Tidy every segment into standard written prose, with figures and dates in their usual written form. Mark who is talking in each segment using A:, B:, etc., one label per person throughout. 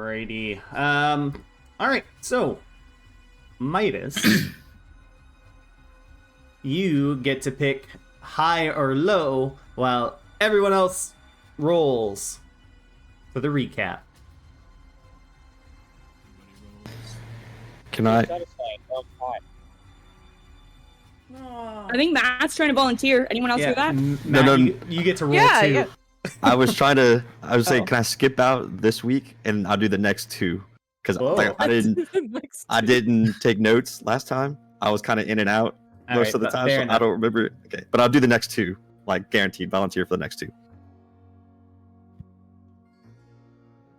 A: Alrighty. Alright, so Midas, you get to pick high or low while everyone else rolls for the recap.
B: Can I?
C: I think Matt's trying to volunteer. Anyone else hear that?
A: Matt,
B: No.
A: You get to roll
C: Yeah,
A: too.
C: yeah.
B: I was saying, can I skip out this week and I'll do the next two? Because
A: Whoa.
B: I didn't take notes last time. I was kind of in and out most of the time, so I don't remember it. Okay, but I'll do the next two, like guaranteed. Volunteer for the next two.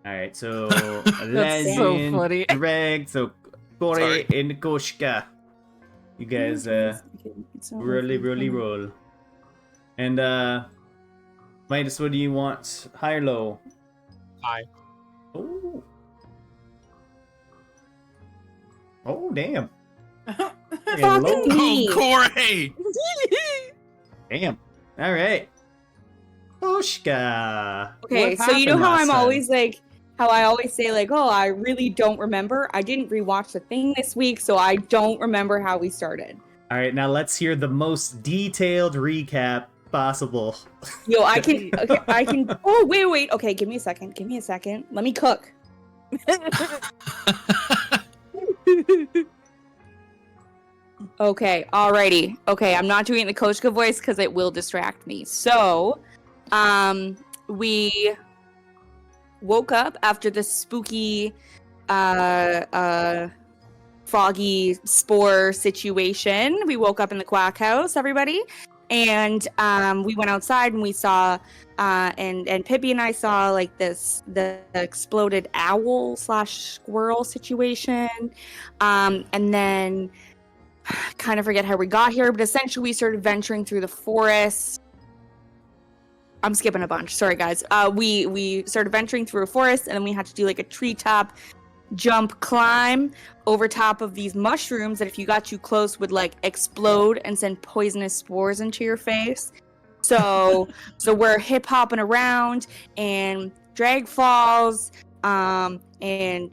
A: Alright, so
C: That's
D: so
A: Legend,
D: funny.
A: Greg, so Corey and Koshka. You guys really roll. And Midas, what do you want? High or low?
E: High.
A: Oh. Oh damn.
C: Fucking me.
E: Oh, Corey!
A: Damn. Alright. Koshka.
C: Okay,
A: What
C: so you know
A: happened
C: how
A: last
C: I'm
A: time?
C: always like, how I always say like, oh, I really don't remember. I didn't rewatch the thing this week, so I don't remember how we started.
A: Alright, now let's hear the most detailed recap possible.
C: Yo, I can. Okay, I can. Oh, wait. Okay, give me a second. Let me cook. Okay, alrighty. Okay, I'm not doing the Koshka voice because it will distract me. So, we woke up after the spooky, foggy spore situation. We woke up in the quack house, everybody, and we went outside and we saw, and Pippi and I saw like the exploded owl / squirrel situation, and then kind of forget how we got here, but essentially we started venturing through the forest. I'm skipping a bunch. Sorry, guys. We started venturing through a forest, and then we had to do like a treetop jump climb over top of these mushrooms that if you got too close would like explode and send poisonous spores into your face. So we're hip hopping around and drag falls, and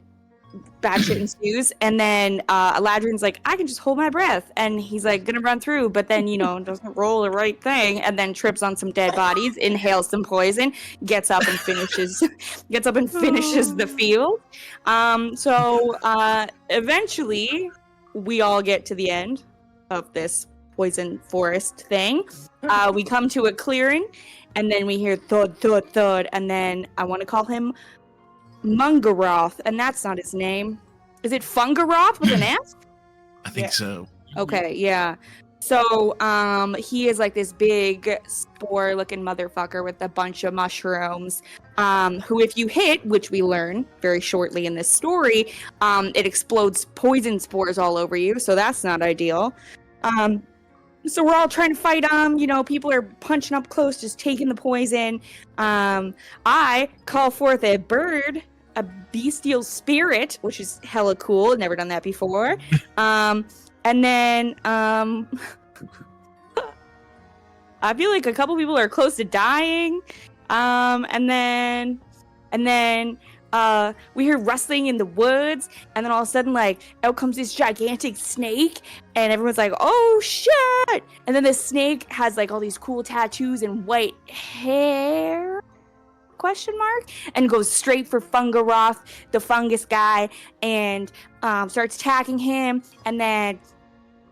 C: bad shit ensues, and then Aladrin's like, I can just hold my breath, and he's like gonna run through, but then doesn't roll the right thing, and then trips on some dead bodies, inhales some poison, gets up and finishes the field. So eventually we all get to the end of this poison forest thing. We come to a clearing, and then we hear thud thud thud, and then I want to call him Mungaroth, and that's not his name. Is it Fungaroth with an S?
E: I think so.
C: Okay, yeah. So, he is like this big spore-looking motherfucker with a bunch of mushrooms, who if you hit, which we learn very shortly in this story, it explodes poison spores all over you, so that's not ideal. So we're all trying to fight him, people are punching up close, just taking the poison. I call forth a bird, a bestial spirit, which is hella cool, never done that before. And then, I feel like a couple people are close to dying. And then, we hear rustling in the woods, and then all of a sudden, like, out comes this gigantic snake, and everyone's like, oh, shit! And then the snake has, like, all these cool tattoos and white hair, ? And goes straight for Fungaroth, the fungus guy, and starts attacking him, and then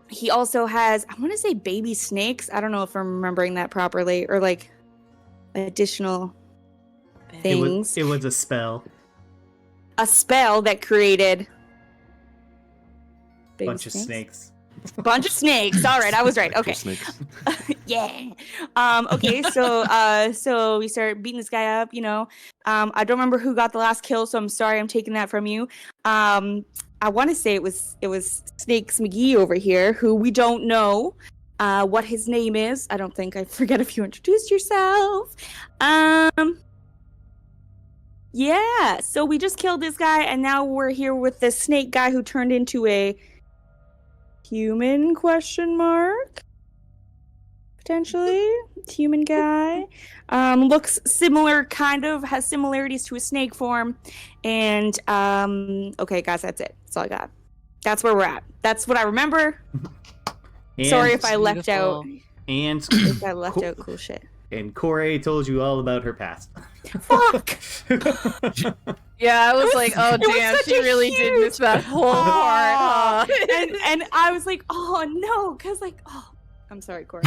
C: he also has, I want to say baby snakes, I don't know if I'm remembering that properly, or, like, additional things.
A: It was a spell.
C: A spell that created
A: Bunch of snakes.
C: Bunch of snakes. All right, I was right. Okay.
B: Snakes.
C: Yeah. Okay. So we start beating this guy up. I don't remember who got the last kill, so I'm sorry. I'm taking that from you. I want to say it was Snakes McGee over here, who we don't know what his name is. I don't think I forget if you introduced yourself. Yeah, so we just killed this guy, and now we're here with the snake guy who turned into a human ? potentially. Human guy. Looks similar, kind of, has similarities to a snake form. And, okay, guys, that's it. That's all I got. That's where we're at. That's what I remember. Sorry if I left out.
A: And
C: If I left out cool shit.
A: And Corey told you all about her past.
C: Fuck!
D: Yeah, I was like, oh damn, she really did miss that whole part.
C: and I was like, oh no, because like, oh, I'm sorry, Corey.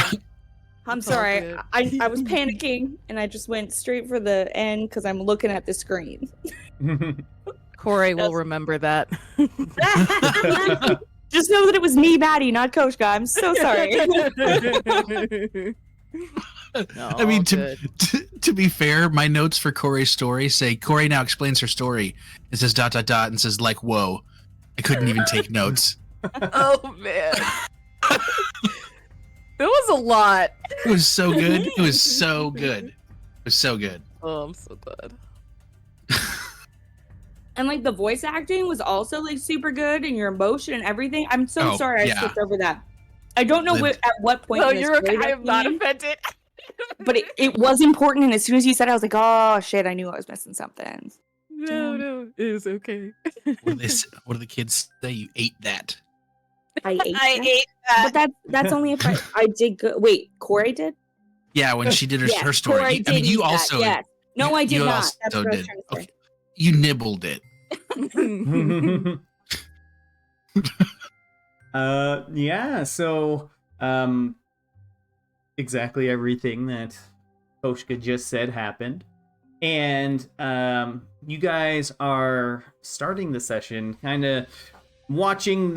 C: I'm sorry. I was panicking and I just went straight for the end because I'm looking at the screen.
D: Corey will remember that.
C: Just know that it was me, Maddie, not Coach Guy. I'm so sorry.
D: No,
E: I mean, to be fair, my notes for Corey's story say Corey now explains her story. It says ... and says like, whoa. I couldn't even take notes.
D: Oh man. It was a lot.
E: It was so good. It was so good. It was so good.
D: Oh, I'm so glad.
C: And like the voice acting was also like super good, and your emotion and everything. I'm so sorry I skipped over that. I don't know at what point.
D: No, you're okay. I am not offended.
C: But it was important, and as soon as you said it, I was like, oh shit, I knew I was missing something.
D: No, it was okay.
E: What do the kids say? You ate that.
C: I ate that. But that's only if I did good. Wait, Corey did?
E: Yeah, when she did her story.
C: Corey
E: I mean, you
C: did
E: also.
C: that, yes. No, I did
E: you
C: not. That's
E: also
C: what I was
E: did.
C: trying to say.
E: Okay. You nibbled it.
A: Yeah, so exactly everything that Koshka just said happened. And you guys are starting the session kind of watching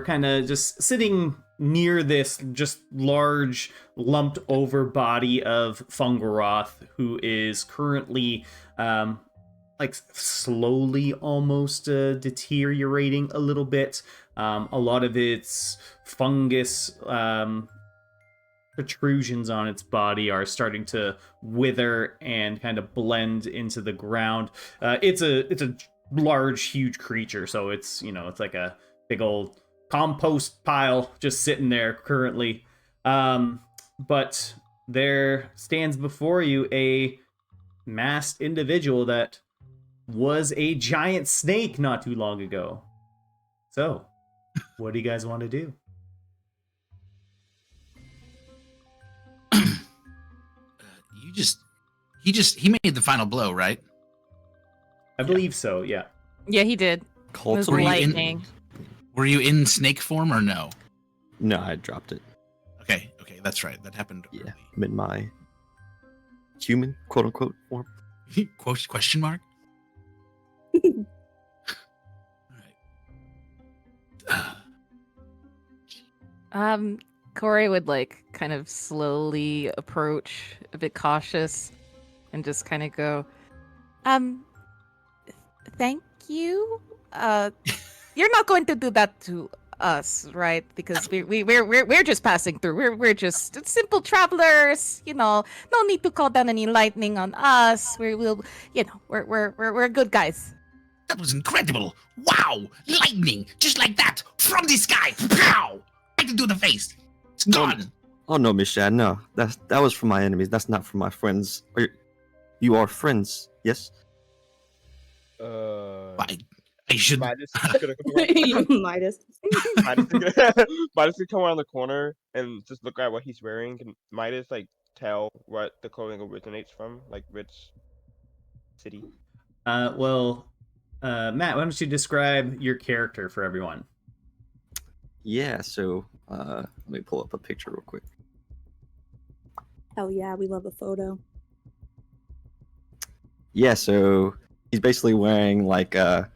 A: kind of just sitting near this just large lumped over body of Fungaroth, who is currently like slowly almost deteriorating a little bit. A lot of its fungus protrusions on its body are starting to wither and kind of blend into the ground. It's a large, huge creature, so it's like a big old compost pile just sitting there currently. But there stands before you a masked individual that was a giant snake not too long ago. So, what do you guys want to do?
E: He made the final blow, right?
A: I believe so, yeah.
D: Yeah, he did.
B: Cult.
D: It was lightning.
E: Were you in snake form or no?
B: No, I dropped it.
E: Okay, that's right. That happened early.
B: Yeah, I'm in my human, quote unquote, form.
E: Question mark?
D: Corey would like kind of slowly approach, a bit cautious, and just kind of go, thank you. You're not going to do that to us, right? Because we're just passing through. We're just simple travelers, no need to call down any lightning on us. We're good guys.
E: That was incredible! Wow! Lightning! Just like that! From the sky! Pow! Right into the face! It's gone!
B: Oh no, Miss Shad, no. That was for my enemies. That's not for my friends. You are friends, yes?
E: I should...
F: Midas
C: Midas.
F: Midas could come around the corner and just look at what he's wearing. Can Midas tell what the clothing originates from? Like which city?
A: Matt, why don't you describe your character for everyone?
B: Yeah, so let me pull up a picture real quick.
C: Oh yeah, we love a photo.
B: Yeah, so he's basically wearing God,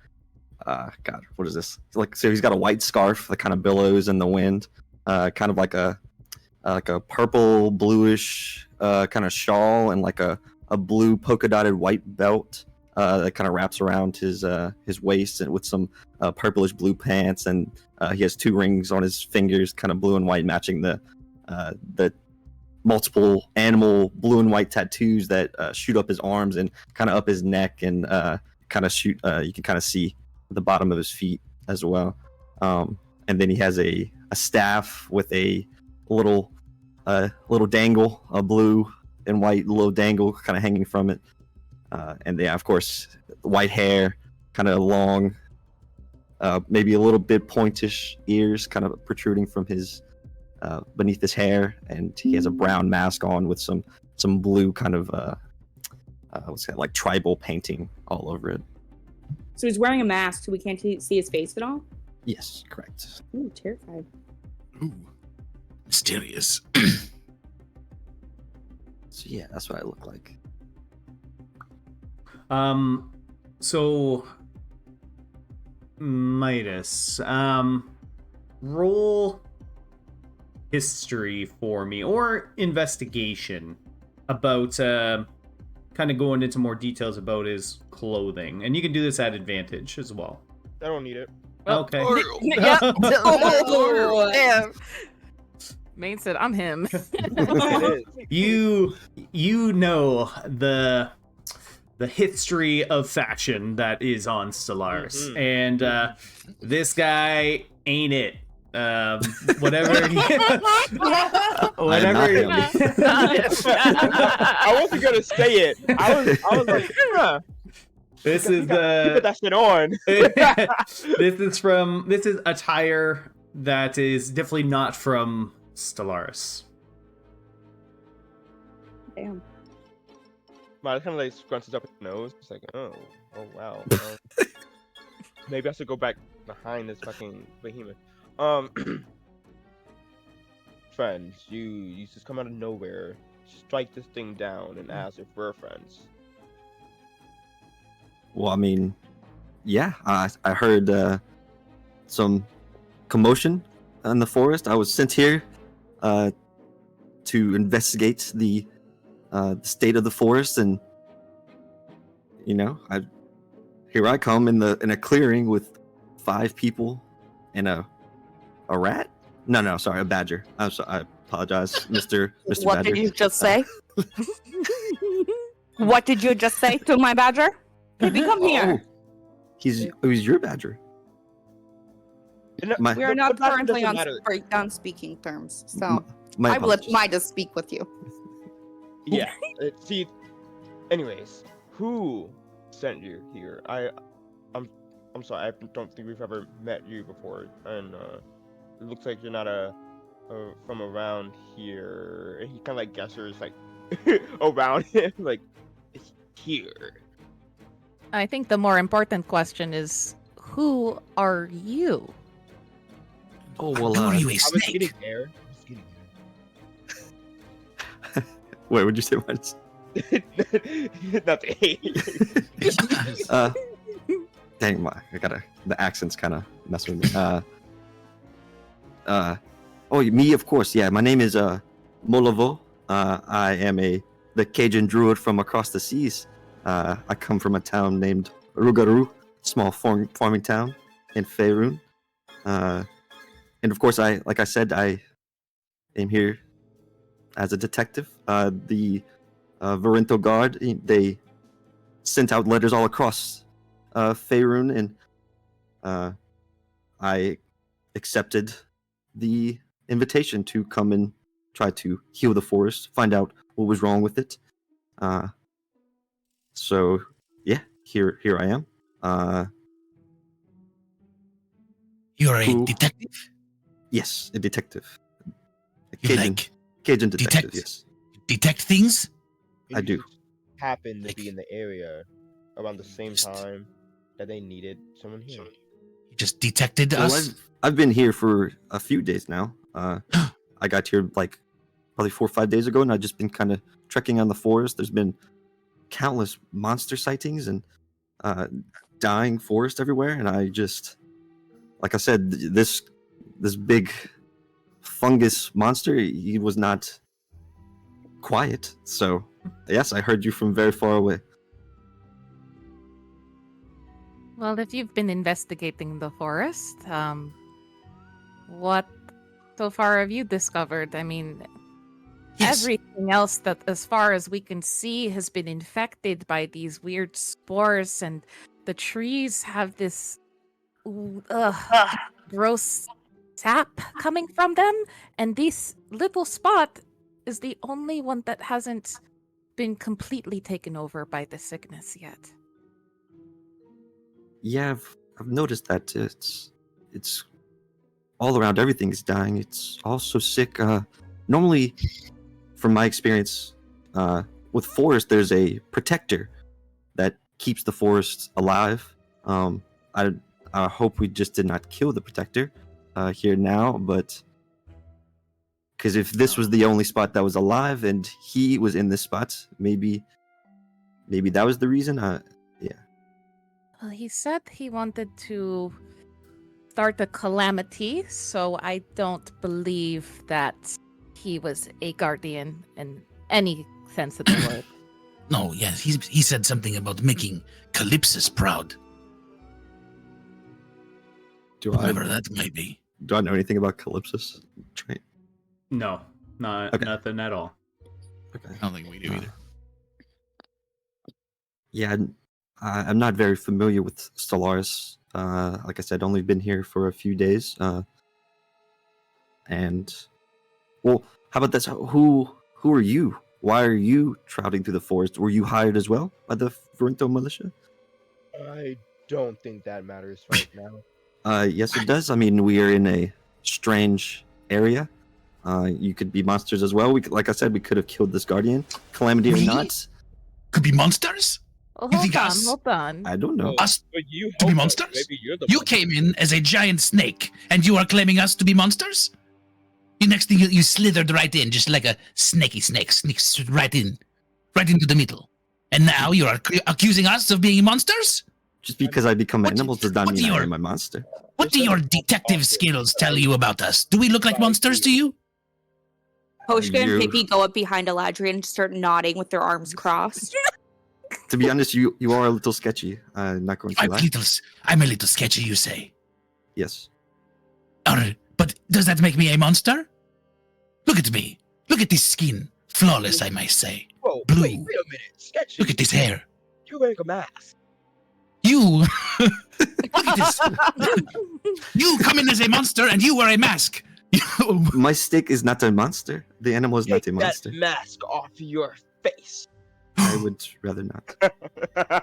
B: what is this? So he's got a white scarf that kind of billows in the wind, kind of like a purple bluish kind of shawl, and like a blue polka dotted white belt that kind of wraps around his waist, and with some purplish blue pants, and he has 2 rings on his fingers, kind of blue and white, matching the multiple animal blue and white tattoos that shoot up his arms and kind of up his neck, and kind of shoot. You can kind of see the bottom of his feet as well. And then he has a staff with a little a little dangle, a blue and white little dangle kind of hanging from it. And yeah, of course, white hair, kind of long, maybe a little bit pointish ears kind of protruding from his beneath his hair, and he has a brown mask on with some blue kind of what's that, like tribal painting all over it.
C: So he's wearing a mask, so we can't see his face at all?
B: Yes, correct.
C: Ooh, terrified.
E: Ooh, mysterious.
B: So yeah, that's what I look like.
A: So Midas, roll history for me, or investigation about kind of going into more details about his clothing, and you can do this at advantage as well.
F: I don't need it.
A: Okay.
D: Yeah. Oh, damn. Main said, "I'm him."
F: It is.
A: You know the history of fashion that is on Stellaris, and this guy ain't it. Whatever. Whatever.
F: I wasn't gonna say it. I was like, huh.
A: This
F: You
A: is
F: put that shit on.
A: this is attire that is definitely not from Stellaris.
C: Damn.
F: But kind of like scrunches up his nose. It's like, oh wow. Maybe I should go back behind this fucking behemoth. Friends, you just come out of nowhere, strike this thing down, and ask if we're friends.
B: Well, I mean, yeah, I heard some commotion in the forest. I was sent here to investigate the state of the forest, and you know, here I come in a clearing with 5 people and a rat. No, sorry, a badger. I'm sorry, I apologize, Mr.
C: What
B: Badger.
C: did you just say? What did you just say to my badger? Baby, come here.
B: He's your badger.
C: We are not
F: But that
C: currently
F: doesn't
C: on
F: matter.
C: speaking terms, so
B: My
C: I will let
B: apologies.
C: Midas speak with you.
A: Yeah.
F: See, anyways, who sent you here? I'm sorry, I don't think we've ever met you before, and it looks like you're not from around here. And he kind of like gestures like around him, like it's here.
D: I think the more important question is, who are you?
B: Oh well,
E: Who are you, a
F: I was
E: snake?
F: getting there.
B: wait, would you say what?
F: Nothing.
B: Dang, the accents kind of mess with me. Me, of course, yeah. My name is Meaux Livois. I am the Cajun druid from across the seas. I come from a town named Rougarou, small farming town in Faerun. And of course, like I said, I am here as a detective. The Varento Guard, they sent out letters all across Faerun, and I accepted the invitation to come and try to heal the forest, find out what was wrong with it. So yeah, here I am.
E: You're a
B: Who-
E: detective.
B: Yes, a detective. A
E: You like
B: Cajun detective,
E: detect-
B: yes.
E: detect things?
B: I do.
F: Happen to
E: Like-
F: be in the area around the same time that they needed someone here.
E: You just detected
B: Well,
E: us?
B: I've been here for a few days now. I got here like probably 4 or 5 days ago, and I've just been kind of trekking on the forest. There's been countless monster sightings and dying forest everywhere, and I just, like I said, this big fungus monster, he was not quiet. So yes, I heard you from very far away.
D: Well, if you've been investigating the forest, what so far have you discovered? I mean,
E: Yes.
D: everything else that, as far as we can see, has been infected by these weird spores, and the trees have this gross sap coming from them. And this little spot is the only one that hasn't been completely taken over by the sickness yet.
B: Yeah, I've noticed that it's all around. Everything is dying. It's all so sick. Normally, from my experience, with forest, there's a protector that keeps the forest alive. I hope we just did not kill the protector here now, but because if this was the only spot that was alive and he was in this spot, maybe that was the reason. Yeah.
D: Well, he said he wanted to start a calamity, so I don't believe that he was a guardian in any sense of the word.
E: No, yes, he said something about making Calypsis proud. Whatever that may be.
B: Do I know anything about Calypsis?
A: No, nothing at all.
B: Okay.
E: I don't think we do either.
B: Yeah, I'm not very familiar with Stellaris. Like I said, only been here for a few days. And well, how about this? Who are you? Why are you traveling through the forest? Were you hired as well by the Verinto militia?
F: I don't think that matters right now.
B: Yes, it does. I mean, we are in a strange area. You could be monsters as well. Like I said, we could have killed this guardian, calamity
E: Really?
B: or not.
E: Could be monsters?
D: Well,
E: You think
D: hold on.
B: I don't know.
E: Us
F: But you
E: to be
F: helped us.
E: monsters?
F: Maybe you're the
E: You
F: monster.
E: came in as a giant snake, and you are claiming us to be monsters? The next thing you slithered right in, just like a snaky snake, sneaks right into the middle. And now you are accusing us of being monsters?
B: Just because I become
E: What-
B: animals does not
E: what
B: mean
E: do
B: I
E: your-
B: am a monster.
E: What do your detective skills tell you about us? Do we look like monsters to you?
C: Koshka and
B: You-
C: Pippi go up behind Eladrian and start nodding with their arms crossed.
B: To be honest, you are a little sketchy. Not going to lie.
E: I'm a little sketchy, you say.
B: Yes.
E: But does that make me a monster? Look at me. Look at this skin. Flawless, I might say.
F: Whoa,
E: Blue.
F: wait a minute. Sketchy.
E: Look at this hair.
F: You're wearing a mask.
E: You. Look at this. You come in as a monster and you wear a mask.
B: My stick is not a monster. The animal is not a
F: Take
B: monster.
F: that mask off your face.
B: I would rather not.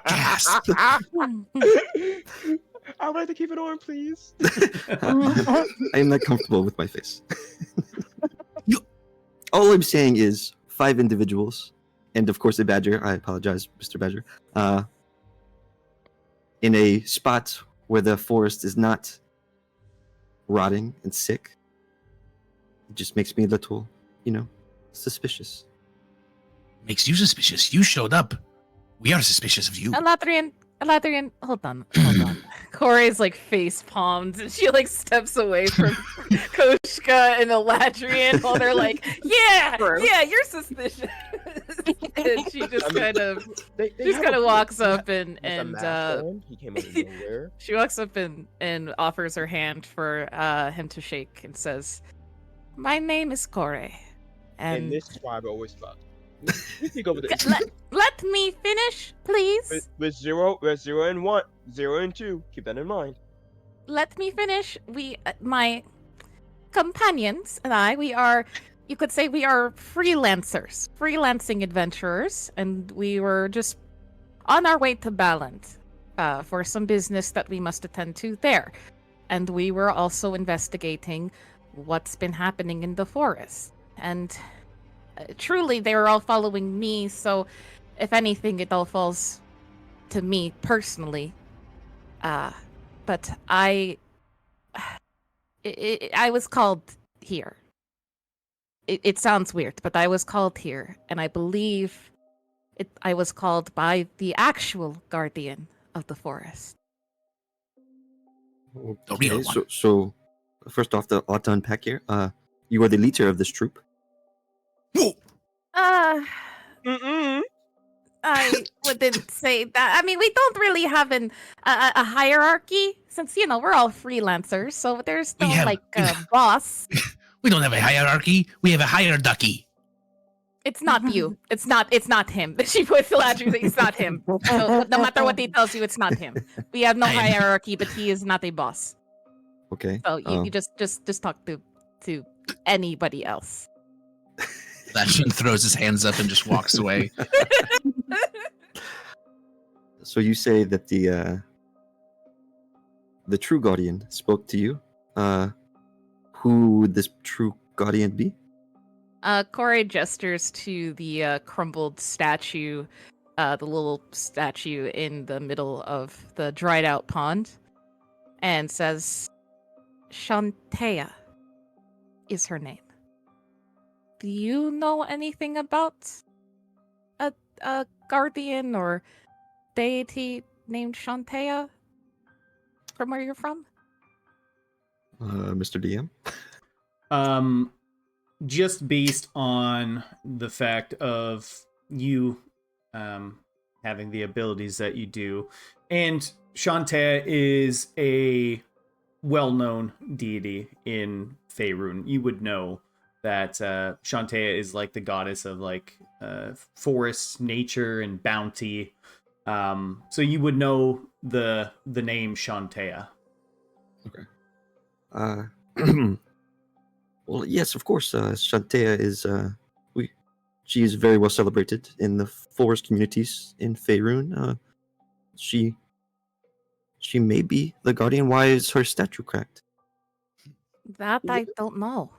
E: Gasp.
F: I would like to keep it on, please.
B: I am not comfortable with my face.
E: You-
B: All I'm saying is 5 individuals, and of course a badger. I apologize, Mr. Badger. In a spot where the forest is not rotting and sick, it just makes me a little, suspicious.
E: Makes you suspicious. You showed up. We are suspicious of you.
D: Eladrian, hold on. Corey's like face palmed and she like steps away from Koshka and Eladrian while they're like, yeah, you're suspicious. And she just kind of walks up and
F: he came out of nowhere.
D: she walks up and offers her hand for him to shake and says, "My name is Corey,
F: And
D: and
F: this tribe always fuck. You go with it.
D: let me finish, please.
F: With 0 and 1, 0 and 2. Keep that in mind.
D: Let me finish. My companions and I, you could say we are freelancers, freelancing adventurers, and we were just on our way to Ballant for some business that we must attend to there. And we were also investigating what's been happening in the forest. And truly, they were all following me, so if anything, it all falls to me personally. But I was called here. It sounds weird, but I was called here, and I believe I was called by the actual guardian of the forest.
E: The real
B: Okay,
E: one.
B: so first off, a lot to unpack here. You are the leader of this troop.
E: Whoa.
D: I wouldn't say that. I mean, we don't really have a hierarchy since, we're all freelancers, so there's no, boss.
E: We don't have a hierarchy. We have a hierarchy.
D: It's not you. It's not him. She puts Eladrian, it's not him. So, no matter what he tells you, it's not him. We have no hierarchy, but he is not a boss.
B: Okay.
D: So you just talk to anybody else.
E: Latchman throws his hands up and just walks away.
B: So you say that the true guardian spoke to you. Who would this true guardian be?
D: Corey gestures to the crumbled statue, the little statue in the middle of the dried out pond, and says, Shantea is her name. Do you know anything about a guardian or deity named Shantea from where you're from?
B: Mr. DM?
A: Just based on the fact of you having the abilities that you do, and Shantea is a well-known deity in Faerun. You would know that Shantea is like the goddess of like forests, nature, and bounty. So you would know the name Shantea.
B: Okay. Well, yes, of course. Shantea is she is very well celebrated in the forest communities in Faerun. She may be the guardian. Why is her statue cracked?
D: That I don't know.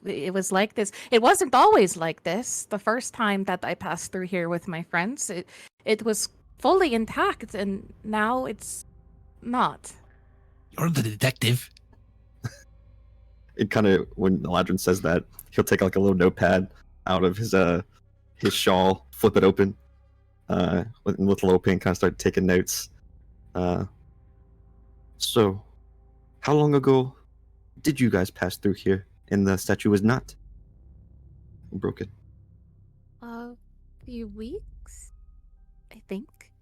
D: It was like this. It wasn't always like this. The first time that I passed through here with my friends, it was fully intact, and now it's not.
E: You're the detective.
B: It kind of, when Eladrin says that, he'll take like a little notepad out of his shawl, flip it open, with a little pen, kind of start taking notes. So, how long ago did you guys pass through here and the statue was not broken?
D: A few weeks, I think.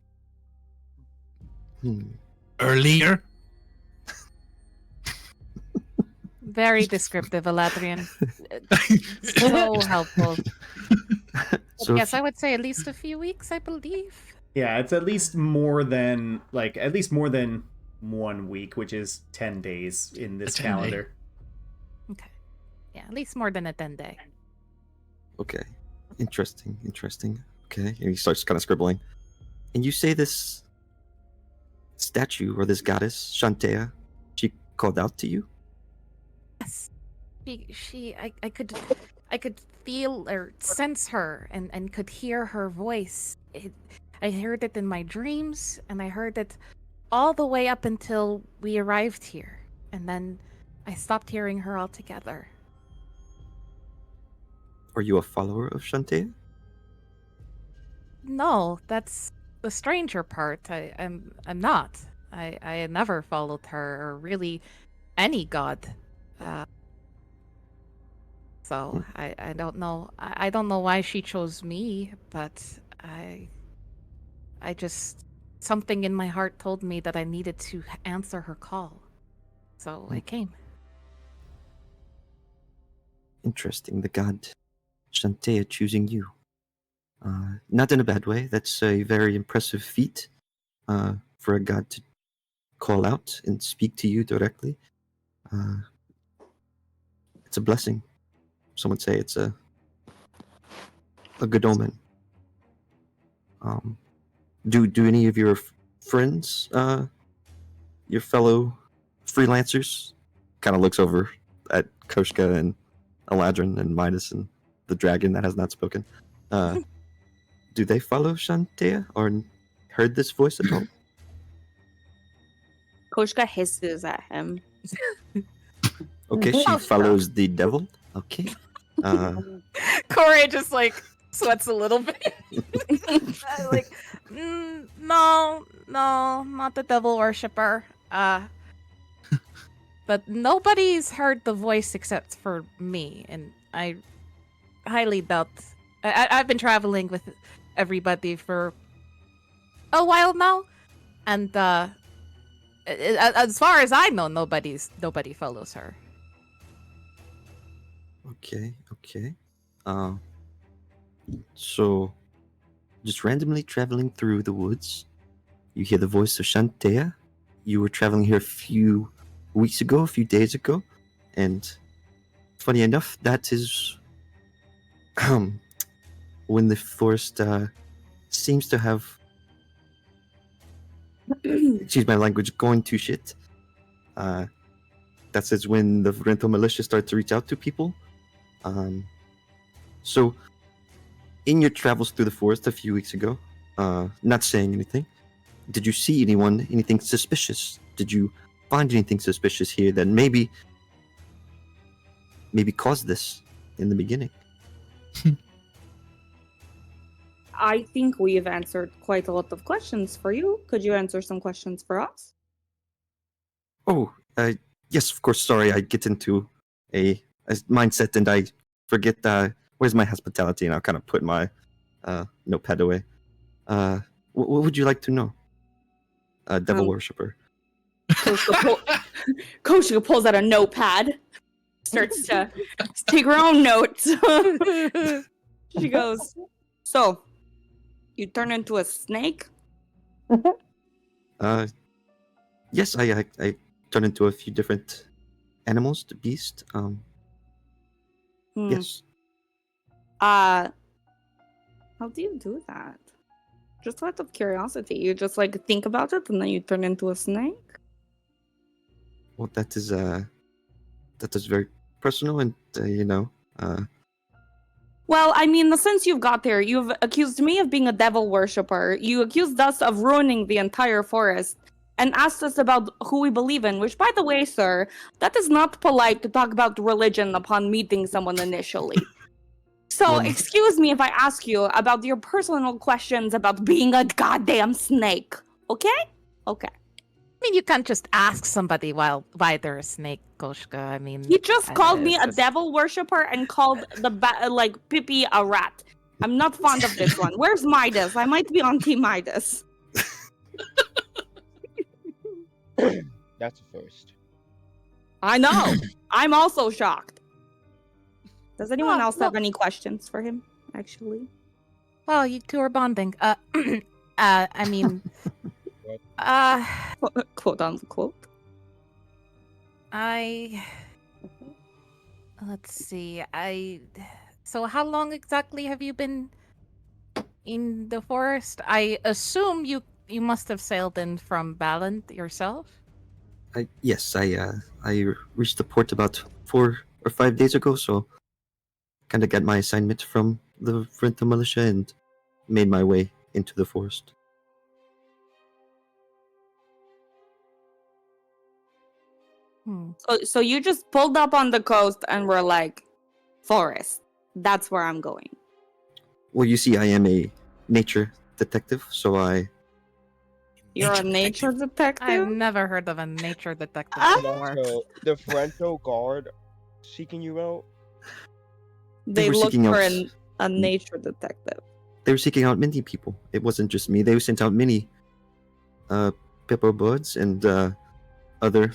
E: Earlier?
D: Very descriptive, Eladrian. So helpful.
B: So
D: Yes, I would say at least a few weeks, I believe.
A: Yeah, it's at least more than 1 week, which is 10 days in this
E: 10 day.
A: calendar.
D: Okay. Yeah, at least more than a 10-day.
B: Okay. Interesting. Okay. And he starts kind of scribbling. And you say this statue or this goddess, Shantea, she called out to you?
D: Yes. I could feel or sense her and could hear her voice. I heard it in my dreams, and I heard it all the way up until we arrived here. And then I stopped hearing her altogether.
B: Are you a follower of Shantea?
D: No, that's the stranger part. I'm not. I never followed her or really any god. So I don't know. I don't know why she chose me, but I just, something in my heart told me that I needed to answer her call. So I came.
B: Interesting. The god Shantea choosing you. Not in a bad way. That's a very impressive feat for a god to call out and speak to you directly. It's a blessing. Some would say it's a good omen. Do any of your friends, your fellow freelancers, kind of looks over at Koshka and Eladrin and Midas and the dragon that has not spoken. Do they follow Shantea or heard this voice at all?
C: Koshka hisses at him.
B: Okay, she follows the devil. Okay.
D: Corey just like sweats a little bit. Like, no, not the devil worshiper. But nobody's heard the voice except for me, and I highly doubt. I've been traveling with everybody for a while now, and as far as I know, nobody follows her.
B: Okay. So, just randomly traveling through the woods, you hear the voice of Shantea. You were traveling here a few weeks ago, a few days ago, and funny enough, that is when the forest seems to have, excuse my language, going to shit. That says when the rental militia start to reach out to people. So, in your travels through the forest a few weeks ago, not saying anything, did you see anything suspicious? Did you find anything suspicious here that maybe caused this in the beginning?
C: I think we've answered quite a lot of questions for you. Could you answer some questions for us?
B: Oh, yes, of course. Sorry, I get into a mindset and I forget where's my hospitality, and I'll kind of put my notepad away. What would you like to know? Devil worshipper.
C: Koshika pulls out a notepad, starts to take her own notes. She goes, "So, you turn into a snake?"
B: Yes, I turn into a few different animals, the beast. Yes.
C: How do you do that? Just out of curiosity, you just like think about it and then you turn into a snake?
B: Well, that is very personal, and
C: Well, I mean, since you've got there, you've accused me of being a devil worshipper. You accused us of ruining the entire forest and asked us about who we believe in, which, by the way, sir, that is not polite to talk about religion upon meeting someone initially. So, excuse me if I ask you about your personal questions about being a goddamn snake. Okay? Okay.
D: I mean, you can't just ask somebody why they're a snake, Koshka. I mean,
C: He just called me
D: it's
C: a
D: just-
C: devil worshipper and called the Pippi a rat. I'm not fond of this one. Where's Midas? I might be on Team Midas.
F: That's a first.
C: I know. I'm also shocked. Does anyone
D: Oh,
C: else
D: well-
C: have any questions for him, actually?
D: Well, you two are bonding. I mean,
C: Quote unquote.
D: let's see. So how long exactly have you been in the forest? I assume you must have sailed in from Baland yourself.
B: Yes, I reached the port about 4 or 5 days ago, so kind of got my assignment from the rental militia and made my way into the forest.
C: So you just pulled up on the coast and were like, forest. That's where I'm going.
B: Well, you see, I am a nature detective, so
C: You're a nature detective?
D: I've never heard of a nature detective
C: Ah!
D: before.
F: So the Frento guard seeking you out.
C: They
B: were
C: look
B: seeking
C: for
B: out-
C: a nature detective.
B: they were seeking out many people. It wasn't just me. They sent out many pepper buds and other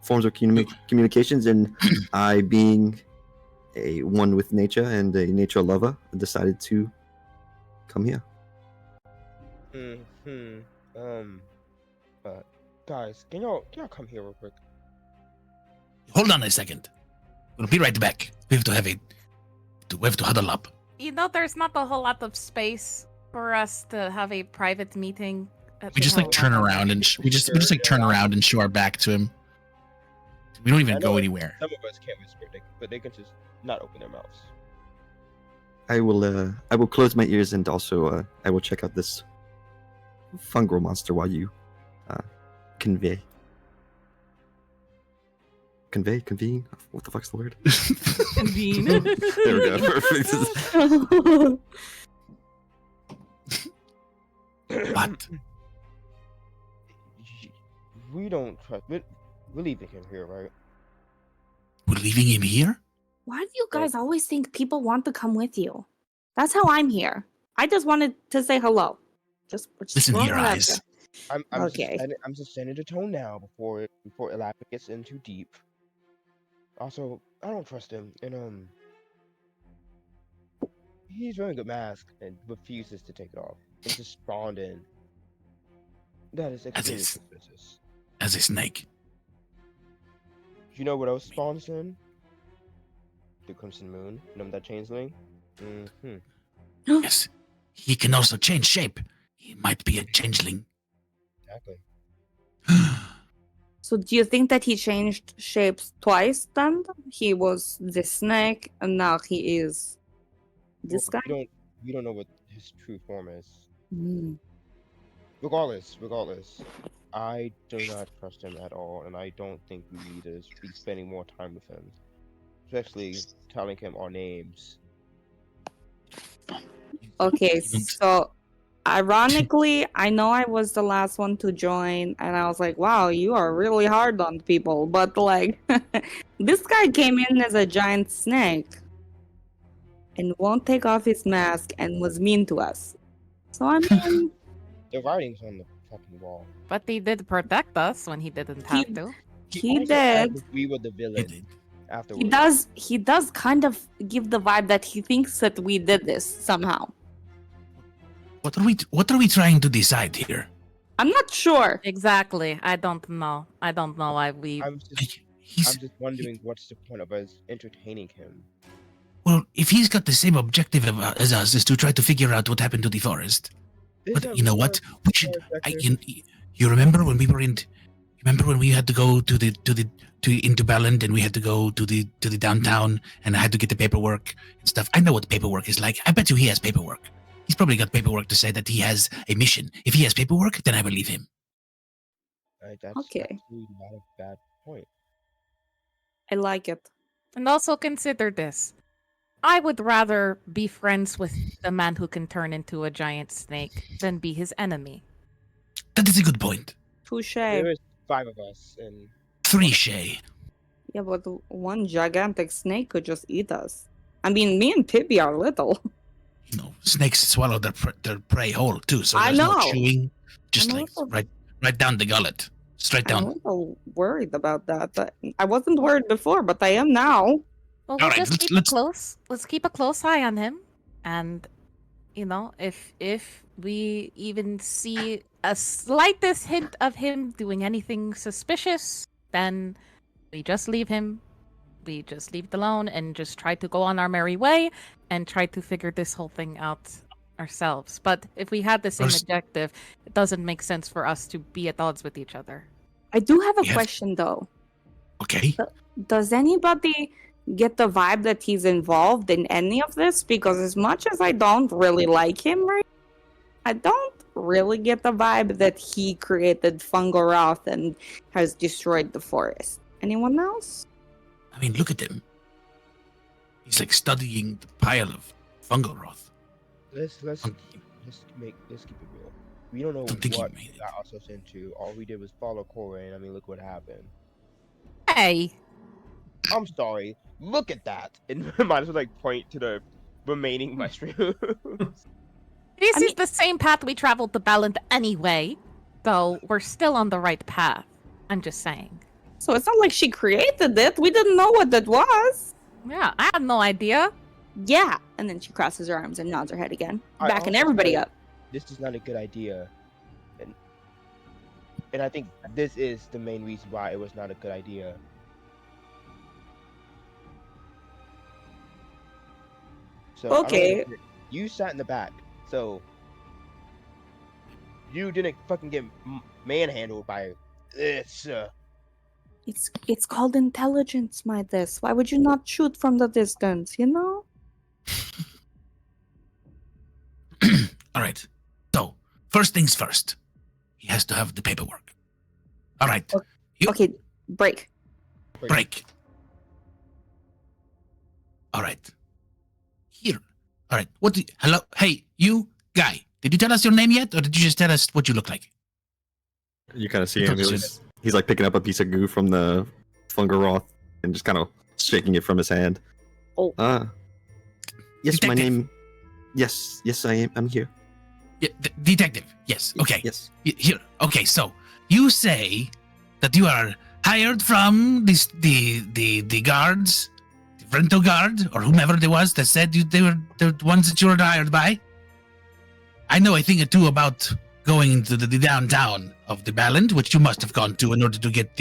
B: forms of communications, and I, being a one with nature and a nature lover, decided to come here.
F: Guys, can y'all come here real quick?
E: Hold on a second. We'll be right back. We have to huddle up.
D: You know, there's not a whole lot of space for us to have a private meeting.
E: We just like turn around and we just like turn around and show our back to him. We don't even
F: I
E: go
F: know
E: anywhere.
F: Some of us can't whisper, but they can just not open their mouths.
B: I will close my ears, and also I will check out this fungal monster while you convene. What the fuck's the word?
D: Convene.
B: There we go. Perfect.
E: What?
F: We don't trust. We're leaving him here, right?
E: We're leaving him here?
C: Why do you guys always think people want to come with you? That's how I'm here. I just wanted to say hello. Just
E: Listen
C: throwing
E: here,
C: it out
E: Eyes.
C: there.
F: I'm
C: Okay.
F: I'm suspending the tone now before Elapis gets in too deep. Also, I don't trust him, and he's wearing a mask and refuses to take it off. And just spawned in. That is extremely
E: is-
F: suspicious.
E: As a snake.
F: You know what else spawns in? the Crimson Moon. Remember that changeling? Mm-hmm.
E: Yes. He can also change shape. He might be a changeling.
F: Exactly.
C: So do you think that he changed shapes twice then? He was the snake and now he is this guy?
F: We don't know what his true form is.
C: Hmm.
F: Regardless, I do not trust him at all, and I don't think we need to be spending more time with him. Especially telling him our names.
C: Okay, so ironically, I know I was the last one to join, and I was like, wow, you are really hard on people. But, like, this guy came in as a giant snake and won't take off his mask and was mean to us. So, I mean,
F: The writing's on the fucking wall.
D: But he did protect us when he didn't have to.
C: he
F: also asked
C: did.
F: if we were the
E: He
F: villain
E: did.
F: afterwards.
C: He does kind of give the vibe that he thinks that we did this somehow.
E: What are we trying to decide here?
C: I'm not sure.
D: Exactly. I don't know. I don't know why we.
F: I'm
E: Like,
F: just wondering what's the point of us entertaining him.
E: well, if he's got the same objective as us, is to try to figure out what happened to the forest. But you know what? We should. You remember when we were in? Remember when we had to go into Balland and we had to go to the downtown and I had to get the paperwork and stuff. I know what paperwork is like. I bet you he has paperwork. He's probably got paperwork to say that he has a mission. If he has paperwork, then I believe him.
F: That's
C: Okay.
F: actually not a bad point.
C: I like it.
D: And also consider this. I would rather be friends with the man who can turn into a giant snake than be his enemy.
E: That is a good point.
C: Touche.
F: There is 5 of us, and
E: 3 Shay.
C: Yeah, but one gigantic snake could just eat us. I mean, me and Pippi are little.
E: You know, snakes swallow their prey whole too, so
C: I
E: there's no
C: know.
E: chewing. Just
C: I'm a
E: like
C: little-
E: right down the gullet, straight
C: I'm a
E: down.
C: little worried about that. But I wasn't worried before, but I am now.
D: Well, we'll
E: Alright,
D: just
E: let's-
D: keep
E: let's-
D: let's keep a close eye on him, and you know, if we even see a slightest hint of him doing anything suspicious, then we just leave him. We just leave it alone and just try to go on our merry way and try to figure this whole thing out ourselves. But if we had the same
E: First-
D: objective, it doesn't make sense for us to be at odds with each other.
C: I do have a
E: We have-
C: question though.
E: Okay.
C: Does anybody get the vibe that he's involved in any of this? Because as much as I don't really like him, right, I don't really get the vibe that he created Fungoroth and has destroyed the forest. Anyone else?
E: I mean, look at him. He's like studying the pile of fungal roth.
F: let's
E: Um,
F: keep it real. We don't know
E: Don't think he
F: what
E: made it.
F: got ourselves into. All we did was follow Corey, and I mean, look what happened.
D: Hey,
F: I'm sorry. Look at that. And might as well like point to the remaining mushrooms.
D: this
C: I
D: is
C: mean-
D: the same path we traveled to Balland anyway, so we're still on the right path. I'm just saying.
C: So it's not like she created it. We didn't know what that was.
D: Yeah, I had no idea.
C: Yeah. And then she crosses her arms and nods her head again,
F: I
C: backing
F: also
C: everybody
F: said-
C: up.
F: This is not a good idea. And I think this is the main reason why it was not a good idea. So I don't
C: Okay.
F: know, you sat in the back, so you didn't fucking get manhandled by this.
C: It's called intelligence, my this. Why would you not shoot from the distance, you know?
E: All right. So, first things first. He has to have the paperwork. All right. You-
C: Okay, break.
E: Break. All right. Here. All right. Hello? Hey, you guy. Did you tell us your name yet, or did you just tell us what you look like?
B: You kind of see him. He's like picking up a piece of goo from the Fungaroth and just kind of shaking it from his hand.
C: Oh.
B: Yes, my
E: Detective.
B: name. Yes, I am. I'm here.
E: Yeah, detective. Yes. Okay.
B: Yes.
E: Here. Okay. So you say that you are hired from the guards, the rental guard, or whomever there was that said they were the ones that you were hired by. I know a thing or two about going into the downtown of the Balland, which you must have gone to in order to get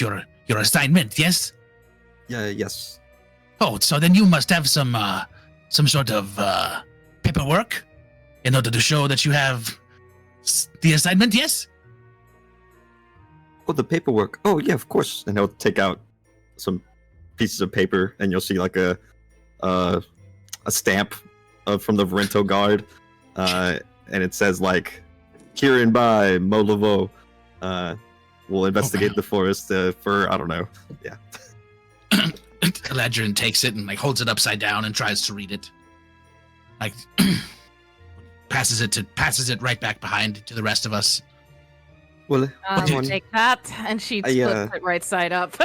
E: your assignment. Yes.
B: Yes.
E: Oh, so then you must have some sort of paperwork in order to show that you have the assignment. Yes.
B: Oh, the paperwork. Oh, yeah, of course. And he'll take out some pieces of paper, and you'll see like a stamp from the Varento Guard, and it says like, "Herein by Meaux Livois, we'll investigate the forest for I don't know." Yeah.
E: Eladrin takes it and like holds it upside down and tries to read it. Like passes it right back behind to the rest of us.
B: Well,
D: Take that, and she flips it right side up.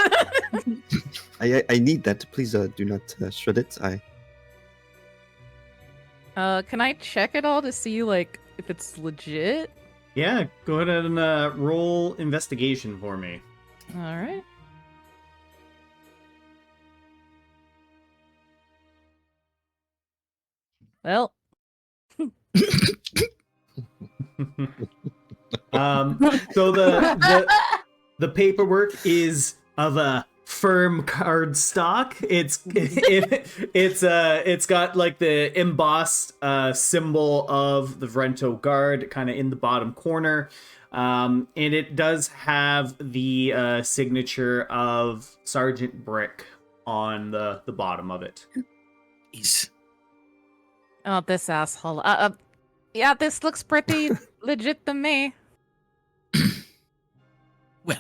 B: I need that. Please do not shred it.
D: Can I check it all to see like if it's legit?
A: Yeah, go ahead and roll investigation for me.
D: All right. Well,
A: So the paperwork is of a firm card stock. It's got like the embossed symbol of the Varento Guard kind of in the bottom corner. And it does have the signature of Sergeant Brick on the bottom of it.
D: oh, this asshole. Yeah, this looks pretty legit to me.
E: Well,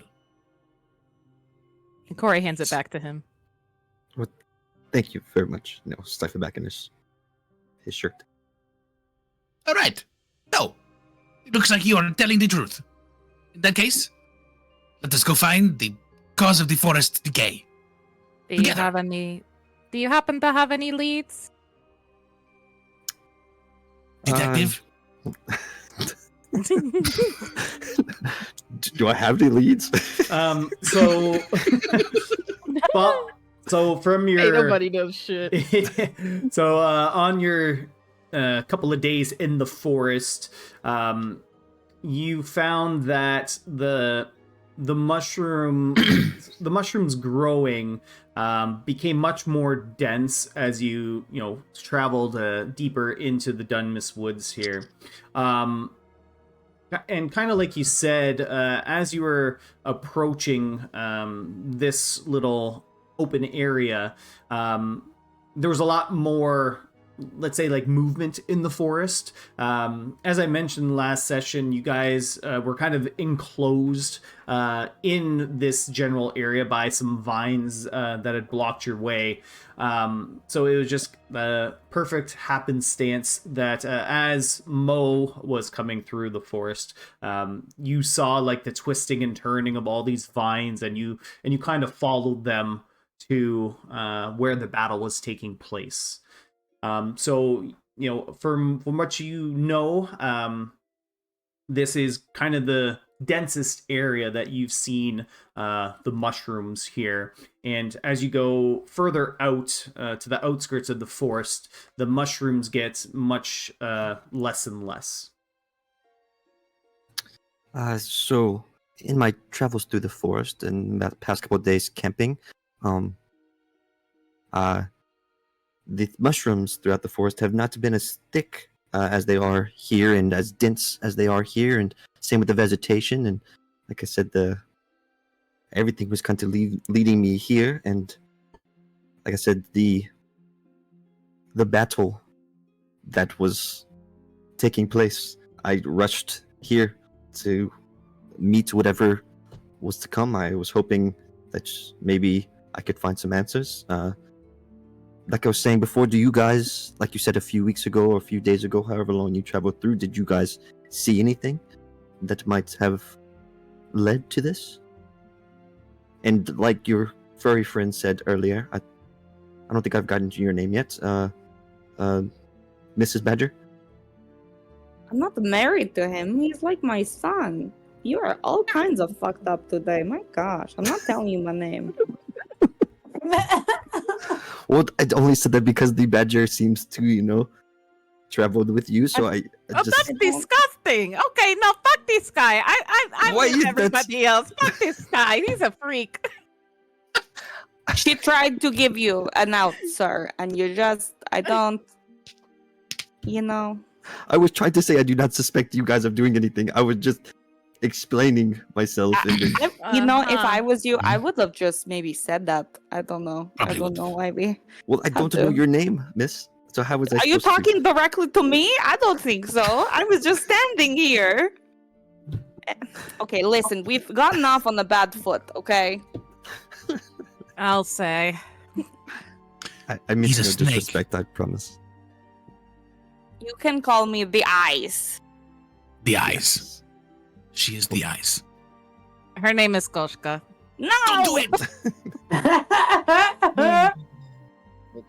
D: And Corey hands it back to him.
B: Thank you very much. No, stuff it back in his shirt.
E: all right. No, it looks like you are telling the truth. In that case, let us go find the cause of the forest decay.
D: Do you happen to have any leads?
E: Detective.
B: Do I have any leads?
A: So from your
D: Hey, nobody knows shit.
A: so on your couple of days in the forest, you found that the mushrooms growing became much more dense as you traveled deeper into the Dunmis Woods here. And kind of like you said, as you were approaching this little open area, there was a lot more, let's say, like movement in the forest. As I mentioned last session, you guys were kind of enclosed in this general area by some vines that had blocked your way. So it was just the perfect happenstance that as Mo was coming through the forest, you saw like the twisting and turning of all these vines, and you kind of followed them to where the battle was taking place. So, from what this is kind of the densest area that you've seen the mushrooms here. And as you go further out to the outskirts of the forest, the mushrooms get much less and less.
B: So, in my travels through the forest and the past couple of days camping, the mushrooms throughout the forest have not been as thick as they are here, and as dense as they are here, and same with the vegetation. And like I said, everything was kind of leading me here, and like I said, the battle that was taking place, I rushed here to meet whatever was to come. I was hoping that maybe I could find some answers. Like I was saying before, do you guys, like you said a few weeks ago or a few days ago, however long you traveled through, did you guys see anything that might have led to this? And like your furry friend said earlier, I don't think I've gotten to your name yet, Mrs. Badger?
C: I'm not married to him. He's like my son. You are all kinds of fucked up today. My gosh, I'm not telling you my name.
B: Well, I only said that because the badger seems to, traveled with you. So I just.
D: That's disgusting. Okay, no, fuck this guy. I'm
B: Why
D: with
B: is
D: everybody else. Fuck this guy. He's a freak.
C: She tried to give you an out, sir, and you just, I don't, you know.
B: I was trying to say I do not suspect you guys of doing anything. I was just explaining myself.
C: You know, if
D: Uh-huh.
C: I was you, I would have just maybe said that. I don't know.
E: Probably
C: I don't
E: would.
C: know why we.
B: Well, I don't know
C: to.
B: your name, miss. So how was I
C: Are you
B: supposed to?
C: talking directly to me? I don't think so. I was just standing here. Okay, listen, we've gotten off on a bad foot, okay?
D: I'll say.
B: I mean
E: He's a
B: no
E: snake.
B: disrespect, I promise.
C: You can call me the eyes.
E: The eyes. She is the eyes.
D: Her name is Koshka.
C: No!
E: Don't do it!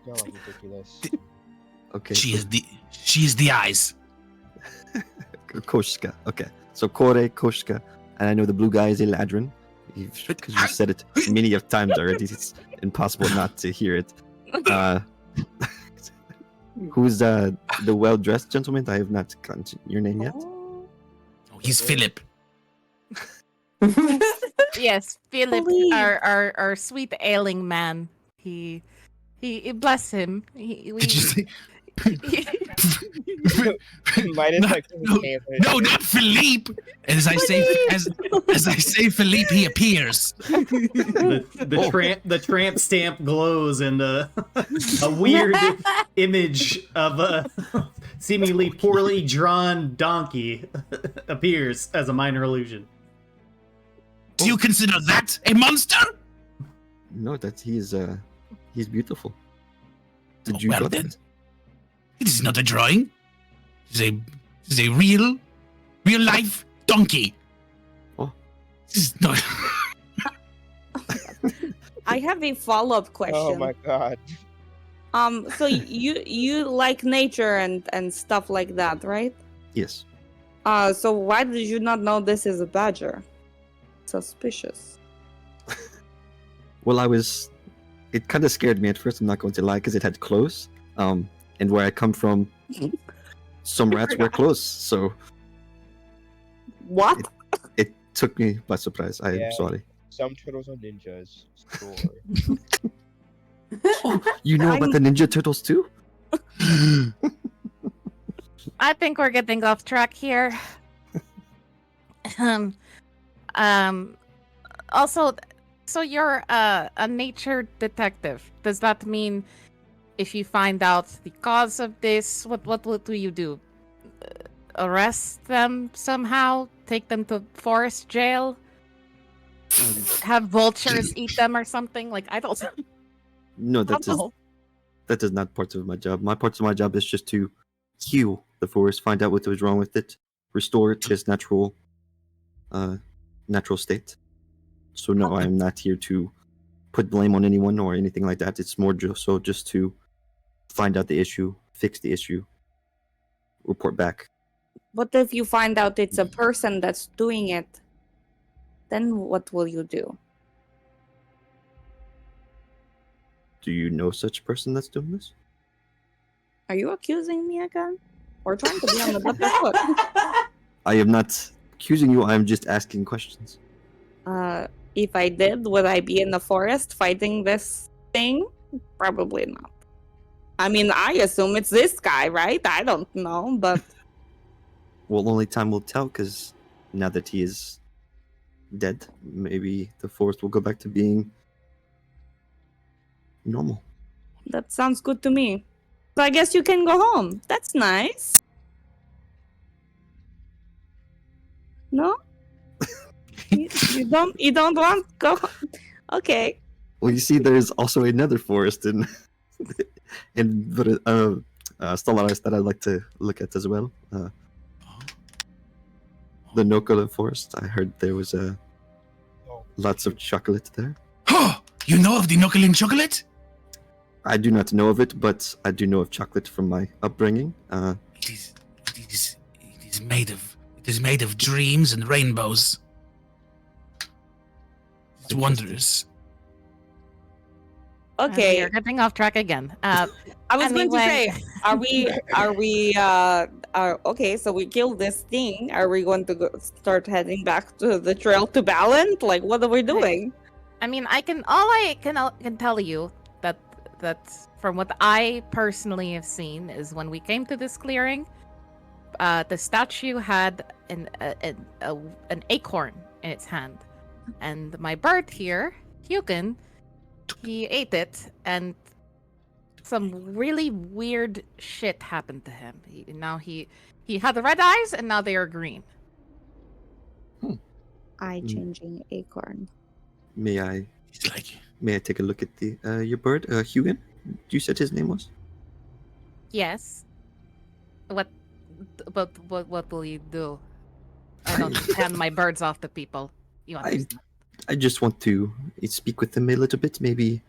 F: Y'all are ridiculous.
B: Okay.
E: She is the eyes.
B: Koshka. Okay. So Kore, Koshka, and I know the blue guy is Eladrin. Because you said it many of times already. It's impossible not to hear it. Who's the well-dressed gentleman? I have not gotten your name yet.
E: Oh, he's Philip.
D: Yes, Philip,
C: Please.
D: our sweet ailing man. He bless him. We,
E: Did you say?
F: Minus
E: No,
F: like
E: no, not Philippe. As I say, as I say, Philippe, he appears.
A: The tramp stamp glows, and a weird image of a seemingly poorly drawn donkey appears as a minor illusion.
E: Do you consider that a monster?
B: No, that he's beautiful. Did
E: Oh,
B: you
E: well
B: know
E: then.
B: that?
E: It is not a drawing. It is a real life donkey.
B: Oh.
E: This is not.
C: I have a follow-up question.
F: Oh my god.
C: So you like nature and stuff like that, right?
B: Yes.
C: So why did you not know this is a badger? Suspicious.
B: Well, it kind of scared me at first, I'm not going to lie, because it had clothes. And where I come from, some rats wear clothes, so
C: What?
B: it took me by surprise. I am
F: Yeah.
B: sorry.
F: Some turtles are ninjas. Sure.
B: You know about the Ninja Turtles too?
D: I think we're getting off track here. Also, so you're a nature detective. Does that mean if you find out the cause of this, what do you do? Arrest them somehow? Take them to forest jail? Have vultures eat them or something? Like, I don't
B: No, that
D: know.
B: is not part of my job. My part of my job is just to heal the forest, find out what was wrong with it, restore it to its natural state. So no, I am not here to put blame on anyone or anything like that. It's more just to find out the issue, fix the issue, report back.
C: What if you find out it's a person that's doing it? Then what will you do?
B: Do you know such person that's doing this?
C: Are you accusing me again? We're trying to be on the better foot.
B: I am not accusing you. I am just asking questions.
C: If I did, would I be in the forest fighting this thing? Probably not. I mean, I assume it's this guy, right? I don't know, but
B: Well, only time will tell, because now that he is dead, maybe the forest will go back to being normal.
C: that sounds good to me. So I guess you can go home. That's nice. No? you don't want to go home? Okay.
B: Well, you see, there's also another forest in Stellaris that I'd like to look at as well. The Nokala forest. I heard there was lots of chocolate there.
E: Oh, you know of the Nokalin chocolate?
B: I do not know of it, but I do know of chocolate from my upbringing.
E: It is made of dreams and rainbows. It's wondrous.
C: Okay.
D: You're getting off track again.
C: I was going to
D: Anyway.
C: say, are we okay, so we killed this thing. Are we going to start heading back to the trail to Ballant? Like, what are we doing?
D: I mean, all I can tell you that from what I personally have seen is when we came to this clearing, the statue had an acorn in its hand, and my bird here, Hugin, he ate it, and some really weird shit happened to him. He had the red eyes, and now they are green.
C: Eye changing acorn.
B: May I
E: He's like,
B: take a look at the your bird, Hugin? You said his name was?
D: Yes. What will you do? I don't hand my birds off to people. You understand?
B: I just want to speak with him a little bit, maybe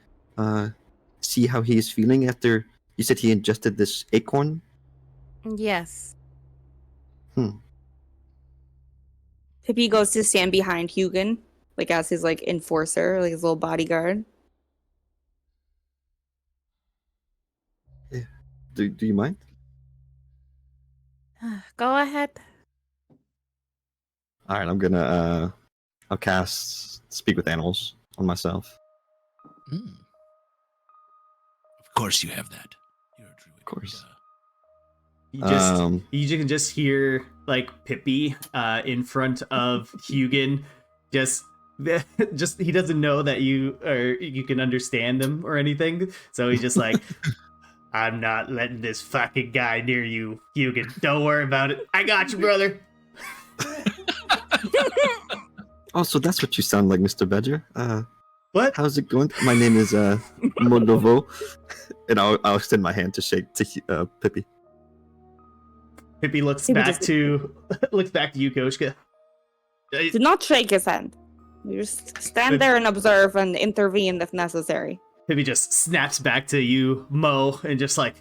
B: see how he is feeling after you said he ingested this acorn.
D: Yes.
C: Pippi goes to stand behind Hugin, like as his like enforcer, like his little bodyguard.
B: Yeah. Do you mind?
D: Go ahead.
B: All right, I'm gonna I'll cast Speak with Animals on myself.
E: "Hmm. Of course you have that. You're a druid.
B: Of course.
A: You can just hear like Pippi in front of Hugin, just he doesn't know that you can understand him or anything, so he's just like, I'm not letting this fucking guy near you, Hugin. Don't worry about it. I got you, brother.
B: Oh, so that's what you sound like, Mr. Badger.
A: What?
B: How's it going? My name is Moldova, and I'll extend my hand to shake to Pippi.
A: Pippi looks
C: Pippi
A: back
C: just-
A: to you, Koshka.
C: Do not shake his hand. You just stand there and observe and intervene if necessary.
A: Pippi just snaps back to you, Mo, and just like,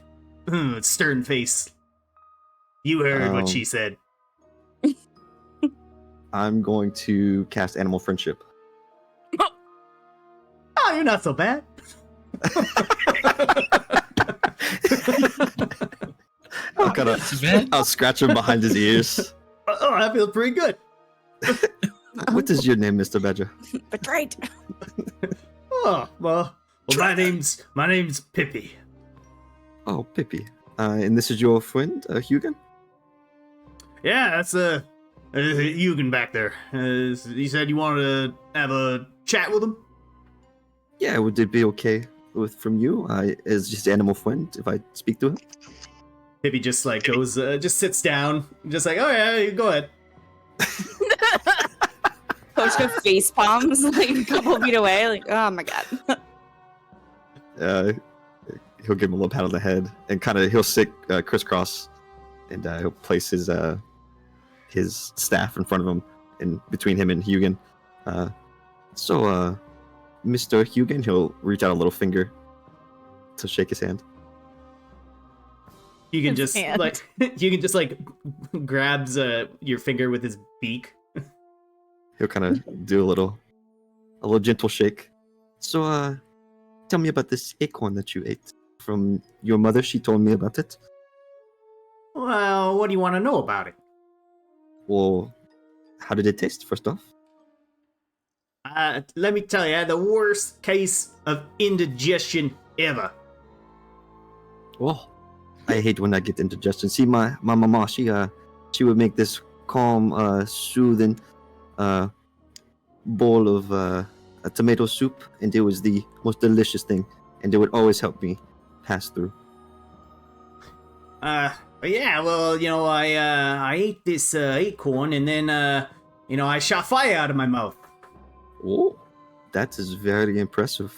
A: stern face. You heard what she said.
B: I'm going to cast Animal Friendship.
A: Oh, you're not so bad.
B: I'll scratch him behind his ears.
A: Oh, I feel pretty good.
B: What is your name, Mr. Badger?
C: Betrayed.
A: Oh, well, my name's Pippi.
B: Oh, Pippi. And this is your friend, Hugin?
A: Yeah, that's Eugen back there. He said you wanted to have a chat with him.
B: Yeah, would it be okay from you, as just animal friend, if I speak to him?
A: Pippi just like goes, just sits down, just like, oh yeah, you go ahead.
C: Koshka face palms like a couple feet away, like, oh my god.
B: He'll give him a little pat on the head, and he'll sit crisscross, and he'll place his staff in front of him, and between him and Hugin. So, Mr. Hugin, he'll reach out a little finger to shake his hand.
A: You can
D: His
A: just
D: hand.
A: like grabs your finger with his beak.
B: He'll kind of do a little gentle shake. So, tell me about this acorn that you ate from your mother. She told me about it.
A: Well, what do you want to know about it?
B: Well, how did it taste, first off?
A: Let me tell you, the worst case of indigestion ever.
B: Well, I hate when I get indigestion. See, my mama, she would make this calm, soothing bowl of a tomato soup, and it was the most delicious thing, and it would always help me pass through.
A: Yeah, well, I ate this acorn, and then, I shot fire out of my mouth.
B: Oh, that is very impressive.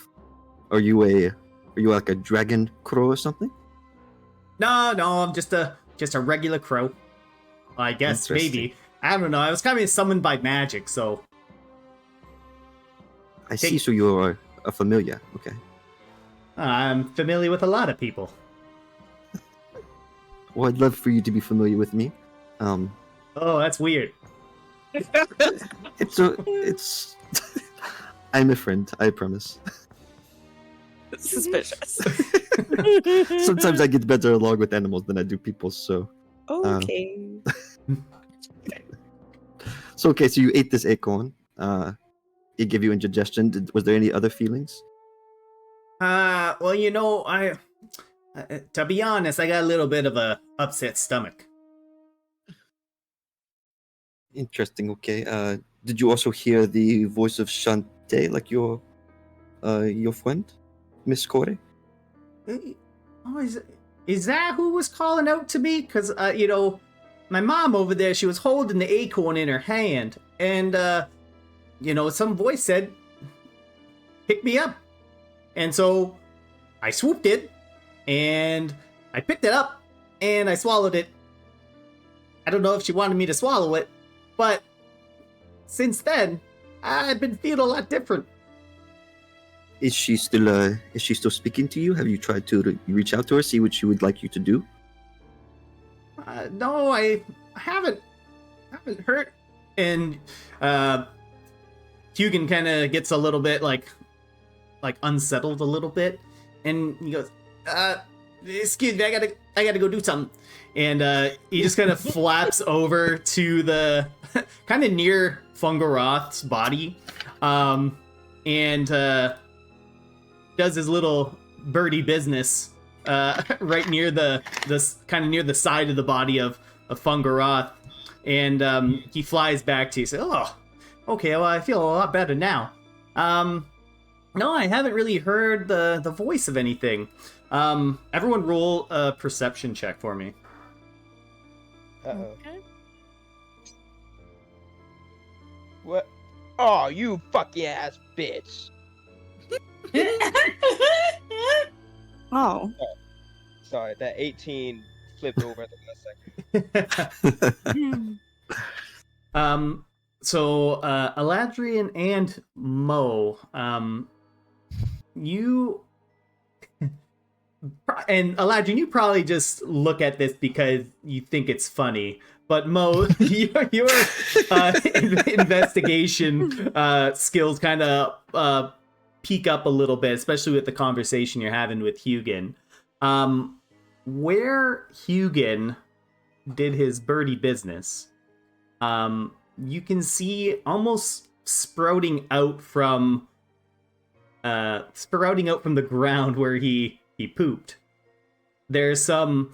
B: Are you like a dragon crow or something?
A: No, I'm just a regular crow. I guess, maybe. I don't know, I was kind of summoned by magic, so...
B: I see, so you are a familiar. Okay.
A: I'm familiar with a lot of people.
B: Well, I'd love for you to be familiar with me.
A: Oh, that's weird.
B: It's I'm a friend, I promise.
C: Suspicious.
B: Sometimes I get better along with animals than I do people, so...
C: Okay.
B: So, okay, so you ate this acorn. it give you indigestion? Was there any other feelings?
A: Well, you know, to be honest, I got a little bit of a upset stomach.
B: Interesting. Okay. Did you also hear the voice of Shantae, like your friend, Miss Corey?
A: Oh, is that who was calling out to me? Because, you know, my mom over there, she was holding the acorn in her hand. And, you know, some voice said, pick me up. And so I swooped it, and I picked it up, and I swallowed it. I don't know if she wanted me to swallow it, but since then, I've been feeling a lot different.
B: Is she still speaking to you? Have you tried to reach out to her, see what she would like you to do?
A: No, I haven't heard. And Hugin kind of gets a little bit like unsettled a little bit, and he goes, excuse me, I gotta go do something. And he just kind of flaps over to the kind of near Fungaroth's body, and does his little birdie business right near the kind of near the side of the body of Fungaroth, and he flies back to you. Say, oh, okay, well, I feel a lot better now. No, I haven't really heard the voice of anything. Everyone roll a perception check for me.
F: Uh-oh.
D: Okay.
F: What? Oh, you fucking ass bitch.
C: Oh.
F: Sorry, that 18 flipped over at the last second.
A: So Eladrian and Mo, you and Eladrian, you probably just look at this because you think it's funny. But Mo, your investigation skills kind of peak up a little bit, especially with the conversation you're having with Hugin. Where Hugin did his birdie business, you can see almost sprouting out from the ground where he pooped. There's some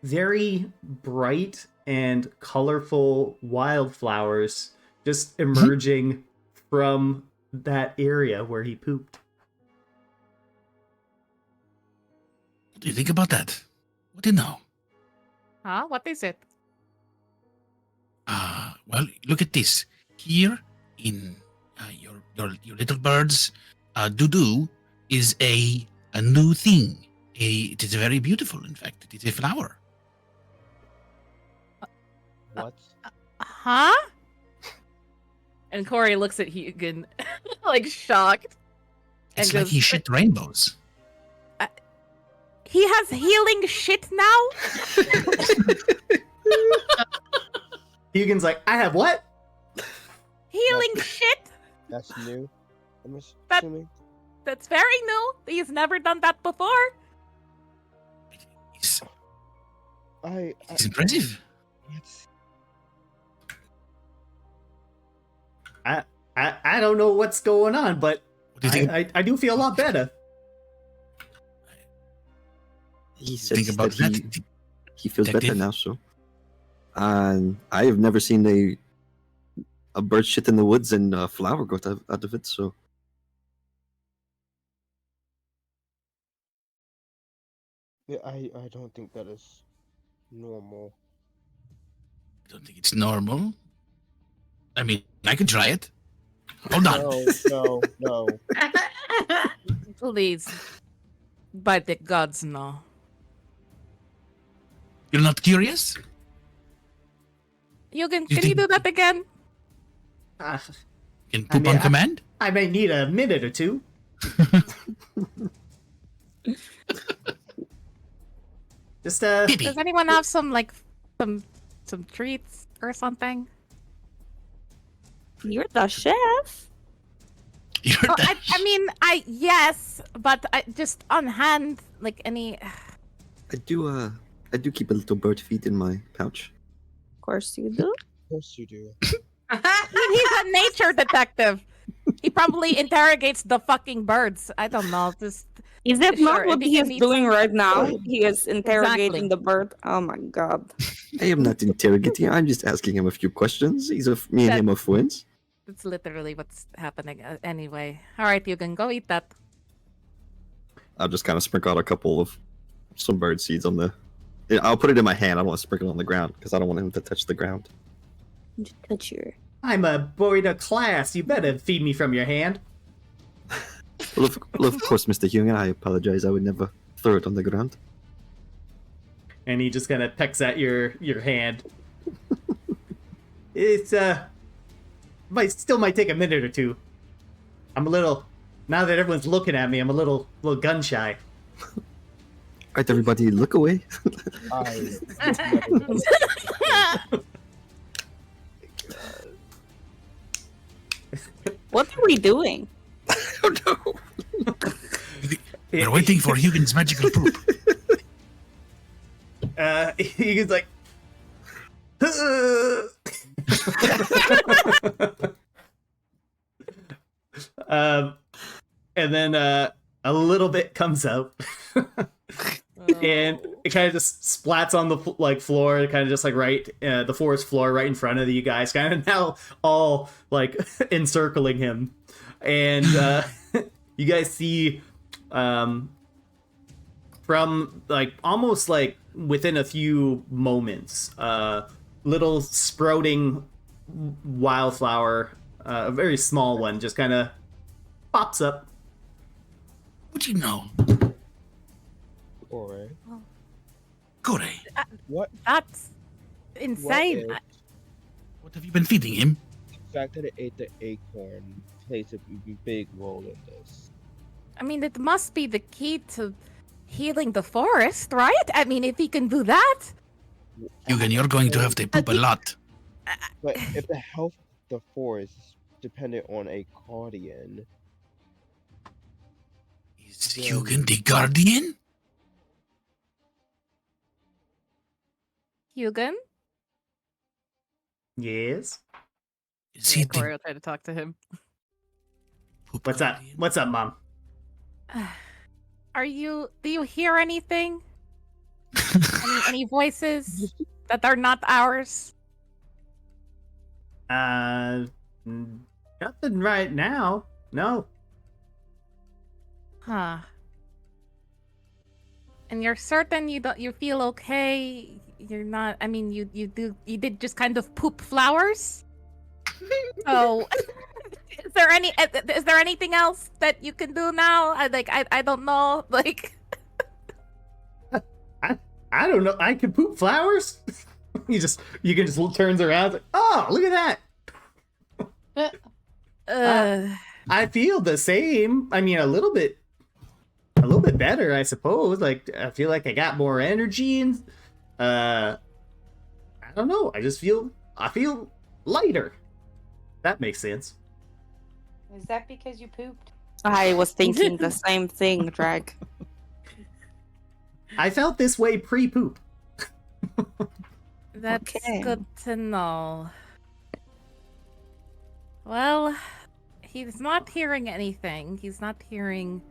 A: very bright and colorful wildflowers just emerging from that area where he pooped.
E: What do you think about that? What do you know?
D: Huh? What is it?
E: Well, look at this. Here in your little bird's doo-doo is a new thing. It is very beautiful, in fact. It is a flower.
F: What?
D: Huh? And Corey looks at Hugin, like shocked.
E: It's
D: and
E: like he shit rainbows.
D: He has healing shit now?
A: Hugin's like, I have what?
D: Healing shit?
F: That's new. I'm
D: That-
F: assuming.
D: That's very new. He's never done that before.
E: It's impressive.
F: It's,
A: I don't know what's going on, but
E: What do you think?
A: I do feel a lot better.
B: He says
E: Think about
B: that
E: that.
B: he feels better
E: Detective?
B: now. So, I have never seen a bird shit in the woods and a flower growth out of it. So,
F: yeah, I don't think that is normal.
E: I don't think it's normal. I mean, I could try it. Hold on.
F: No.
D: Please. By the gods, no.
E: You're not curious?
D: Hugin,
E: You
D: can you
E: think-
D: do that again?
E: Can poop
A: mean,
E: on command?
A: I may need a minute or two. Just
E: Pippi.
D: Does anyone have some some treats or something?
C: You're the chef.
E: You're
D: Oh,
E: the-
D: yes, but I just on hand, like any.
B: I do keep a little bird feed in my pouch.
C: Of course you do.
F: Of course you do.
D: He's a nature detective. He probably interrogates the fucking birds. I don't know. Just
C: Is that
D: Sure,
C: not
D: if
C: what
D: he
C: he
D: can
C: is
D: eat
C: doing
D: some-
C: right now? He is interrogating
D: Exactly.
C: the bird. Oh my god.
B: I am not interrogating. I'm just asking him a few questions. Me and
D: That-
B: him are friends.
D: that's literally what's happening. Anyway, all right, you can go eat that.
B: I'll just kind of sprinkle out a couple of some bird seeds on the. I'll put it in my hand. I don't want to sprinkle it on the ground because I don't want him to touch the ground.
C: Just touch your.
A: I'm a boy to class. You better feed me from your hand.
B: Well, of course, Mr. Hugan. I apologize. I would never throw it on the ground.
A: And he just kind of pecks at your hand. It's might take a minute or two. I'm a little, now that everyone's looking at me, I'm a little gun shy.
B: Alright, everybody, look away.
F: I
C: What are we doing?
B: Oh no!
E: We're waiting for Hugin's magical poop.
A: He's like, and then a little bit comes out, and it kind of just splats on the floor, kind of just like right the forest floor right in front of you guys, kind of now all like encircling him, and you guys see from like almost like within a few moments, little sprouting wildflower, a very small one, just kind of pops up.
E: What do you know?
F: Corey.
E: Corey,
F: What?
D: That's insane.
F: What
E: what have you been feeding him?
F: the fact that it ate the acorn plays a big role in this.
D: I mean, it must be the key to healing the forest, right? I mean, if he can do that.
E: Hugen, you're going to have to poop a lot.
F: But if the health of the forest is dependent on a guardian,
E: Is Hugen the guardian?
D: Hugan?
A: Yes.
E: Is he
D: Corey
E: the
D: will try to talk to him.
E: poop
A: What's up?
E: guardian?
A: What's up, Mom?
D: Do you hear anything? Any voices that are not ours?
A: Nothing right now. No.
D: Huh. And you're certain you feel okay? You're not, I mean, you did just kind of poop flowers? So is there anything else that you can do now? I don't know. Like
A: I don't know. I can poop flowers. you can just turns around. Like, oh, look at that. I feel the same. I mean, a little bit better, I suppose. Like, I feel like I got more energy, and I don't know. I feel lighter. That makes sense.
G: Is that because you pooped?
C: I was thinking the same thing, Drag.
A: I felt this way pre-poop.
D: that's
C: Okay.
D: good to know. Well, he's not hearing anything. He's not hearing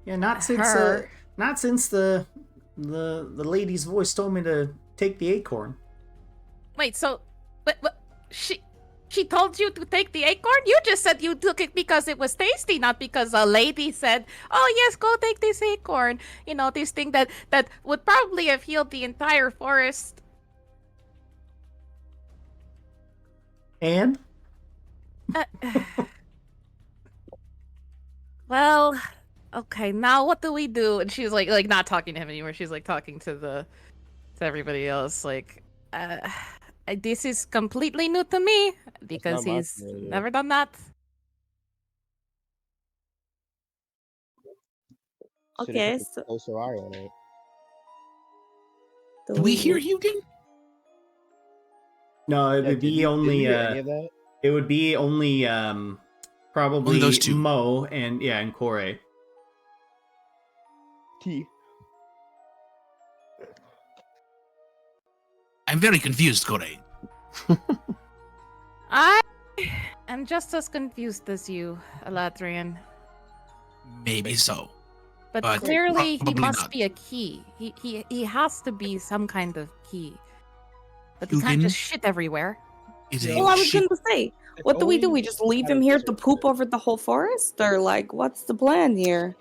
A: Yeah, not since
D: her.
A: the lady's voice told me to take the acorn.
D: Wait, so but she told you to take the acorn? You just said you took it because it was tasty, not because a lady said, "Oh yes, go take this acorn." You know, this thing that would probably have healed the entire forest.
A: And
D: Well, okay, now what do we do? And she's like not talking to him anymore. She's like talking to everybody else. Like, this is completely new to me because
F: not my
D: he's
F: fault, yeah.
D: never done that.
F: Should've
C: Okay,
F: kept a
C: so
F: closer eye on it.
E: Do we hear Hugen?
A: no, it
F: Yeah,
A: would
F: did
A: be
F: you
A: only
F: hear any of that?
A: it would be only probably
E: Only those two.
A: Mo and Corey.
F: T.
E: I'm very confused, Corey.
D: I I'm just as confused as you, Aladrian.
E: Maybe so.
D: But
E: But
D: clearly he
E: probably
D: must
E: not.
D: be a key. He has to be some kind of key. But he can't
E: Hugin
D: just shit everywhere.
E: is
F: Yeah.
E: a
C: Well, I was
E: shit.
C: going to say,
F: If
C: what do we do?
F: only
C: We just leave
F: had a
C: him here to
F: wizard
C: poop
F: here.
C: over the whole forest? Or, like, what's the plan here?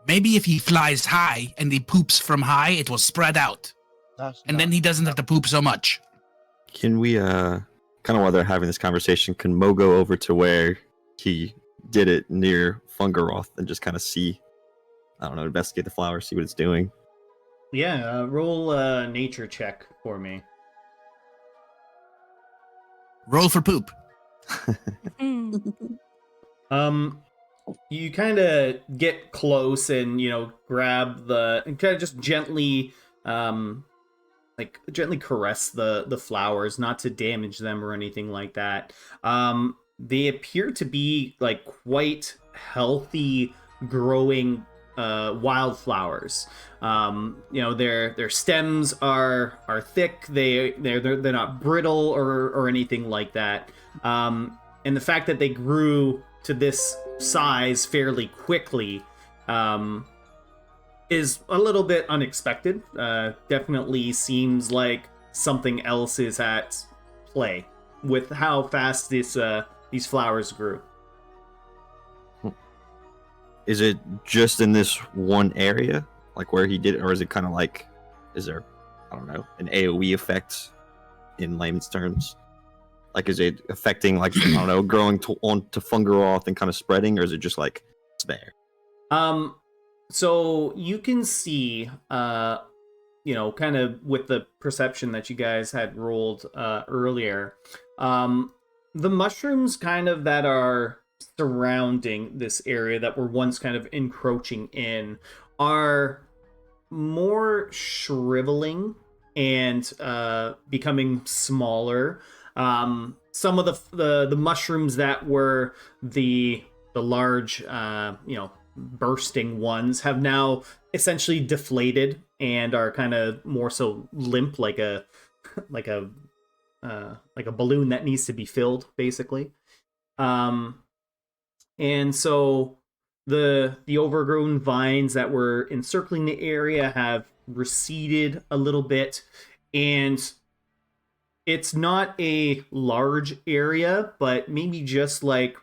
E: Maybe if he flies high and he poops from high, it will spread out.
F: That's
E: And then
F: not-
E: he doesn't have to poop so much.
B: Can we, kind of while they're having this conversation, can Mo go over to where he did it near Fungaroth and just kind of see, I don't know, investigate the flower, see what it's doing?
A: Yeah, roll a nature check for me.
E: Roll for poop.
A: You kind of get close and grab and kind of just gently gently caress the flowers, not to damage them or anything like that. They appear to be like quite healthy growing wildflowers. Their stems are thick. They're not brittle or anything like that. And the fact that they grew to this size fairly quickly is a little bit unexpected. Definitely seems like something else is at play with how fast these flowers grew.
B: Is it just in this one area, like where he did it, or is it kind of like, is there, I don't know, an AoE effect in layman's terms? Like, is it affecting, like, I don't know, growing onto Fungaroth and kind of spreading, or is it just like it's there?
A: So you can see, kind of with the perception that you guys had rolled earlier, the mushrooms kind of that are surrounding this area that were once kind of encroaching in are more shriveling and becoming smaller. Some of the mushrooms that were the large, bursting ones have now essentially deflated and are kind of more so limp, like a balloon that needs to be filled, basically. And so the overgrown vines that were encircling the area have receded a little bit, and it's not a large area, but maybe just like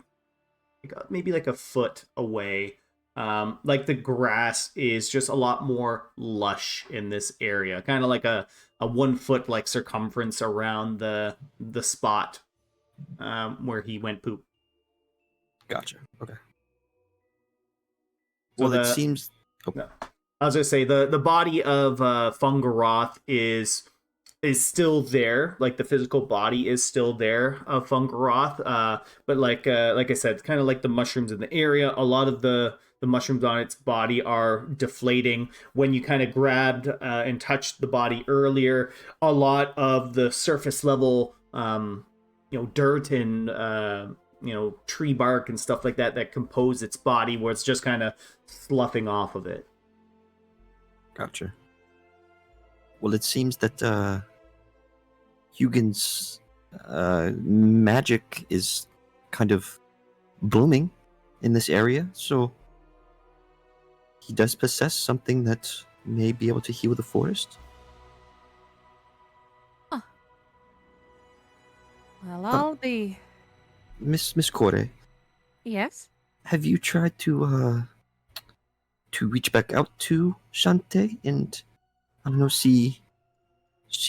A: a foot away. Like the grass is just a lot more lush in this area, kind of like a 1 foot like circumference around the spot where he went poop.
B: Gotcha. Okay.
A: So
B: Well, it seems.
A: No. I was gonna say the body of Fungaroth is still there, like the physical body is still there of Fungaroth. But like I said, kind of like the mushrooms in the area, a lot of the mushrooms on its body are deflating. When you kind of grabbed and touched the body earlier, a lot of the surface level, dirt and tree bark and stuff like that compose its body, where it's just kind of sloughing off of it.
B: Gotcha. Well, it seems that Hugin's magic is kind of blooming in this area, so he does possess something that may be able to heal the forest.
D: Well, I'll be.
B: Miss Corey,
D: Yes.
B: have you tried to reach back out to Shante and, I don't know, see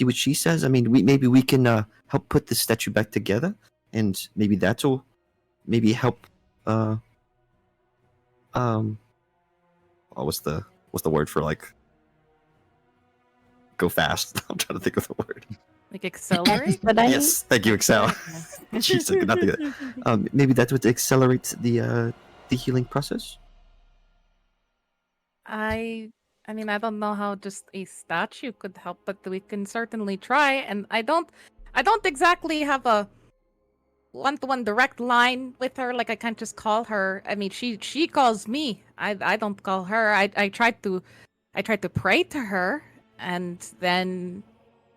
B: what she says? I mean, maybe we can help put this statue back together, and maybe that'll maybe help. What's the word for like go fast? I'm trying to think of the word.
D: Like accelerate?
C: But
B: Yes, thank you, Excel. Jeez, I could not think of that. Maybe that would accelerate the healing process.
D: I mean, I don't know how just a statue could help, but we can certainly try. And I don't exactly have a one-to-one direct line with her. Like I can't just call her. I mean, she calls me. I don't call her. I tried to pray to her, and then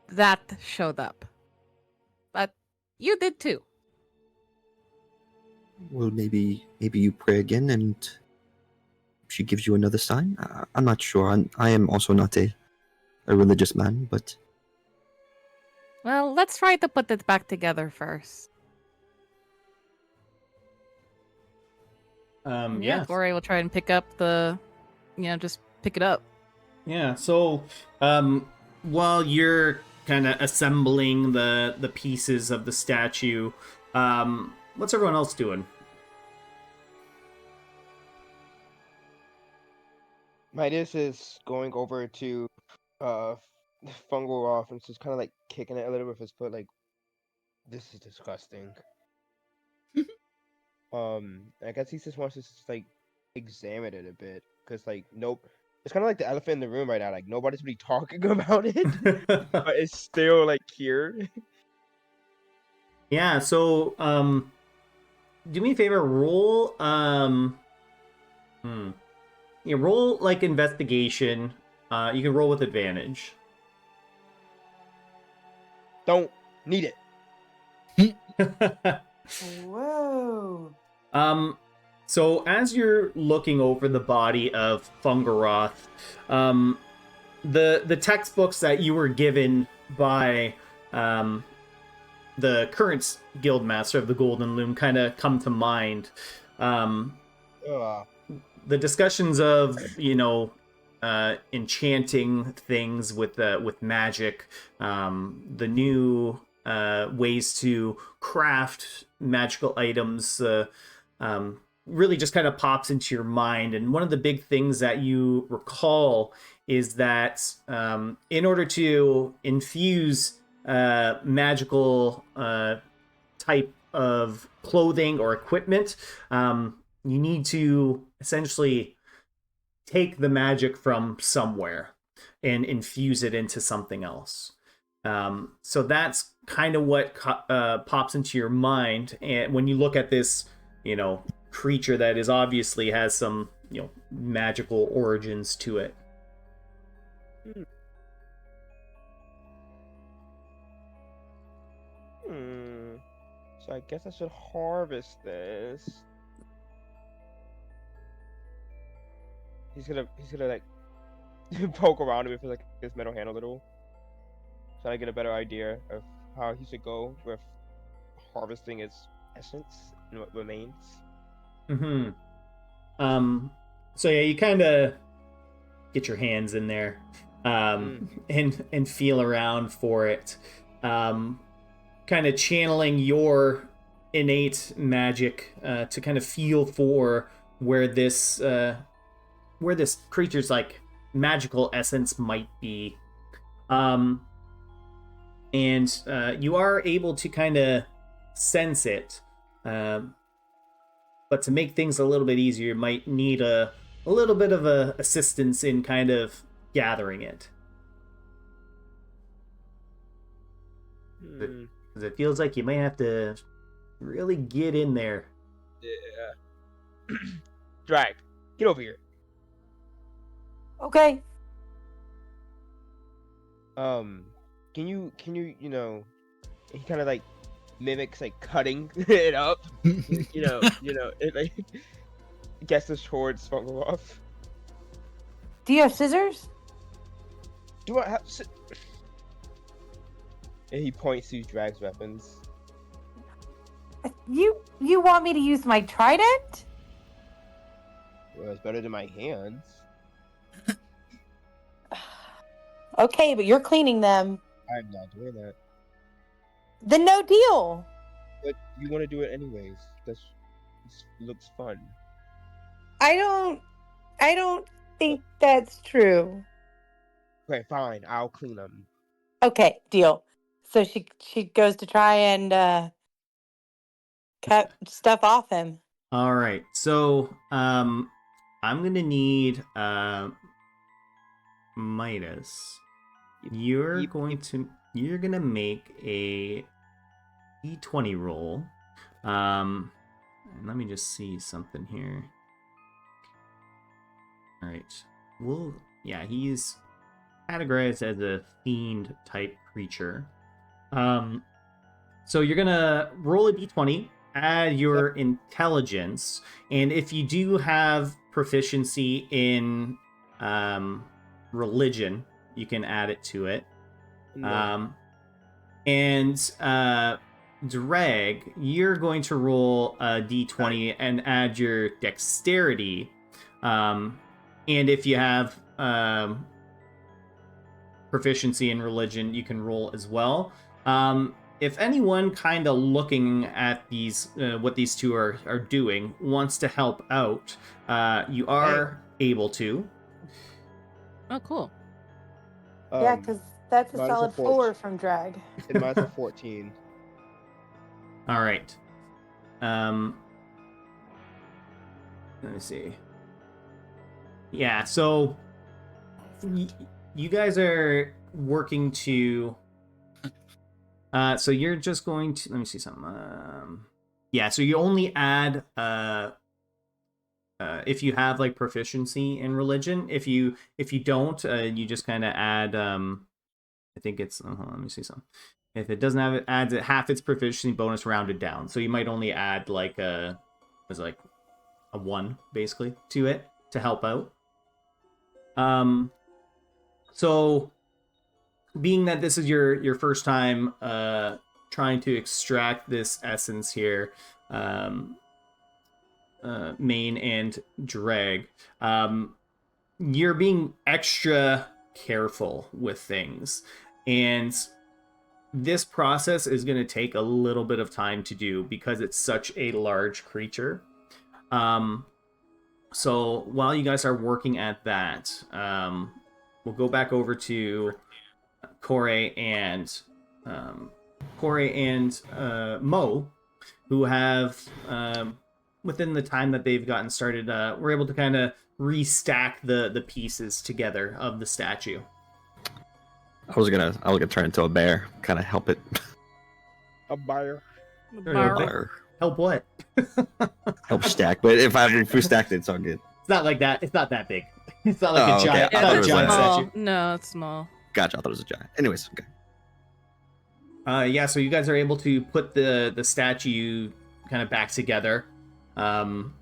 D: that showed up. But you did too.
B: Well, maybe you pray again, and she gives you another sign. I'm not sure. I am also not a religious man, but
D: Well, let's try to put it back together first. Yeah,
A: Yes.
D: Gore will try and pick up just pick it up.
A: Yeah, so while you're kind of assembling the pieces of the statue, what's everyone else doing?
F: Midas is going over to Fungal off and just kind of like kicking it a little with his foot, like, this is disgusting. I guess he just wants to just, like, examine it a bit, because like nope, it's kind of like the elephant in the room right now. Like nobody's really talking about it, but it's still like here.
A: Yeah, so do me a favor, roll roll like investigation. You can roll with advantage.
F: Don't need it.
G: Whoa.
A: So as you're looking over the body of Fungaroth, the textbooks that you were given by the current guildmaster of the Golden Loom kind of come to mind.
F: Ugh.
A: The discussions of enchanting things with magic, the new ways to craft magical items, really just kind of pops into your mind. And one of the big things that you recall is that in order to infuse magical type of clothing or equipment, you need to essentially take the magic from somewhere and infuse it into something else. So that's kind of what pops into your mind, and when you look at this, creature that is obviously has some, magical origins to it.
F: So I guess I should harvest this. He's gonna like poke around with like his metal hand a little, so I get a better idea of how he should go with harvesting its essence and what remains.
A: Mm-hmm. So yeah, you kind of get your hands in there, and feel around for it, kind of channeling your innate magic to kind of feel for where this creature's like magical essence might be, and you are able to kind of sense it. But to make things a little bit easier, you might need a little bit of assistance in kind of gathering it. Because it feels like you might have to really get in there.
F: Yeah. Drag, get over here.
G: Okay.
F: Can you he kind of like mimics like cutting it up. It like gestures towards Fungalov.
G: Do you have scissors?
F: Do I have? And he points to Drag's weapons.
G: You want me to use my trident?
F: Well, it's better than my hands.
G: Okay, but you're cleaning them.
F: I'm not doing that.
G: Then no deal.
F: But you want to do it anyways. This looks fun.
G: I don't think that's true.
F: Okay, fine. I'll clean them.
G: Okay, deal. So she goes to try and cut stuff off him.
A: All right, so I'm gonna need Midas. You're gonna make a D20 roll. And let me just see something here. All right. He's categorized as a fiend type creature. So you're gonna roll a D20, add your intelligence, and if you do have proficiency in religion, you can add it to it.
F: No.
A: Drag, you're going to roll a d20 and add your dexterity. And if you have proficiency in religion, you can roll as well. If anyone kind of looking at these, what these two are doing, wants to help out, you are able to.
D: Oh, cool.
G: Yeah, because that's a
F: mine's a
G: solid 4 from drag.
F: And mine's a 14.
A: All right. Let me see. Yeah, so you guys are working to. So you're just going to. Let me see something. Yeah, so you only add. If you have like proficiency in religion, if you don't, you just kind of add. I think it's. Hold on, let me see something. If it doesn't have it, adds it half its proficiency bonus rounded down. So you might only add like a 1 basically to it to help out. So being that this is your first time trying to extract this essence here, main and drag, you're being extra careful with things, and this process is going to take a little bit of time to do because it's such a large creature. So while you guys are working at that, we'll go back over to Corey and Mo, who have, within the time that they've gotten started, we're able to kind of restack the pieces together of the statue.
B: I was gonna turn into a bear, kind of help it.
F: A buyer.
B: Bear.
A: Help what?
B: Help stack, but if we stacked it, it's all good.
A: It's not like that. It's not that big. It's not like
B: Oh,
A: a giant,
B: okay. I
A: not
B: thought
A: a
B: it was
A: giant
B: like-
A: statue.
D: No, it's small.
B: Gotcha. I thought it was a giant. Anyways, okay.
A: Yeah, so you guys are able to put the statue kind of back together, and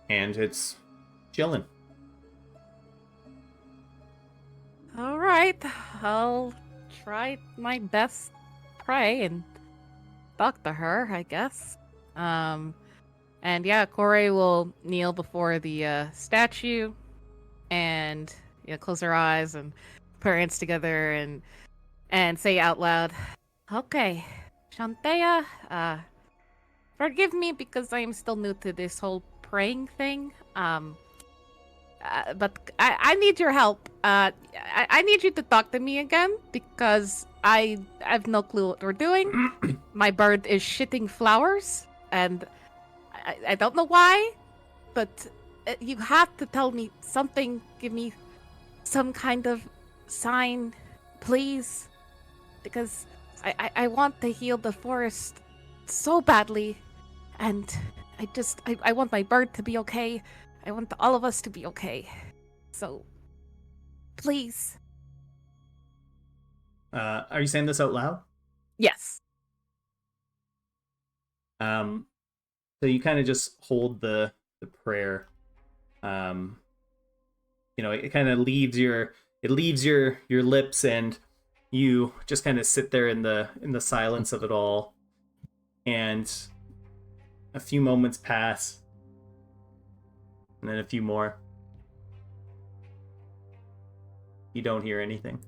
A: it's chilling.
D: All right, I'll try my best, pray and talk to her, I guess. And yeah, Corey will kneel before the statue and close her eyes and put her hands together and say out loud, "Okay, Shantea, forgive me because I am still new to this whole praying thing. But I need your help. I need you to talk to me again because I have no clue what we're doing. My bird is shitting flowers, and I don't know why, but you have to tell me something. Give me some kind of sign, please, because I want to heal the forest so badly, and I want my bird to be okay. I want all of us to be okay. So, please.
A: Are you saying this out loud?
D: Yes.
A: So you kind of just hold the prayer. It kind of leaves your lips, and you just kind of sit there in the silence of it all. And a few moments pass. And then a few more. You don't hear anything.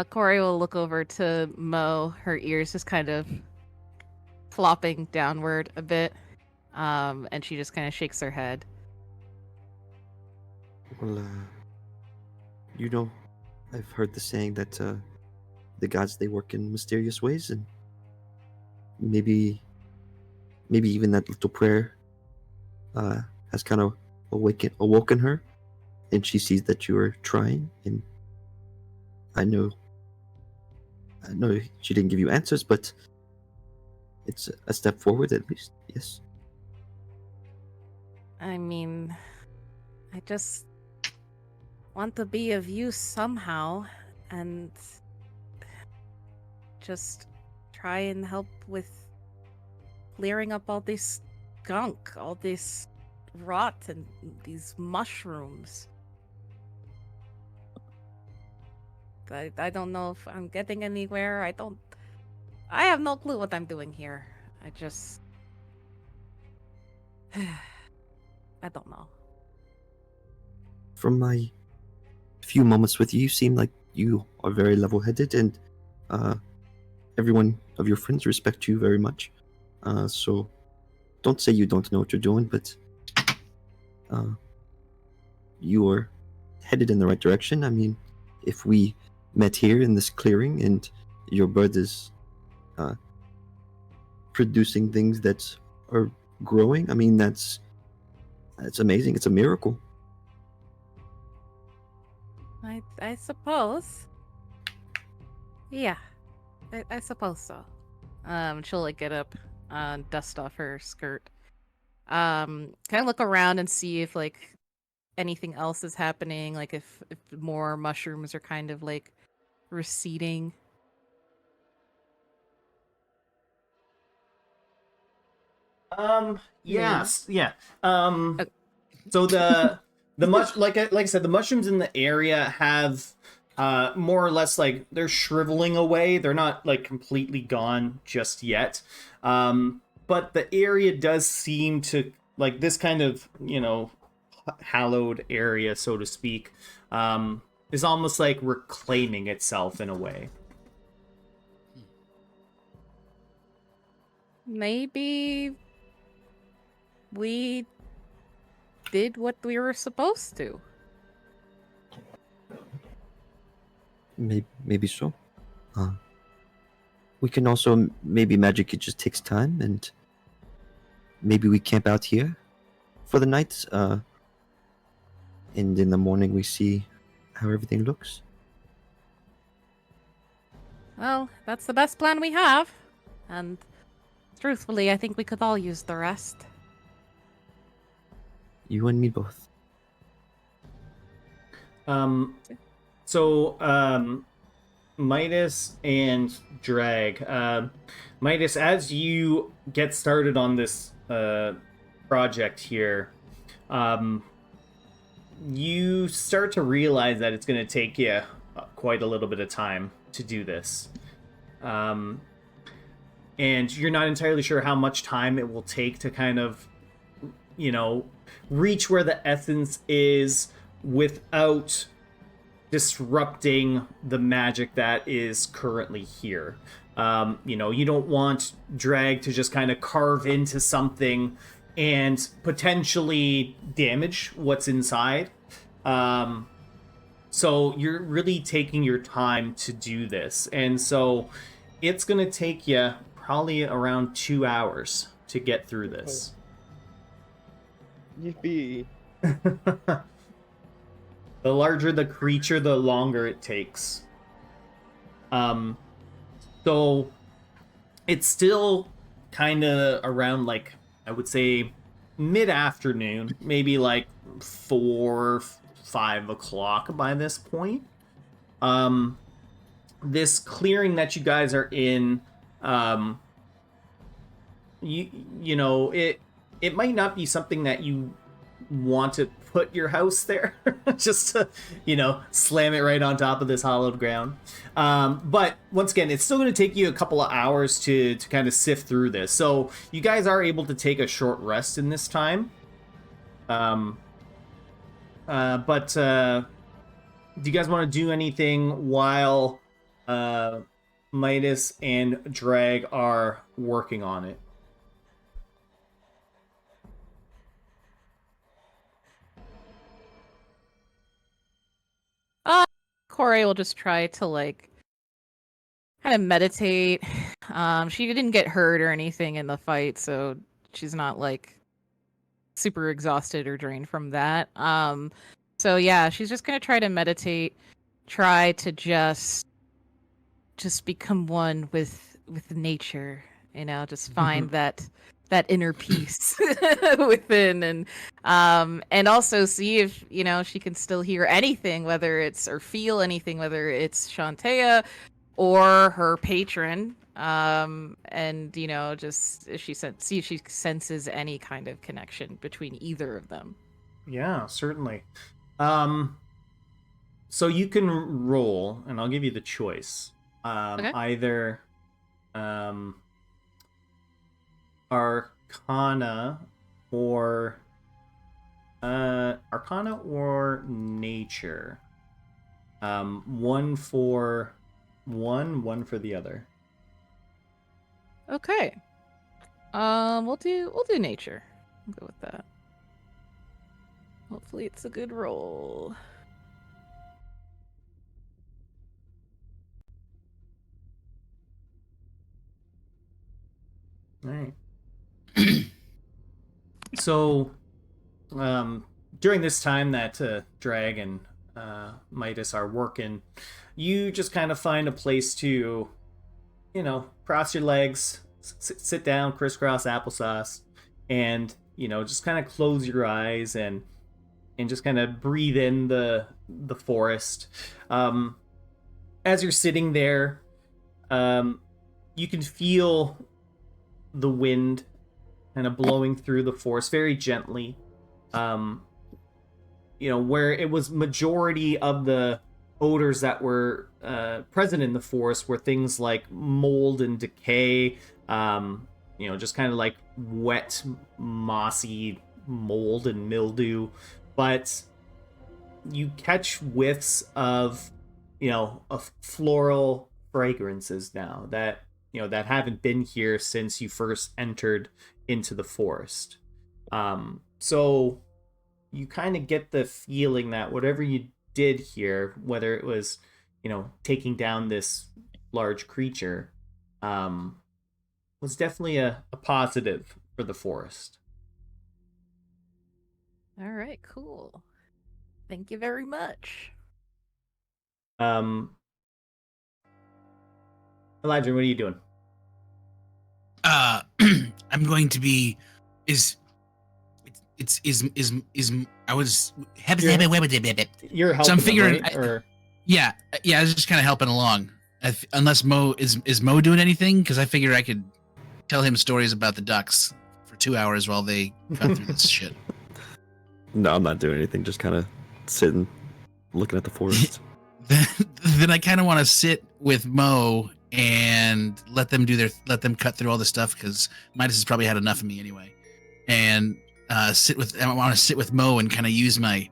D: Corey will look over to Mo, her ears just kind of flopping downward a bit. And she just kind of shakes her head.
B: Well, I've heard the saying that the gods, they work in mysterious ways, and maybe even that little prayer has kind of awoken her, and she sees that you are trying, and I know she didn't give you answers, but it's a step forward at least. Yes.
D: I mean, I just want to be of use somehow, and just try and help with clearing up all this gunk, all this rot, and these mushrooms. I don't know if I'm getting anywhere. I have no clue what I'm doing here. I just... I don't know.
B: From my few moments with you, you seem like you are very level-headed, and every one of your friends respect you very much. So don't say you don't know what you're doing, but you are headed in the right direction. I mean, if we met here in this clearing and your bird is producing things that are growing, I mean, that's amazing. It's a miracle.
D: I suppose. Yeah, I suppose so. She'll like get up, dust off her skirt. Kind of look around and see if like anything else is happening, like if more mushrooms are kind of like receding.
A: Yes, yeah. So the like I said, the mushrooms in the area have more or less like they're shriveling away. They're not like completely gone just yet. But the area does seem to like this kind of, you know, hallowed area, so to speak, is almost like reclaiming itself in a way.
D: Maybe we did what we were supposed to.
B: Maybe so. We can also, maybe magic, it just takes time, and maybe we camp out here for the night, and in the morning we see how everything looks.
D: Well, that's the best plan we have. And truthfully, I think we could all use the rest.
B: You and me both.
A: So, Midas and Drag. Midas, as you get started on this project here, you start to realize that it's going to take you quite a little bit of time to do this. And you're not entirely sure how much time it will take to kind of, you know, reach where the essence is without disrupting the magic that is currently here. You know, you don't want Drag to just kind of carve into something and potentially damage what's inside. So you're really taking your time to do this. And so it's going to take you probably around 2 hours to get through this.
F: Yippee.
A: The larger the creature, the longer it takes. So it's still kind of around, like, I would say mid-afternoon, maybe like 4, 5 o'clock by this point. This clearing that you guys are in, you know, it might not be something that you want to put your house there just to, you know, slam it right on top of this hollowed ground. But once again, it's still going to take you a couple of hours to kind of sift through this. So you guys are able to take a short rest in this time. But do you guys want to do anything while Midas and Drag are working on it?
D: Corey will just try to like kind of meditate. She didn't get hurt or anything in the fight, so she's not like super exhausted or drained from that. So yeah, she's just gonna try to meditate, try to just become one with nature, you know, just find that inner peace within, and also see if, you know, she can still hear anything, whether it's, or feel anything, whether it's Shantea or her patron, and just if see if she senses any kind of connection between either of them.
A: Yeah, certainly. So you can roll, and I'll give you the choice.
D: Okay.
A: Either Arcana or Nature. One for one for the other.
D: Okay. We'll do nature. I'll go with that. Hopefully it's a good roll.
A: All right. So, during this time that Drag and Midas are working, you just kind of find a place to, cross your legs, sit down, crisscross applesauce, and just kind of close your eyes and just kind of breathe in the forest. As you're sitting there, you can feel the wind kind of blowing through the forest very gently. Where it was majority of the odors that were present in the forest were things like mold and decay, just kind of like wet, mossy mold and mildew. But you catch whiffs of floral fragrances now that that haven't been here since you first entered into the forest. So you kind of get the feeling that whatever you did here, whether it was taking down this large creature, was definitely a positive for the forest.
D: All right, cool. Thank you very much.
A: Elijah, what are you doing?
E: I'm going to be I was
A: You're helping
E: so I'm figuring
A: them, right? Or
E: yeah, I was just kind of helping along. Unless Mo is Mo doing anything, because I figure I could tell him stories about the ducks for 2 hours while they cut through this shit.
B: No, I'm not doing anything. Just kind of sitting, looking at the forest.
E: Then I kind of want to sit with Mo and let them cut through all the stuff, because Midas has probably had enough of me anyway. And I want to sit with Mo and kind of use my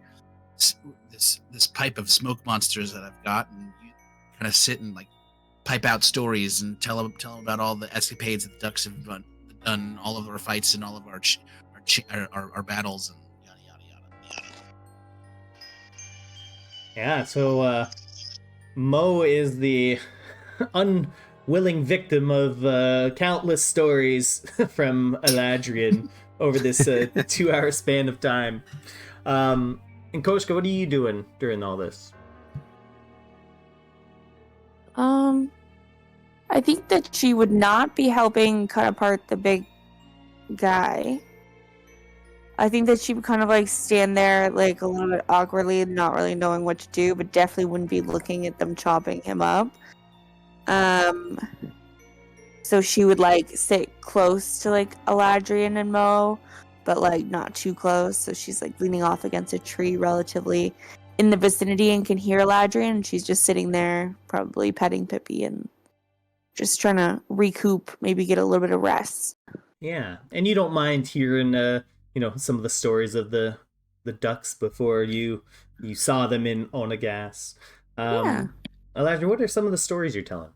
E: this pipe of smoke monsters that I've got, and kind of sit and like pipe out stories and tell them about all the escapades that the ducks have done, all of our fights and all of our battles and yada yada yada yada.
A: yeah, so Mo is the unwilling victim of countless stories from Eladrian over this 2-hour span of time. And Koshka, what are you doing during all this?
C: I think that she would not be helping cut apart the big guy. I think that she would kind of like stand there like a little bit awkwardly, not really knowing what to do, but definitely wouldn't be looking at them chopping him up. So she would like sit close to like Eladrian and Mo, but like not too close. So she's like leaning off against a tree relatively in the vicinity and can hear Eladrian. And she's just sitting there, probably petting Pippi and just trying to recoup, maybe get a little bit of rest.
A: Yeah, and you don't mind hearing some of the stories of the ducks before you saw them in Onagas.
C: Yeah.
A: Elijah, what are some of the stories you're telling?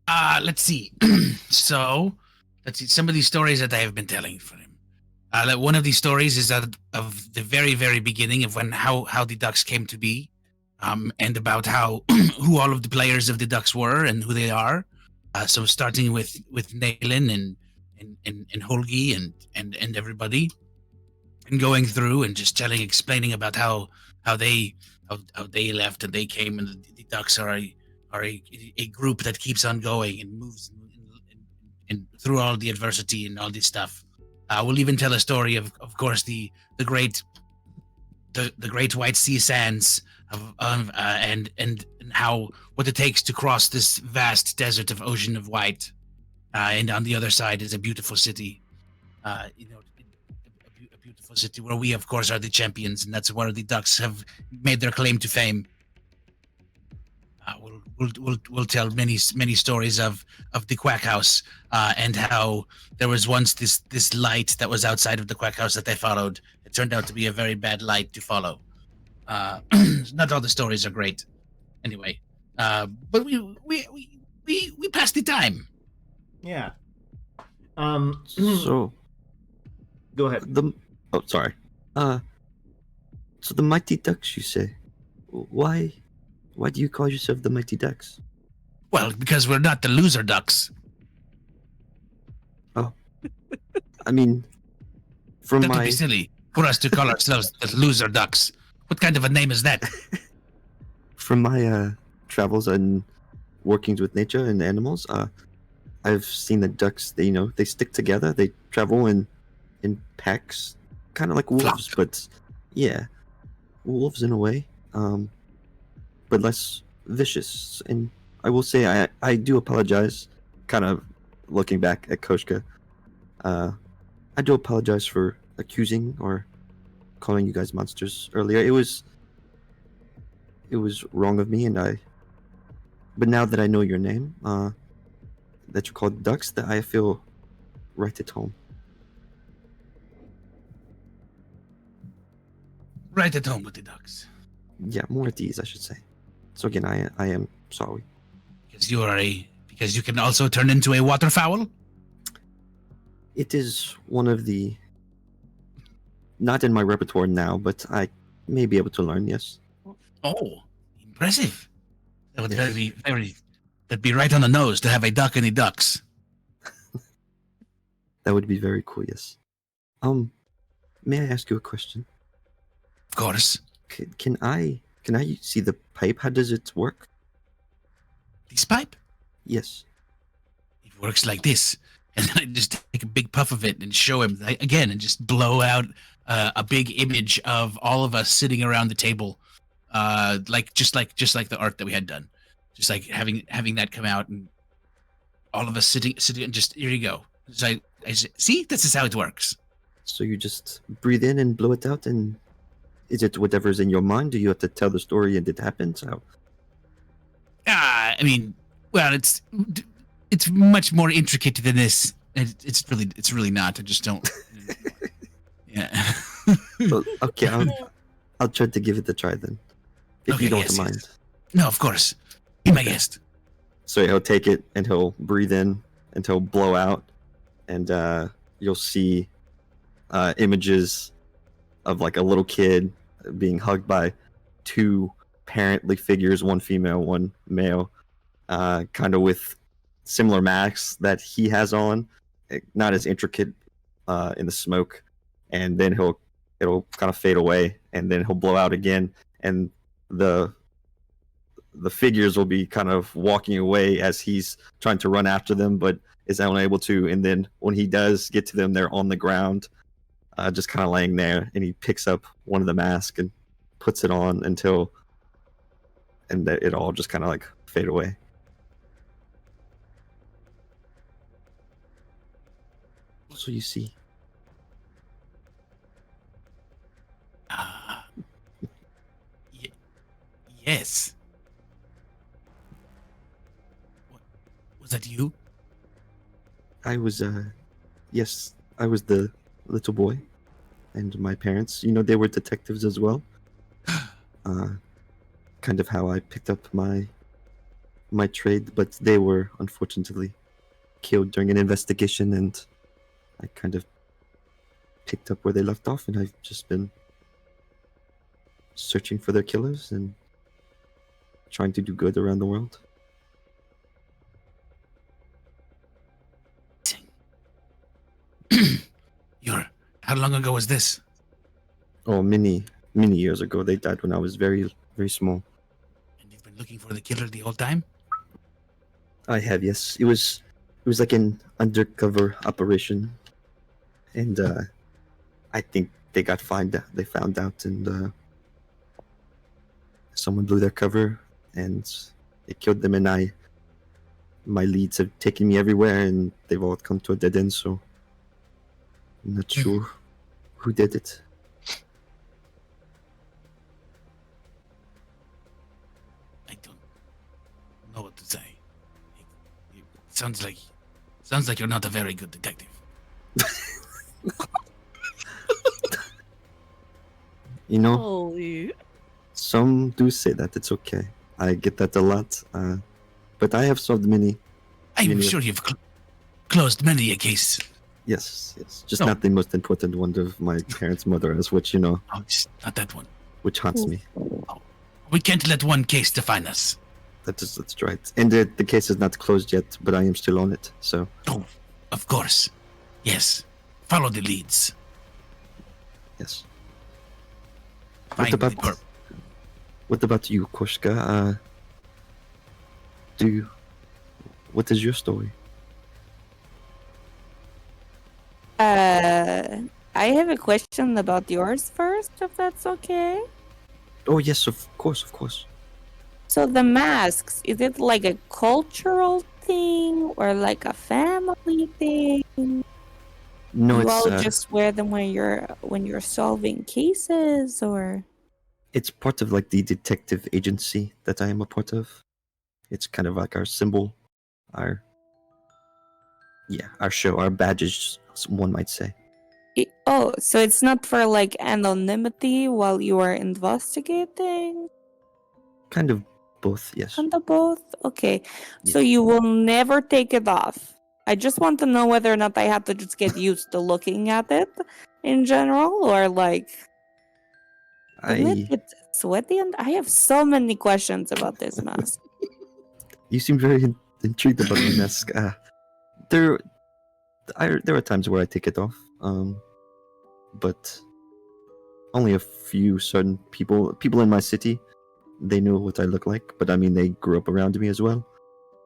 E: Let's see. Let's see some of these stories that I have been telling for him. One of these stories is of the very, very beginning of how the ducks came to be, and about how who all of the players of the ducks were and who they are. So starting with Naylan and Holgi and everybody, and going through and just explaining about how they left and they came, and the ducks are a group that keeps on going and moves and through all the adversity and all this stuff. We'll even tell a story of course, the great white sea sands and how what it takes to cross this vast desert of ocean of white, and on the other side is a beautiful city, a beautiful city where we, of course, are the champions, and that's where the Ducks have made their claim to fame. We'll tell many stories of the Quack House, and how there was once this light that was outside of the Quack House that they followed. It turned out to be a very bad light to follow. Not all the stories are great, anyway. But we passed the time.
A: Yeah.
B: So
A: Go ahead.
B: sorry. So the Mighty Ducks, you say? Why do you call yourself the Mighty Ducks?
E: Well, because we're not the loser Ducks.
B: Oh, I mean, from
E: That would
B: my
E: be silly for us to call ourselves the loser Ducks. What kind of a name is that?
B: from my travels and workings with nature and animals, I've seen the ducks. They stick together. They travel in packs, kind of like wolves, but yeah, wolves in a way, but less vicious. And I will say I do apologize, kind of looking back at Koshka. I do apologize for accusing or calling you guys monsters earlier. It was wrong of me, but now that I know your name, that you're called Ducks, that I feel right at home.
E: Right at home with the Ducks.
B: Yeah, more at ease, I should say. So again, I am sorry.
E: Because you can also turn into a waterfowl?
B: It is one of the, not in my repertoire now, but I may be able to learn, yes.
E: Oh, impressive. That would
B: Yes.
E: that'd be right on the nose to have a duck and the Ducks.
B: That would be very cool, yes. May I ask you a question?
E: Of course.
B: Can I see the pipe? How does it work?
E: This pipe?
B: Yes.
E: It works like this. And then I just take a big puff of it and show him again, and just blow out a big image of all of us sitting around the table, just like the art that we had done, just like having that come out, and all of us sitting and just, here you go. So I see, this is how it works.
B: So you just breathe in and blow it out, and is it whatever's in your mind? Do you have to tell the story and it happens? How?
E: I mean, well, it's much more intricate than this. It's really not. I just don't. Yeah.
B: Well, okay, I'll try to give it a try then, if
E: Okay,
B: you don't
E: yes,
B: mind.
E: yes. No, of course. Be my guest.
B: So he'll take it and he'll breathe in and he'll blow out, and you'll see images of like a little kid being hugged by two parently figures, one female, one male, kind of with similar masks that he has on, not as intricate in the smoke. And then it'll kind of fade away, and then he'll blow out again, and the figures will be kind of walking away as he's trying to run after them, but is unable to. And then when he does get to them, they're on the ground, just kind of laying there. And he picks up one of the masks and puts it on and it all just kind of like fade away. So you see.
E: Yes. Was that you?
B: I was yes, I was the little boy, and my parents, they were detectives as well. Kind of how I picked up my trade, but they were unfortunately killed during an investigation, and I kind of picked up where they left off, and I've just been searching for their killers and trying to do good around the world.
E: How long ago was this?
B: Oh, many years ago. They died when I was very, very small.
E: And you've been looking for the killer the whole time?
B: I have, yes. It was like an undercover operation, and I think they found out, and someone blew their cover, and it killed them. And my leads have taken me everywhere, and they've all come to a dead end. So I'm not sure who did it.
E: I don't know what to say. It sounds like you're not a very good detective.
B: You know,
D: Holy.
B: some do say that. It's okay. I get that a lot. But I have solved many.
E: I'm
B: Many-
E: sure you've closed many a case.
B: Yes. Just
E: No.
B: not the most important one of my parents' murderers, which,
E: Oh, it's not that one.
B: which haunts me.
E: We can't let one case define us.
B: That's right. And the case is not closed yet, but I am still on it. So,
E: Oh, of course. Yes. Follow the leads.
B: yes.
E: Find
B: What
E: the
B: about
E: corp.
B: What about you, Koshka? What is your story?
C: I have a question about yours first, if that's okay.
B: Oh yes, of course.
C: So the masks, is it like a cultural thing or like a family thing?
B: No,
C: You all
B: it's
C: just wear them when you're solving cases, or
B: it's part of like the detective agency that I am a part of. It's kind of like our symbol, our show, our badges, one might say.
C: oh, so it's not for like anonymity while you are investigating?
B: Kind of both, yes.
C: Kind of both? Okay. So
B: Yes.
C: you will never take it off. I just want to know whether or not I have to just get used to looking at it in general, or like, doesn't it
B: I
C: get sweaty? And I have so many questions about this mask.
B: You seem very intrigued about the mask. There are times where I take it off, but only a few certain people in my city, they know what I look like. But I mean, they grew up around me as well.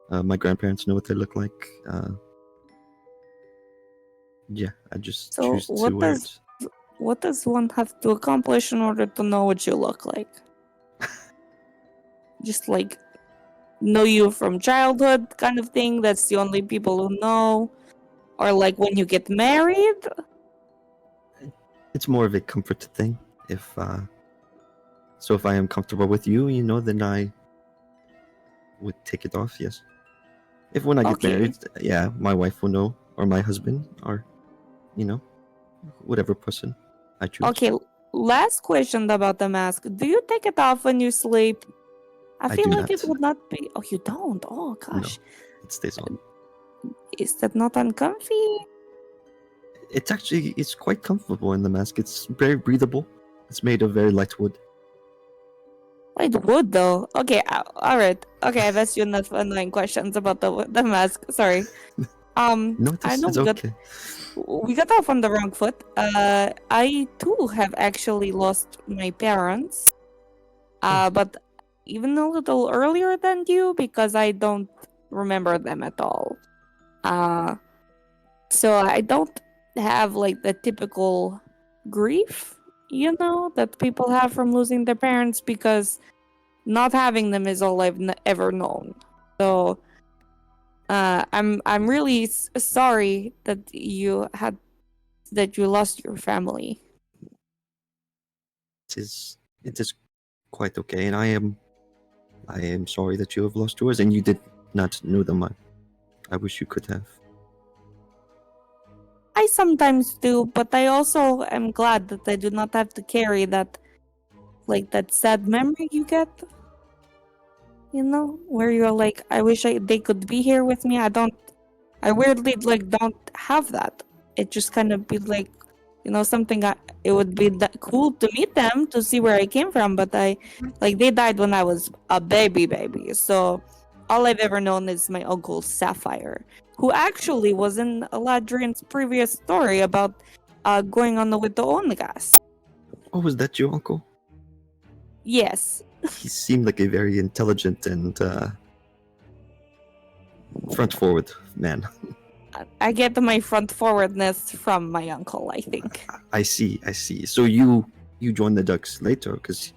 B: My grandparents know what I look like. I just
C: So
B: choose to
C: what
B: wear
C: does what does one have to accomplish in order to know what you look like? Just like know you from childhood kind of thing, that's the only people who know, or like when you get married?
B: It's more of a comfort thing. If I am comfortable with you, then I would take it off. Yes. If when I get
C: Okay.
B: married, my wife will know, or my husband, or whatever person I choose.
C: Okay, last question about the mask. Do you take it off when you sleep? I
B: I
C: feel
B: do
C: like it
B: not.
C: would not be. Oh, you don't? Oh, gosh.
B: It stays on.
C: Is that not uncomfy?
B: It's quite comfortable in the mask. It's very breathable. It's made of very light wood.
C: Light wood, though. Okay, all right. Okay, I've asked you enough annoying questions about the mask. Sorry.
B: No,
C: I know
B: it's okay.
C: we got off on the wrong foot. I too have actually lost my parents. But even a little earlier than you, because I don't remember them at all. So I don't have like the typical grief, that people have from losing their parents, because not having them is all I've ever known. So I'm really sorry that you lost your family.
B: It is quite okay, and I am sorry that you have lost yours, and you did not know them. I wish you could have.
C: I sometimes do, but I also am glad that I do not have to carry that sad memory you get. Where you're like, I wish they could be here with me. I weirdly don't have that. It just kind of be like, something. It would be that cool to meet them, to see where I came from, but they died when I was a baby. So all I've ever known is my uncle Sapphire, who actually was in Aladrin's previous story about going on with the Ongas.
B: Oh, was that your uncle?
C: Yes.
B: He seemed like a very intelligent and front-forward man.
C: I get my front forwardness from my uncle, I think.
B: I see. So you joined the Ducks later, because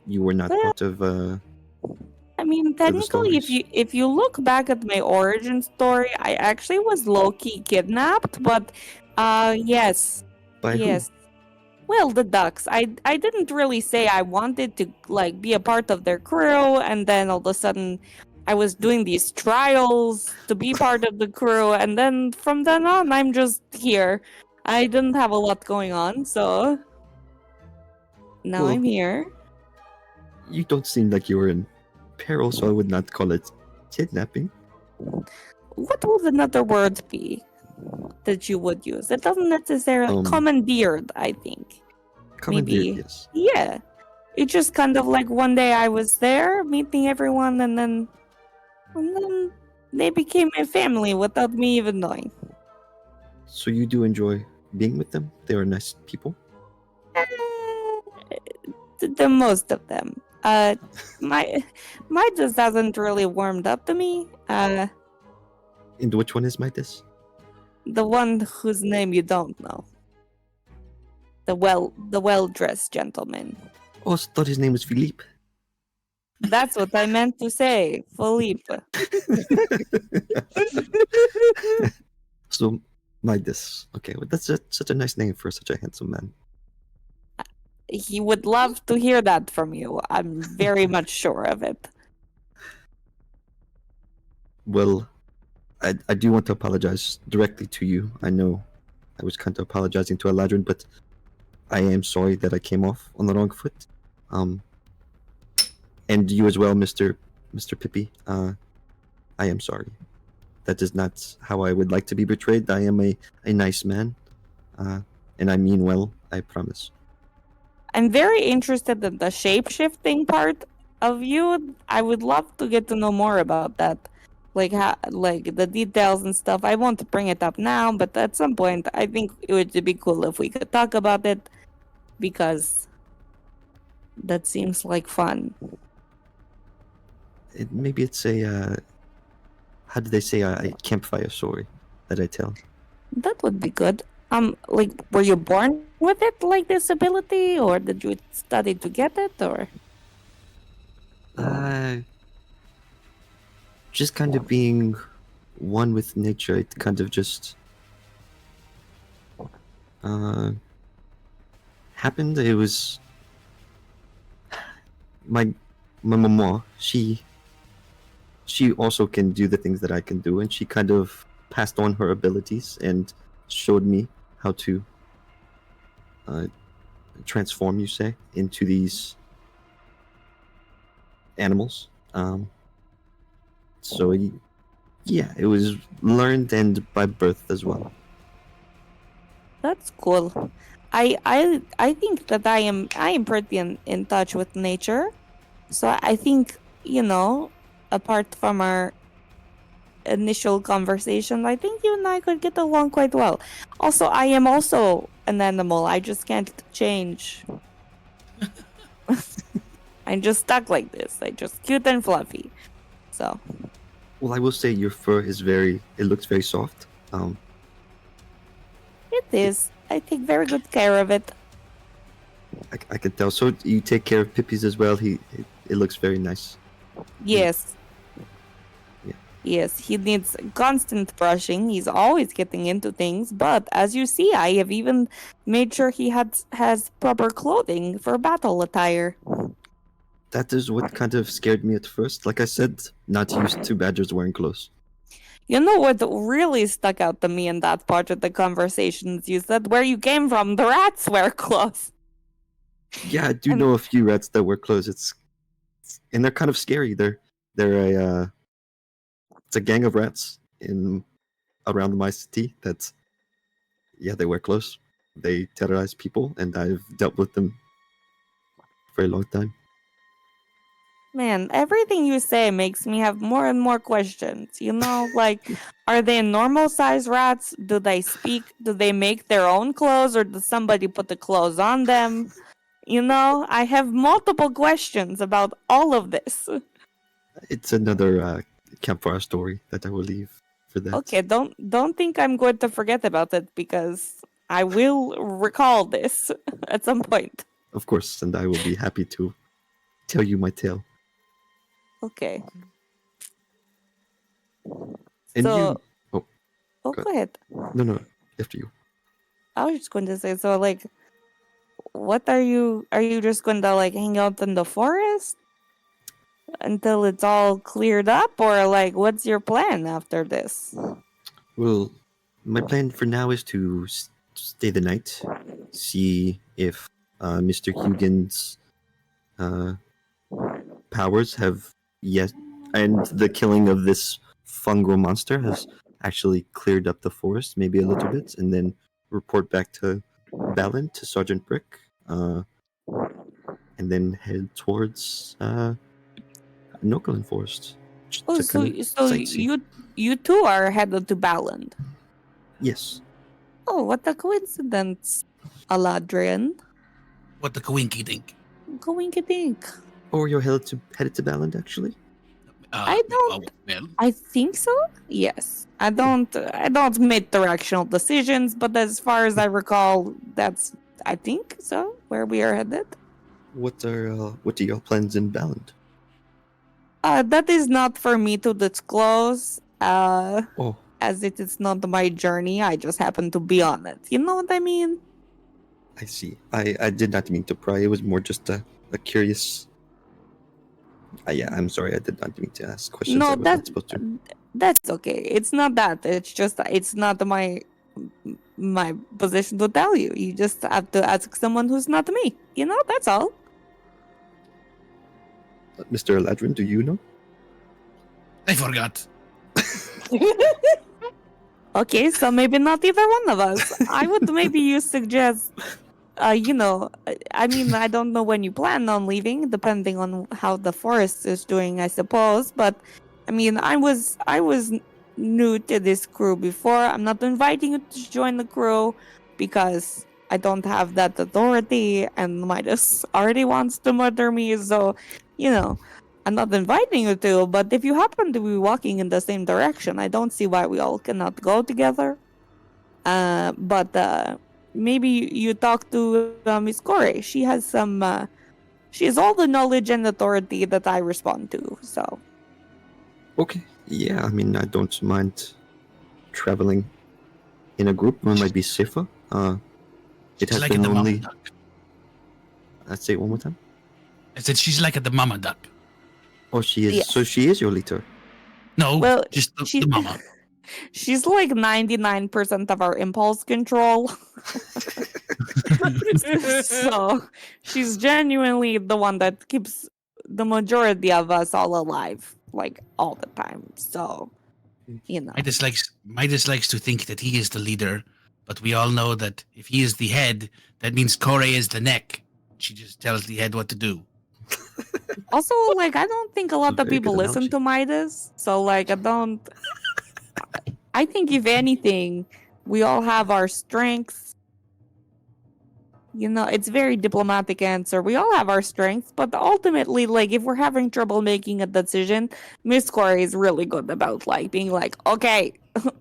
B: you were not
C: Well,
B: part of.
C: I mean,
B: the
C: technically,
B: stories.
C: if you look back at my origin story, I actually was low-key kidnapped, but yes.
B: By
C: Yes. Well, the ducks. I didn't really say I wanted to like be a part of their crew, and then all of a sudden I was doing these trials to be part of the crew, and then from then on I'm just here. I didn't have a lot going on, so now
B: Well,
C: I'm here.
B: who? You don't seem like you were in peril, so I would not call it kidnapping.
C: What would another word be that you would use? It doesn't necessarily commandeered, I think.
B: Commandeered,
C: Maybe.
B: yes.
C: Yeah. It just kind of like one day I was there meeting everyone, and then they became my family without me even knowing.
B: So you do enjoy being with them? They are nice people.
C: Uh, the most of them. My just hasn't really warmed up to me.
B: And which one is Midas?
C: The one whose name you don't know. The well-dressed gentleman.
B: Oh, I thought his name was Philippe.
C: That's what I meant to say, Philippe.
B: So Midas. Okay, well, that's such a nice name for such a handsome man.
C: He would love to hear that from you. I'm very much sure of it.
B: Well, I do want to apologize directly to you. I know I was kind of apologizing to Aladrin, but I am sorry that I came off on the wrong foot. And you as well, Mr. Pippi. I am sorry. That is not how I would like to be betrayed. I am a nice man, and I mean well, I promise.
C: I'm very interested in the shape-shifting part of you. I would love to get to know more about that. Like the details and stuff. I won't bring it up now, but at some point I think it would be cool if we could talk about it, because that seems like fun.
B: Maybe it's a how did they say, a campfire story that I tell.
C: That would be good. Like, were you born with it, like this ability, or did you study to get it, or?
B: Just kind of being one with nature. It kind of just happened. It was my mama. She also can do the things that I can do, and she kind of passed on her abilities and showed me how to transform, you say, into these animals. So yeah, it was learned and by birth as well.
C: That's cool. I think that I am pretty in touch with nature, so I think, apart from our initial conversation, I think you and I could get along quite well. Also, I am also an animal. I just can't change. I'm just stuck like this. I'm just cute and fluffy. So.
B: Well, I will say your fur is it looks very soft.
C: It is. I take very good care of it.
B: I can tell. So you take care of Pippi's as well. It looks very nice.
C: Yes.
B: Yeah.
C: Yes, he needs constant brushing. He's always getting into things, but as you see, I have even made sure he has proper clothing for battle attire.
B: That is what kind of scared me at first. Like I said, not used to badgers wearing clothes.
C: You know what really stuck out to me in that part of the conversations? You said where you came from, the rats wear clothes.
B: Yeah, I do know a few rats that wear clothes. And they're kind of scary. They're it's a gang of rats around my city that, yeah, they wear clothes. They terrorize people, and I've dealt with them for a long time.
C: Man, everything you say makes me have more and more questions. Like, are they normal size rats? Do they speak? Do they make their own clothes, or does somebody put the clothes on them? I have multiple questions about all of this.
B: It's another campfire story that I will leave for that.
C: Okay, don't think I'm going to forget about it, because I will recall this at some point.
B: Of course, and I will be happy to tell you my tale.
C: Okay.
B: And
C: So,
B: you. Oh,
C: go
B: go
C: ahead.
B: no, after you.
C: I was just going to say, so like, what are you just going to like hang out in the forest until it's all cleared up, or like, what's your plan after this?
B: Well, my plan for now is to stay the night, see if Mr. Hugin's powers have yet, and the killing of this fungal monster has actually cleared up the forest, maybe a little bit, and then report back to Balin, to Sergeant Brick, and then head towards Nokalin Forest.
C: Oh,
B: to
C: so
B: kinda
C: so
B: sightsee.
C: you two are headed to Baland.
B: Yes.
C: Oh, what a coincidence, Aladrian.
E: What the coinky dink?
C: Coinky dink.
B: Or you're headed to Balin, actually?
C: I don't.
E: Well,
C: I think so. Yes. I don't make directional decisions, but as far as I recall, that's I think so where we are headed.
B: What are your plans in Balin?
C: That is not for me to disclose.
B: Oh,
C: As it is not my journey. I just happen to be on it. You know what I mean?
B: I see. I did not mean to pry. It was more just a curious. Yeah, I'm sorry. I did not mean to ask questions I
C: No,
B: was not supposed to.
C: that's okay. It's not that. It's just it's not my position to tell you. You just have to ask someone who's not me. You know, that's all.
B: Mr. Ladrin, do you know?
E: I forgot.
C: Okay, so maybe not either one of us. I would maybe you suggest, you know, I mean, I don't know when you plan on leaving, depending on how the forest is doing, I suppose. But I mean, I was new to this crew before. I'm not inviting you to join the crew because I don't have that authority, and Midas already wants to murder me. So, you know, I'm not inviting you to, but if you happen to be walking in the same direction, I don't see why we all cannot go together. But maybe you talk to Miss Corey. She has some. She has all the knowledge and authority that I respond to. So
B: Okay. Yeah, I mean, I don't mind traveling in a group. It might be safer. It
E: She's
B: has
E: like
B: been
E: at the mama
B: only.
E: duck.
B: Let's say it one more time.
E: I said she's like at the mama duck.
B: Oh, she is.
C: Yes.
B: So she is your leader.
E: No,
C: Well,
E: just the,
C: she-
E: the mama.
C: she's like 99% of our impulse control. So she's genuinely the one that keeps the majority of us all alive, like all the time. So, you know.
E: Midas likes to think that he is the leader, but we all know that if he is the head, that means Corey is the neck. She just tells the head what to do.
C: Also, like, I don't think a lot of
B: Very
C: people
B: good
C: listen
B: analogy.
C: to Midas. So, like, I think if anything, we all have our strengths. You know, it's very diplomatic answer. We all have our strengths, but ultimately, like, if we're having trouble making a decision, Miss Corey is really good about, like, being like, okay,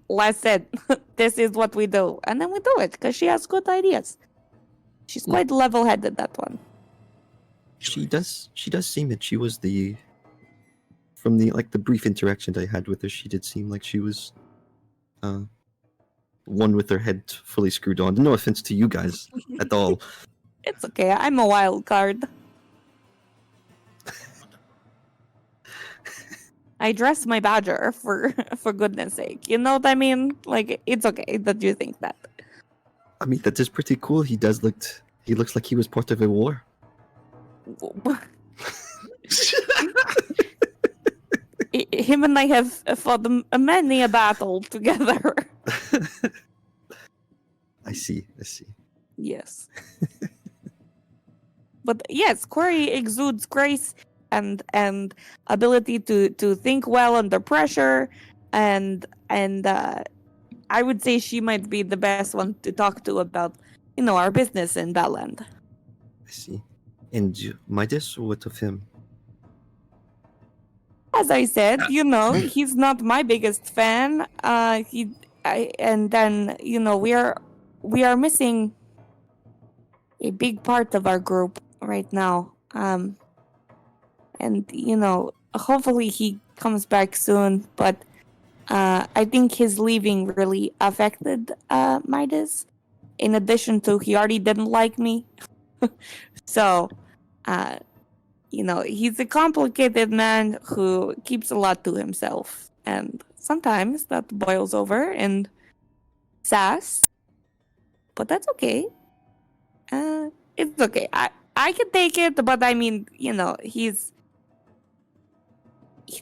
C: listen, this is what we do. And then we do it, because she has good ideas. She's quite level-headed, that one.
B: She does seem it. She was from the brief interaction I had with her, she did seem like she was one with her head fully screwed on. No offense to you guys at all.
C: It's okay, I'm a wild card. I dress my badger for goodness sake. You know what I mean? Like, it's okay that you think that.
B: I mean, that is pretty cool. He looks like he was part of a war.
C: Him and I have fought many a battle together.
B: I see.
C: Yes. But yes, Corey exudes grace and ability to think well under pressure, and I would say she might be the best one to talk to about, you know, our business in Baland.
B: I see. And Midas, what of him?
C: As I said, you know, he's not my biggest fan. And then, you know, we are missing a big part of our group right now. and hopefully he comes back soon. But I think his leaving really affected Midas. In addition to he already didn't like me, so he's a complicated man who keeps a lot to himself, and sometimes that boils over in sass. But that's okay. It's okay. I can take it, but I mean, he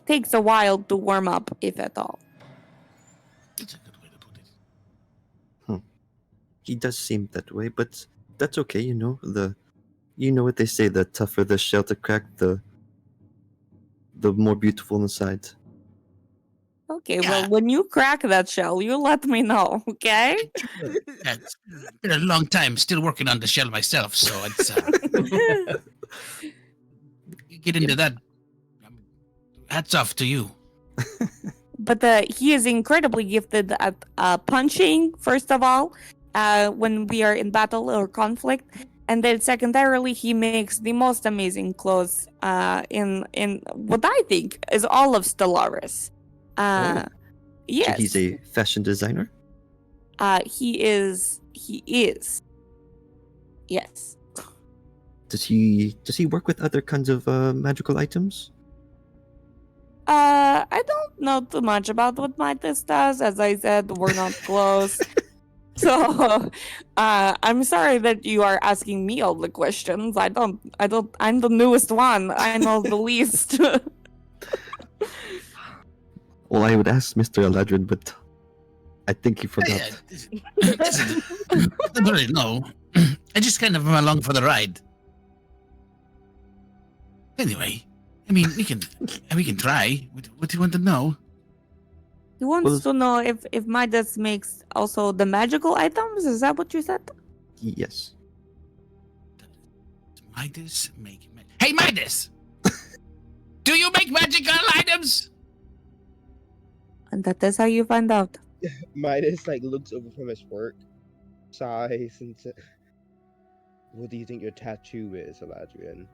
C: takes a while to warm up, if at all.
E: That's a good way to put it.
B: He does seem that way, but that's okay. You know what they say: the tougher the shell to crack, the more beautiful inside.
C: Okay,
E: Yeah.
C: well, when you crack that shell, you let me know, okay?
E: It's been a long time, still working on the shell myself, so it's you get into that. Hats off to you.
C: But he is incredibly gifted at punching, first of all, when we are in battle or conflict. And then secondarily, he makes the most amazing clothes in what I think is all of Stellaris.
B: So
C: Yes.
B: he's a fashion designer.
C: He is. Yes.
B: Does he work with other kinds of magical items?
C: I don't know too much about what Midas does. As I said, we're not close. So, I'm sorry that you are asking me all the questions. I'm the newest one. I know the least.
B: Well, I would ask Mr. Aladrin, but I think he forgot.
E: I don't really know. I just kind of am along for the ride. Anyway, I mean, we can try. What do you want to know?
C: He wants
B: Well-
C: to know if Midas makes also the magical items. Is that what you said?
B: Yes.
E: Midas make. Hey, Midas! Do you make magical items?
C: And that is how you find out.
F: Midas looks over from his work, sighs, and says, "What do you think your tattoo is, Aladrian?"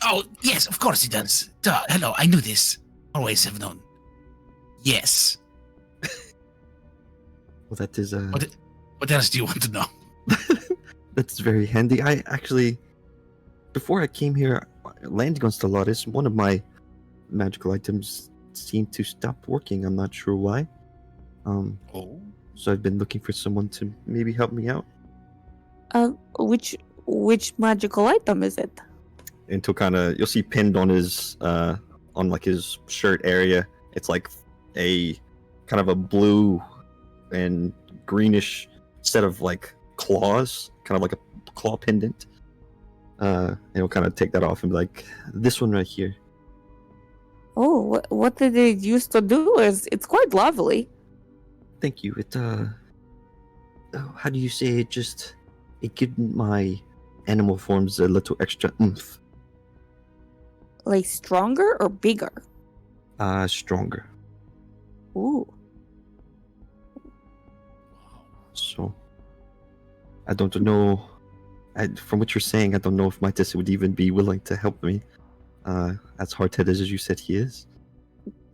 E: Oh, yes, of course he does. Duh, hello, I knew this. Always have known. Yes.
B: Well, that is
E: What else do you want to know?
B: that's very handy. I actually, before I came here, landing on Stellaris, one of my magical items seemed to stop working. I'm not sure why.
E: Oh.
B: So I've been looking for someone to maybe help me out.
C: Which magical item is it?
B: Until you'll see pinned on his on his shirt area. It's like a kind of a blue and greenish set of claws, kind of like a claw pendant. And he'll kind of take that off and be like, "This one right here."
C: Oh, what did it used to do? It's quite lovely.
B: Thank you. It how do you say it? It gives my animal forms a little extra oomph.
C: Like stronger or bigger?
B: Stronger.
C: Ooh.
B: So I don't know. From what you're saying, I don't know if Midas would even be willing to help me. As hard-headed as you said he is.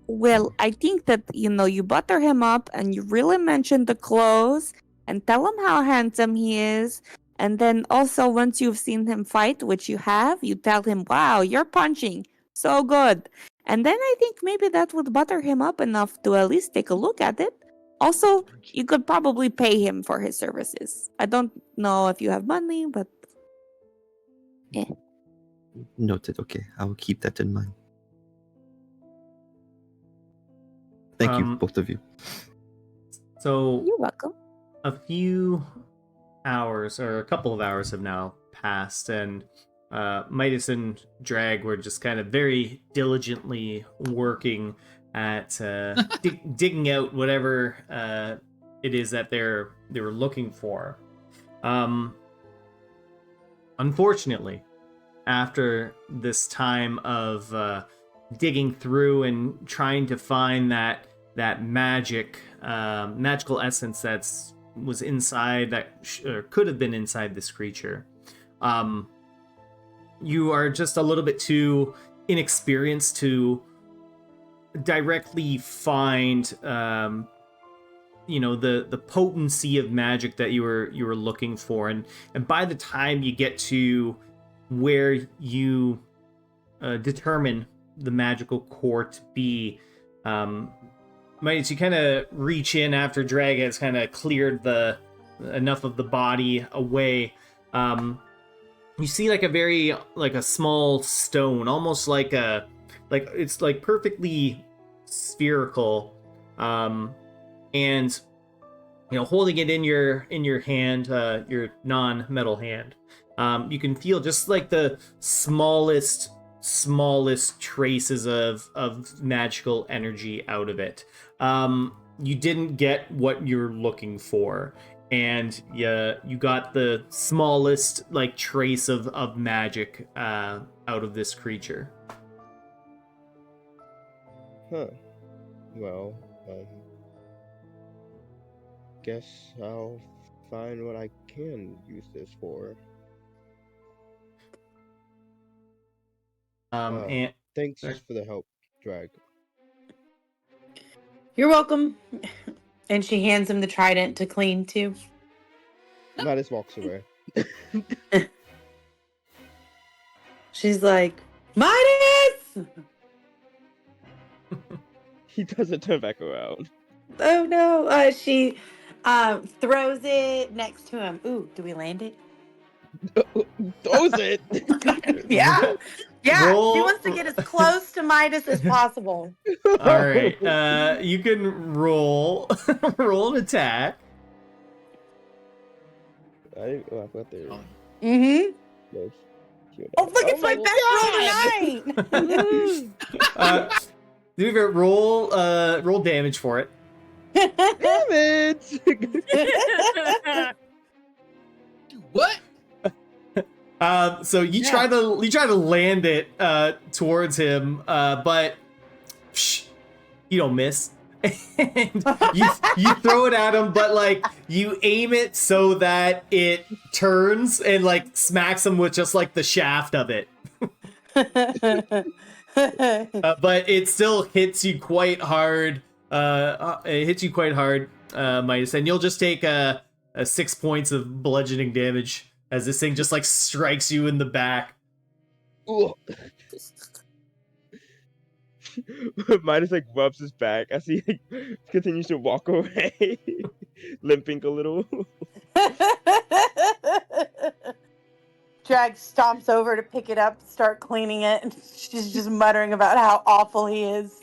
C: Well, I think that, you butter him up and you really mention the clothes and tell him how handsome he is. And then also, once you've seen him fight, which you have, you tell him, "Wow, you're punching so good." And then I think maybe that would butter him up enough to at least take a look at it. Also, you could probably pay him for his services. I don't know if you have money, but
B: Noted. Okay, I will keep that in mind. Thank you, both of you.
A: So
C: you're welcome.
A: a few hours or a couple of hours have now passed, and Midas and Drag were just kind of very diligently working at digging out whatever it is that they were looking for. Unfortunately, after this time of digging through and trying to find that magical essence was inside or could have been inside this creature, you are just a little bit too inexperienced to directly find the potency of magic that you were looking for, and by the time you get to where you determine the magical core to be, Midas, you kind of reach in after Drag has kind of cleared enough of the body away. You see like a small stone, almost like it's like perfectly spherical, and holding it in your hand, your non-metal hand, you can feel just like the smallest traces of magical energy out of it. You didn't get what you're looking for, and you got the smallest like trace of magic out of this creature.
F: Huh. Well, guess I'll find what I can use this for.
A: And
F: thanks for the help, Drag.
G: You're welcome. And she hands him the trident to clean too.
F: Midas walks away.
G: She's like, Midas!
F: He doesn't turn back around.
G: Oh no. She throws it next to him. Ooh, do we land it?
F: Throws it!
G: Yeah. Yeah.
A: Roll-
G: She wants to get as close to Midas as possible.
A: all right, you can roll an attack.
F: I've got there.
G: Mm-hmm.
F: No.
G: Oh, look, it's my best roll tonight.
A: Do you roll damage for it?
F: Damn it!
E: What?
A: So you try to land it towards him, but you don't miss. And you throw it at him, but like you aim it so that it turns and like smacks him with just like the shaft of it. But it still hits you quite hard. It hits you quite hard, Midas, and you'll just take a 6 points of bludgeoning damage as this thing just like strikes you in the back.
F: Midas like rubs his back as he like, continues to walk away, limping a little.
G: Drag stomps over to pick it up, start cleaning it, and she's just muttering about how awful he is.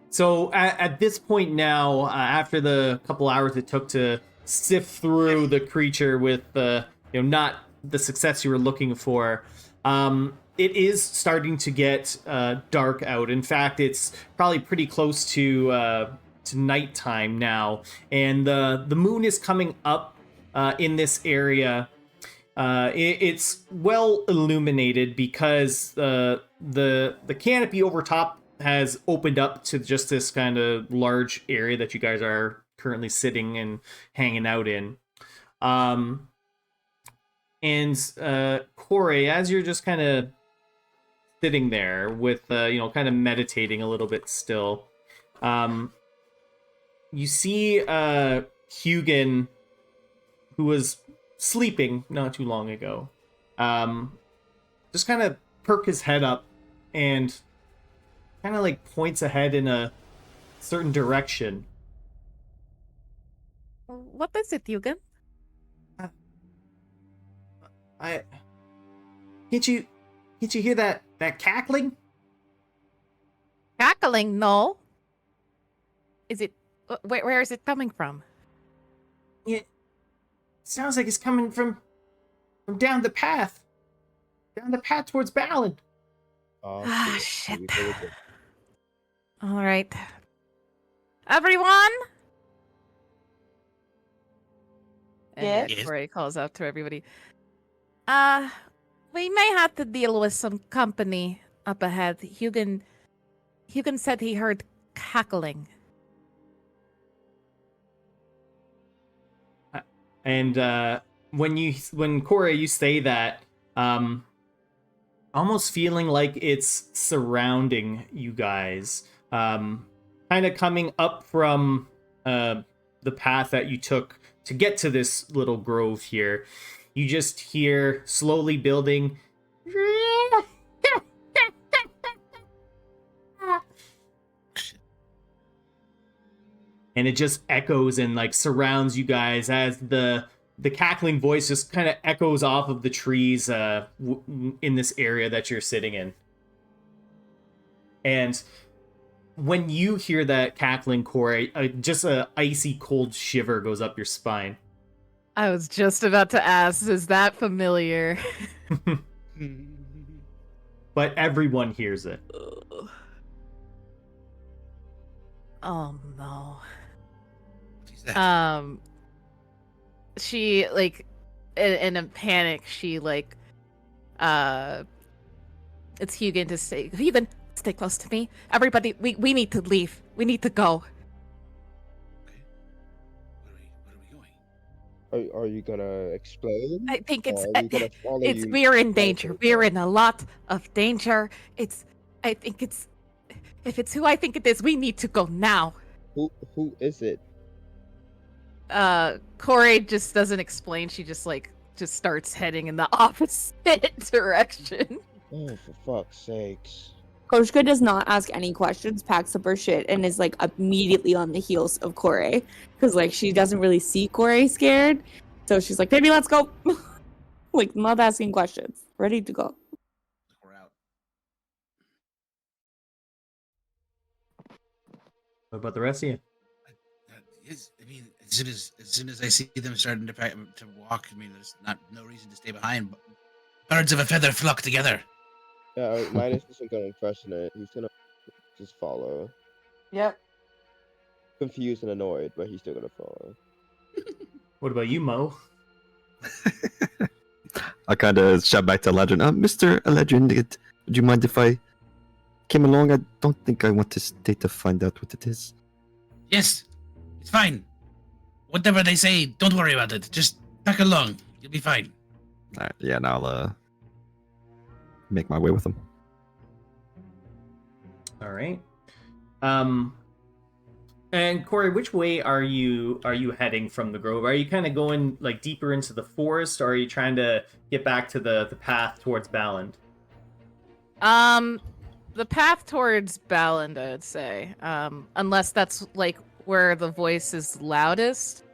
A: So at this point now, after the couple hours it took to sift through the creature with not the success you were looking for, it is starting to get dark out. In fact, it's probably pretty close to nighttime now, and the moon is coming up in this area. It's well illuminated because the canopy over top has opened up to just this kind of large area that you guys are currently sitting and hanging out in. And Corey, as you're just kind of sitting there with kind of meditating a little bit still, you see Hugin, who was sleeping not too long ago, just kind of perk his head up and kind of like points ahead in a certain direction.
D: What is it, Yugen?
A: Can't you hear that cackling?
D: Cackling? No. Is it? Where is it coming from?
A: It sounds like it's coming from down the path towards Balin.
D: Ah, shit. All right, everyone.
G: Yes?
D: And Corey calls out to everybody. We may have to deal with some company up ahead. Hugin said he heard cackling.
A: And when Corey, you say that, almost feeling like it's surrounding you guys. Kind of coming up from the path that you took to get to this little grove here. You just hear slowly building. And it just echoes and like surrounds you guys as the cackling voice just kind of echoes off of the trees in this area that you're sitting in. And when you hear that cackling, Corey, just a icy cold shiver goes up your spine.
D: I was just about to ask, is that familiar?
A: But everyone hears it.
D: Oh no.
E: What's that?
D: She like in a panic, she like it's Hugin to say, Hugin, stay close to me. Everybody, we need to leave. We need to go.
E: Okay. Where are we going?
F: Are you gonna explain?
D: I think it's
F: Or are we gonna follow
D: it's
F: you?
D: we're in danger. We're in a lot of danger. I think it's if it's who I think it is, we need to go now.
F: Who is it?
D: Corey just doesn't explain. She just starts heading in the opposite direction.
F: Oh, for fuck's sakes.
C: Koshka does not ask any questions, packs up her shit, and is like immediately on the heels of Corey. Because like she doesn't really see Corey scared. So she's like, baby, let's go. Like, not asking questions. Ready to go.
E: We're out.
A: What about the rest of you?
E: I mean, as soon as I see them starting to walk, I mean, there's no reason to stay behind. Birds of a feather flock together.
F: Yeah, Midas isn't gonna question it. He's gonna just follow.
G: Yep.
F: Confused and annoyed, but he's still gonna follow.
A: What about you, Mo?
B: I kind of shout back to Legend. Mr. Legend, would you mind if I came along? I don't think I want to stay to find out what it is.
E: Yes, it's fine. Whatever they say, don't worry about it. Just pack along. You'll be fine.
B: Alright, yeah, and I'll make my way with them.
A: All right. And Corey, which way are you heading from the grove? Are you kind of going like deeper into the forest, or are you trying to get back to the path towards Balland?
D: The path towards Balland, I would say. Unless that's like where the voice is loudest,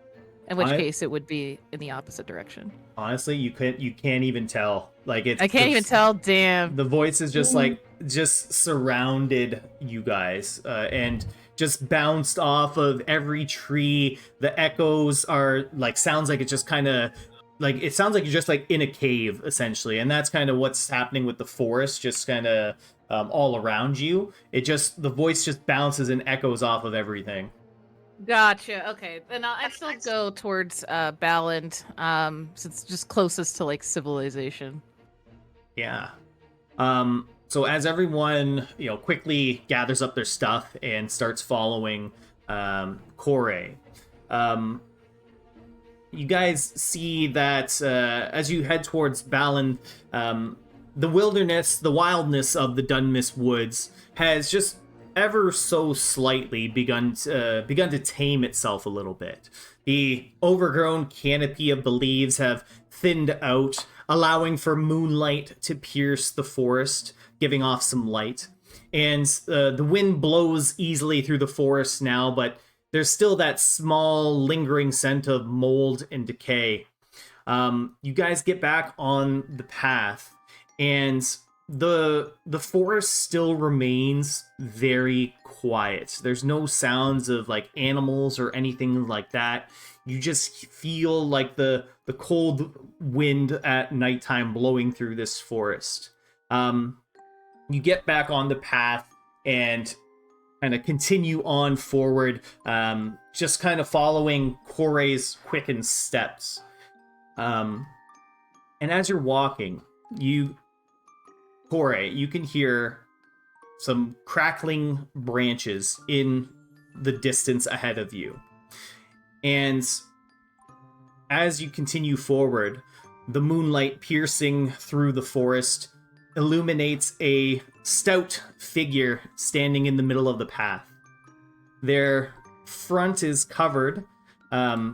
D: in which case it would be in the opposite direction.
A: Honestly, you can't even tell. Like it's
D: I can't even tell. Damn.
A: The voice is just surrounded you guys and just bounced off of every tree. The echoes are like sounds like it's just kind of like it sounds like you're just like in a cave essentially, and that's kind of what's happening with the forest, just kind of all around you. The voice just bounces and echoes off of everything.
D: Gotcha. Okay, then I still go towards Balland, since it's just closest to like civilization.
A: Yeah. So as everyone, quickly gathers up their stuff and starts following Corey, you guys see that as you head towards Balland, the wilderness, the wildness of the Dunmis Woods has just ever so slightly begun to tame itself a little bit. The overgrown canopy of the leaves have thinned out, allowing for moonlight to pierce the forest, giving off some light. And the wind blows easily through the forest now, but there's still that small lingering scent of mold and decay. You guys get back on the path, and the forest still remains very quiet. There's no sounds of like animals or anything like that. You just feel like the cold wind at nighttime blowing through this forest. You get back on the path and kind of continue on forward, just kind of following Corey's quickened steps. And as you're walking, Corey, you can hear some crackling branches in the distance ahead of you. And as you continue forward, the moonlight piercing through the forest illuminates a stout figure standing in the middle of the path. Their front is covered. Their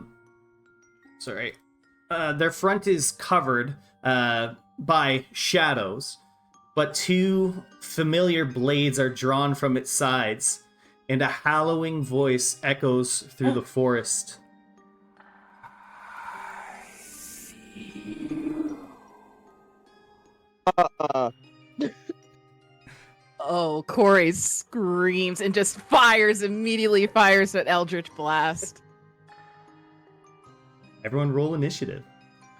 A: front is covered by shadows, but two familiar blades are drawn from its sides, and a hallowing voice echoes through the forest.
D: Oh, Corey screams and just immediately fires at Eldritch Blast.
A: Everyone roll initiative.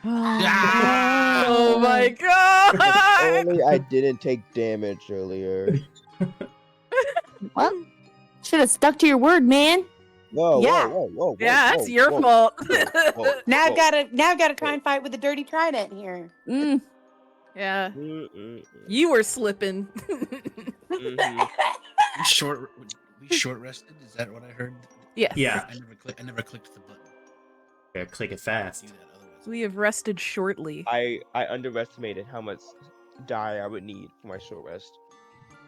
D: Oh my god!
F: Only I didn't take damage earlier.
C: What? Should have stuck to your word, man.
F: Whoa,
G: Yeah.
F: whoa.
D: Yeah, that's your fault.
G: Now I've gotta try and fight with the dirty trident here.
D: Yeah, you were slipping.
E: We short rested. Is that what I heard?
D: Yes.
A: Yeah.
E: I never clicked the button.
A: Yeah, click it fast.
E: Do that otherwise.
D: We have rested shortly.
F: I underestimated how much die I would need for my short rest.
E: Mine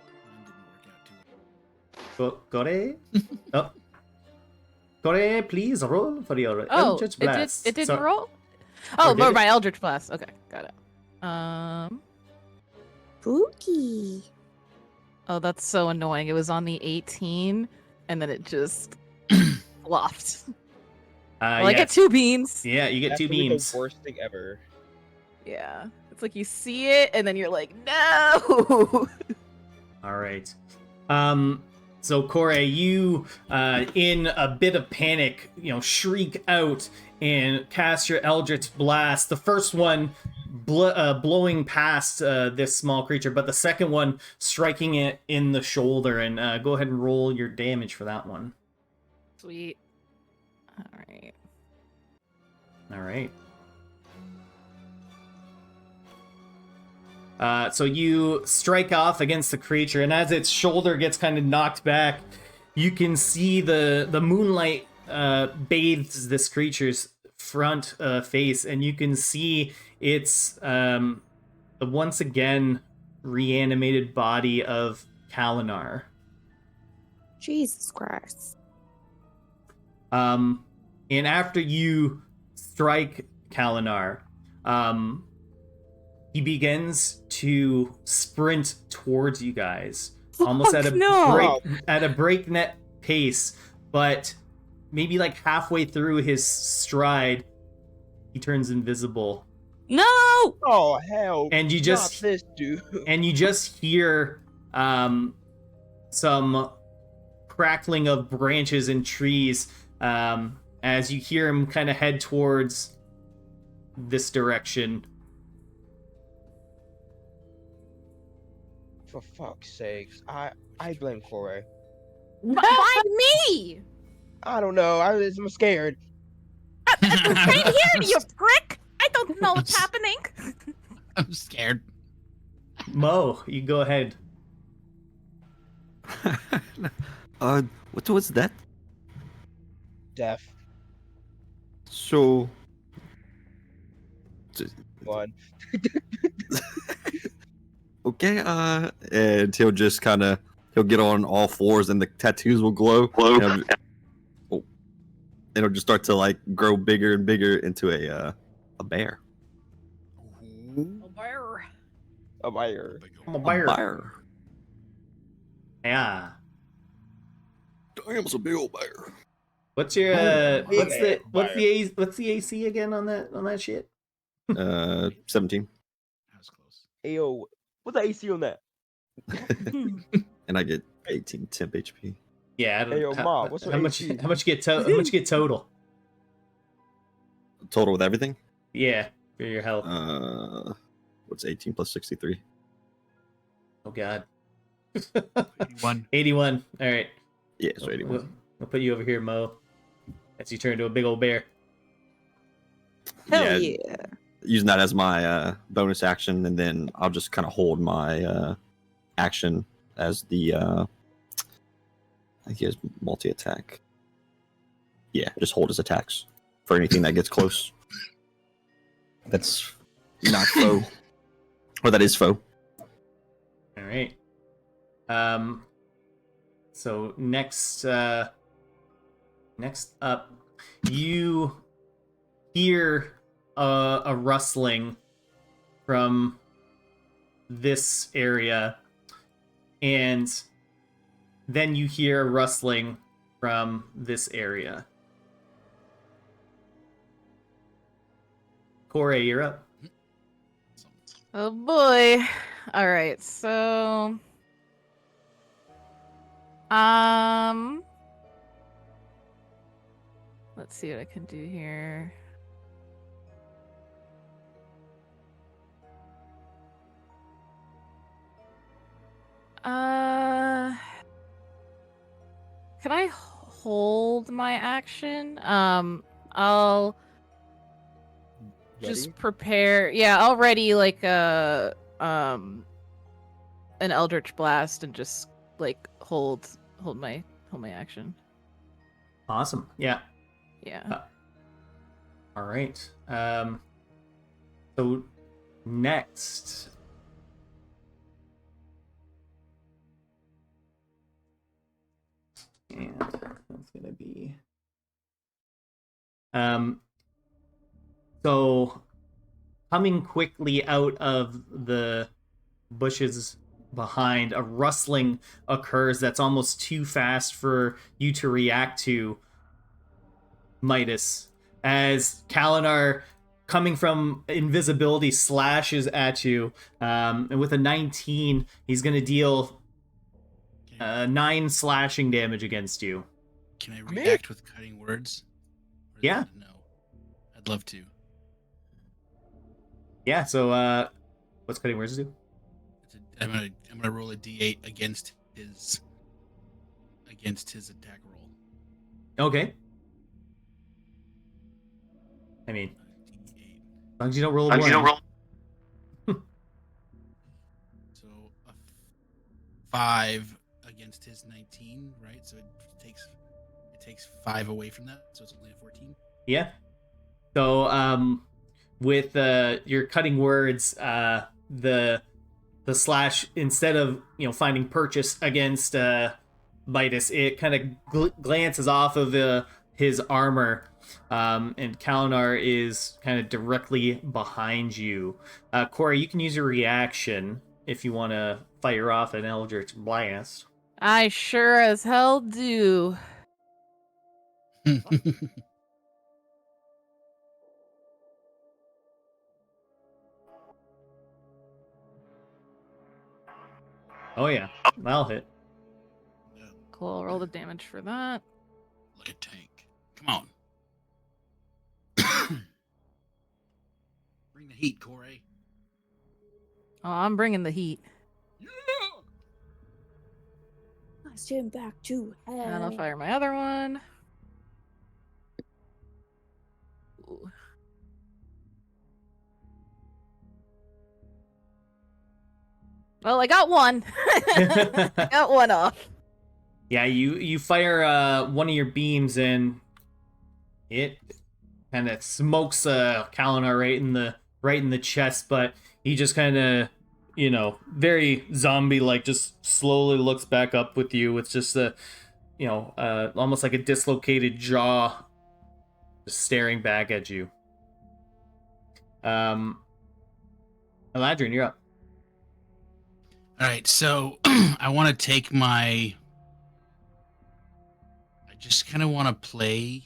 E: didn't work out too well.
A: Corey? Corey, please roll for your
D: Oh,
A: Eldritch Blast.
D: it didn't
A: So-
D: roll?
A: Or
D: Oh,
A: did it?
D: my Eldritch Blast. Okay, got it.
C: Spooky.
D: Oh, that's so annoying. It was on the 18, and then it just flopped. Well, I
A: yeah.
D: get 2 beams.
A: Yeah, you get
F: That's
A: 2
F: gonna be
A: beams.
F: the worst thing ever.
D: Yeah. It's like you see it, and then you're like, no!
A: All right. So Corey, you, in a bit of panic, shriek out and cast your Eldritch Blast. The first one blowing past this small creature, but the second one striking it in the shoulder. And go ahead and roll your damage for that one.
D: Sweet. Alright.
A: All right. So you strike off against the creature, and as its shoulder gets kind of knocked back, you can see the moonlight bathes this creature's front face, and you can see its the once again reanimated body of Kalinar.
C: Jesus Christ.
A: And after you strike Kalinar, he begins to sprint towards you guys, almost at a breakneck pace. But maybe like halfway through his stride, he turns invisible,
C: No!
F: Oh hell!
A: and you
F: Not
A: just
F: this dude.
A: hear some crackling of branches and trees as you hear him kind of head towards this direction.
F: For fuck's sakes, I blame Corey.
D: Why me?
F: I don't know. I'm scared.
D: Right here, you prick! I don't know what's happening.
E: I'm scared.
A: Mo, you go ahead.
B: What was that?
F: Death.
B: So,
F: One.
B: okay, and he'll just he'll get on all fours and the tattoos will glow. And it'll just start to like grow bigger and bigger into a bear.
F: A bear.
A: I'm a
B: A
A: bear.
B: bear.
A: Yeah.
B: Damn, it's a big old bear.
A: What's your what's
F: big
A: the AC again on that shit?
B: 17.
E: That was close.
F: Ayo, what's the AC on that?
B: And I get 18 temp HP.
A: Yeah, I don't
F: Hey, yo, Ma, what's
A: how
F: your
A: much
F: AC?
A: how much you get total?
B: Total with everything?
A: Yeah, for your health.
B: What's 18 plus 63?
A: Oh god.
E: 81.
A: 81. All right.
B: Yeah, so 81.
A: We'll put you over here, Mo. As you turn into a big old bear.
C: Hell yeah.
B: Using that as my bonus action, and then I'll just kind of hold my action as the I think he has multi-attack. Yeah, just hold his attacks for anything that gets close. that's not foe, or that is foe.
A: All right. So next up, you hear a rustling from this area, and then you hear a rustling from this area. Corey, you're up.
D: Oh boy. All right. So let's see what I can do here. Can I hold my action? I'll just
F: Ready?
D: prepare. Yeah, I'll ready like an Eldritch Blast and just like hold my action.
A: Awesome. Yeah.
D: Yeah.
A: All right. So next, and that's gonna be so coming quickly out of the bushes behind, a rustling occurs that's almost too fast for you to react to, Midas, as Kalinar, coming from invisibility, slashes at you, and with a 19 he's going to deal 9 slashing damage against you.
E: Can I react with cutting words? Or is
A: Yeah.
E: that a no. I'd love to.
A: Yeah, so what's cutting words do?
E: I'm gonna roll a d8 against his attack roll.
A: Okay. I mean,
E: D8.
A: as long as you don't roll a 1.
E: So a 5 against his 19, right? So it takes 5 away from that, so it's only a 14.
A: Yeah. So with your cutting words, the slash, instead of finding purchase against Midas, it kind of glances off of his armor, and Kalinar is kind of directly behind you. Corey, you can use your reaction if you want to fire off an Eldritch Blast.
D: I sure as hell do.
A: Oh yeah, that'll hit.
D: Cool. Roll the damage for that.
E: Like a tank. Come on. Bring the heat, Corey.
D: Oh, I'm bringing the heat.
E: Yeah.
C: I stand back to hell.
D: And I'll fire my other one. Ooh. Well, I got one. I got one off.
A: Yeah, you fire one of your beams, and it kind of smokes Kalinar right in the chest, but he just kind of, very zombie-like, just slowly looks back up with you with just a, almost like a dislocated jaw, just staring back at you. Eladrin, you're up.
E: All right, so I want to take I just kind of want to play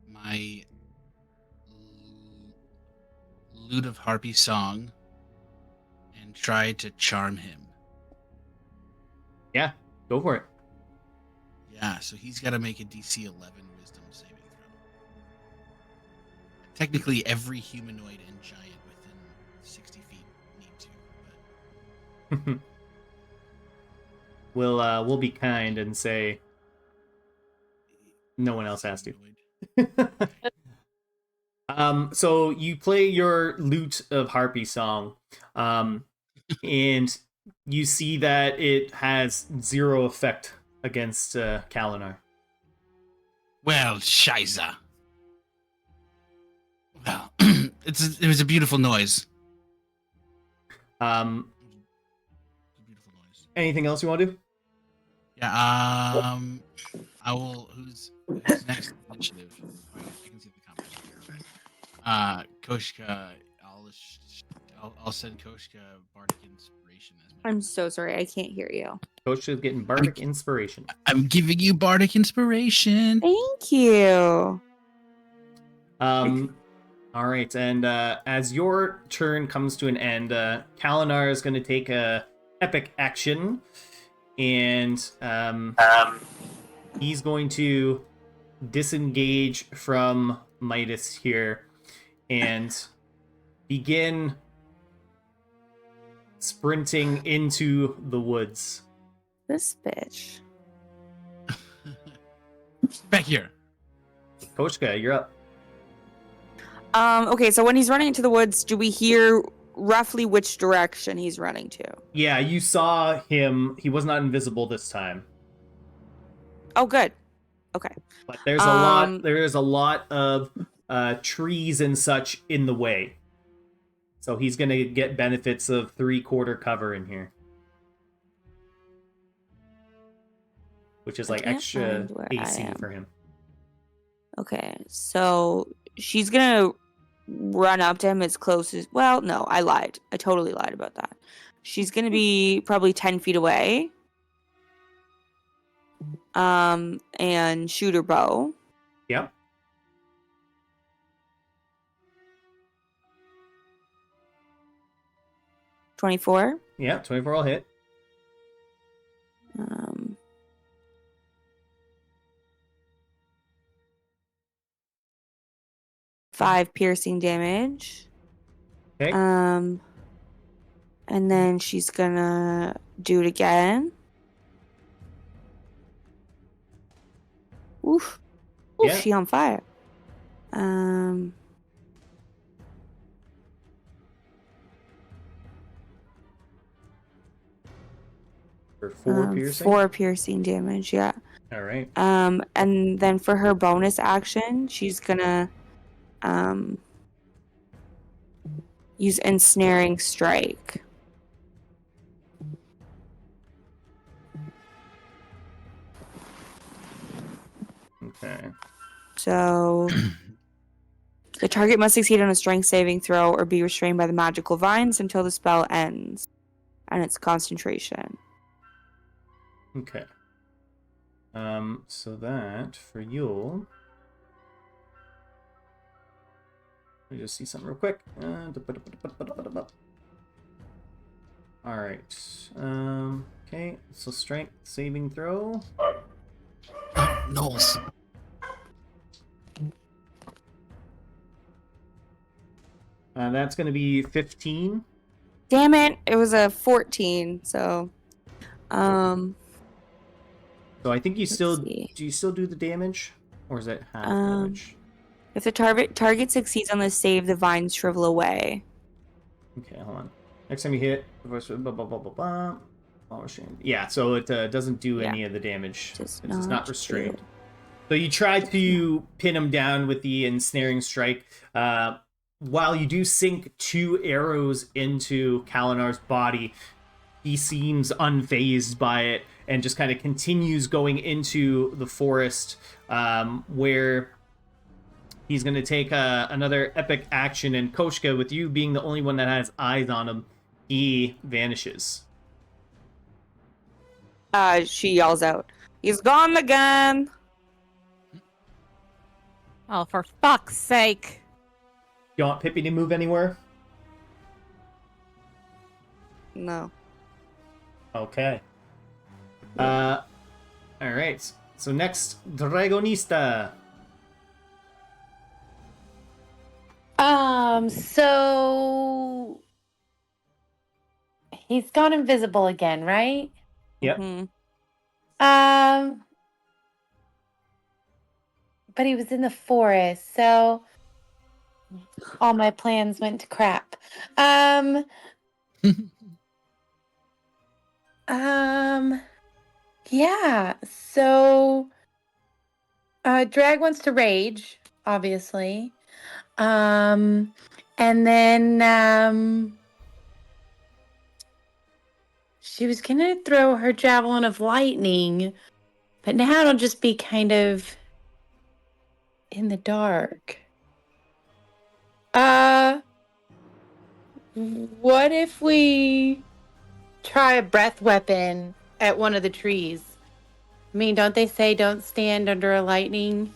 E: my Lute of Harpy song and try to charm him.
A: Yeah, go for it.
E: Yeah, so he's got to make a DC 11 Wisdom saving throw. Technically, every humanoid and giant within 60 feet need to, but
A: We'll be kind and say no one else has to. So you play your Lute of Harpy song, and you see that it has 0 effect against Kalinar.
E: Well, Shiza. Well, It was a beautiful noise.
A: Um,
E: It's a beautiful noise.
A: anything else you want to do?
E: Yeah. I will. Who's next? Initiative. Oh, yeah, I can see the competition here. Okay. Koshka. I'll send Koshka Bardic Inspiration as my.
C: I'm so sorry, I can't hear you.
A: Coach is getting bardic inspiration.
E: I'm giving you Bardic Inspiration.
C: Thank you.
A: All right, and as your turn comes to an end, Kalinar is going to take a epic action, and he's going to disengage from Midas here and begin sprinting into the woods.
C: This bitch.
E: Back here.
A: Koshka, you're up.
C: Okay, so when he's running into the woods, do we hear roughly which direction he's running to?
A: Yeah, you saw him. He was not invisible this time.
C: Oh, good. Okay.
A: But there's a lot. There is a lot of trees and such in the way, so he's gonna get benefits of 3/4 cover in here, which is
C: I
A: like
C: can't
A: extra
C: find where
A: AC
C: I am.
A: for him.
C: Okay, so she's gonna run up to him as close as. Well, no, I lied. I totally lied about that. She's gonna be probably 10 feet away. And shoot her bow.
A: Yep.
C: $24.
A: Yeah, 24 will hit.
C: 5 piercing damage.
A: Okay.
C: And then she's gonna do it again. Oof. Oof,
A: Yeah.
C: she on fire.
A: For 4 piercing.
C: 4 piercing damage, yeah.
A: All right.
C: And then for her bonus action, she's gonna use ensnaring strike.
A: Okay.
C: So the target must succeed on a strength saving throw or be restrained by the magical vines until the spell ends, and it's concentration.
A: Okay. So that for Yule. Let me just see something real quick. All right. Okay. So strength saving throw.
E: Knowles.
A: That's going to be 15.
C: Damn it! It was a 14. So,
A: So I think you still
C: see.
A: do. You still do the damage, or is it half damage?
C: If the target succeeds on the save, the vines shrivel away.
A: Okay, hold on. Next time you hit, yeah. So it doesn't do any of the damage.
C: Just
A: It's just not
C: not
A: restrained.
C: good.
A: So you try to pin him down with the ensnaring strike. While you do sink 2 arrows into Kalinar's body, he seems unfazed by it and just kind of continues going into the forest, where he's going to take another epic action. And Koshka, with you being the only one that has eyes on him, he vanishes.
C: She yells out, "He's gone again!"
D: Oh, for fuck's sake.
A: You want Pippi to move anywhere?
C: No.
A: Okay. All right. So next, Dragonista.
G: So he's gone invisible again, right?
A: Yep.
C: Mhm.
G: But he was in the forest, so all my plans went to crap. Yeah. So Drag wants to rage, obviously. And then she was gonna throw her javelin of lightning, but now it'll just be kind of in the dark. What if we try a breath weapon at one of the trees? I mean, don't they say don't stand under a lightning?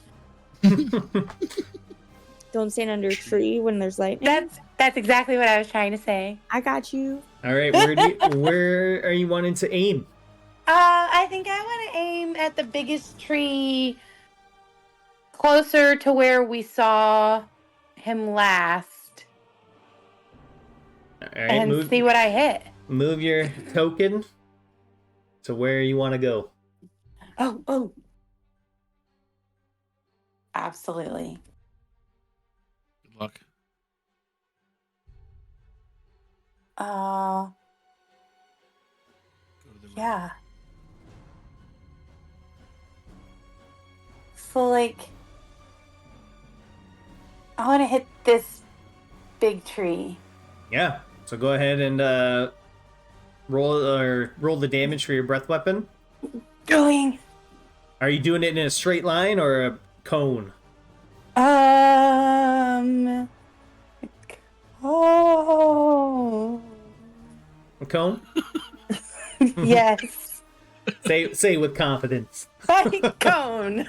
C: Don't stand under a tree when there's lightning.
G: That's exactly what I was trying to say.
C: I got you.
A: All right, where are you wanting to aim?
G: I think I want to aim at the biggest tree closer to where we saw him last
A: All right,
G: and see what I hit.
A: Move your token to where you want to go.
G: Oh. Absolutely.
E: Good luck.
G: Uh,
E: Go to the right.
G: yeah. So, like, I want to hit this big tree.
A: Yeah. So go ahead and roll the damage for your breath weapon.
G: Going.
A: Are you doing it in a straight line or a cone?
G: Oh.
A: A cone?
G: Yes.
A: Say with confidence.
G: Cone.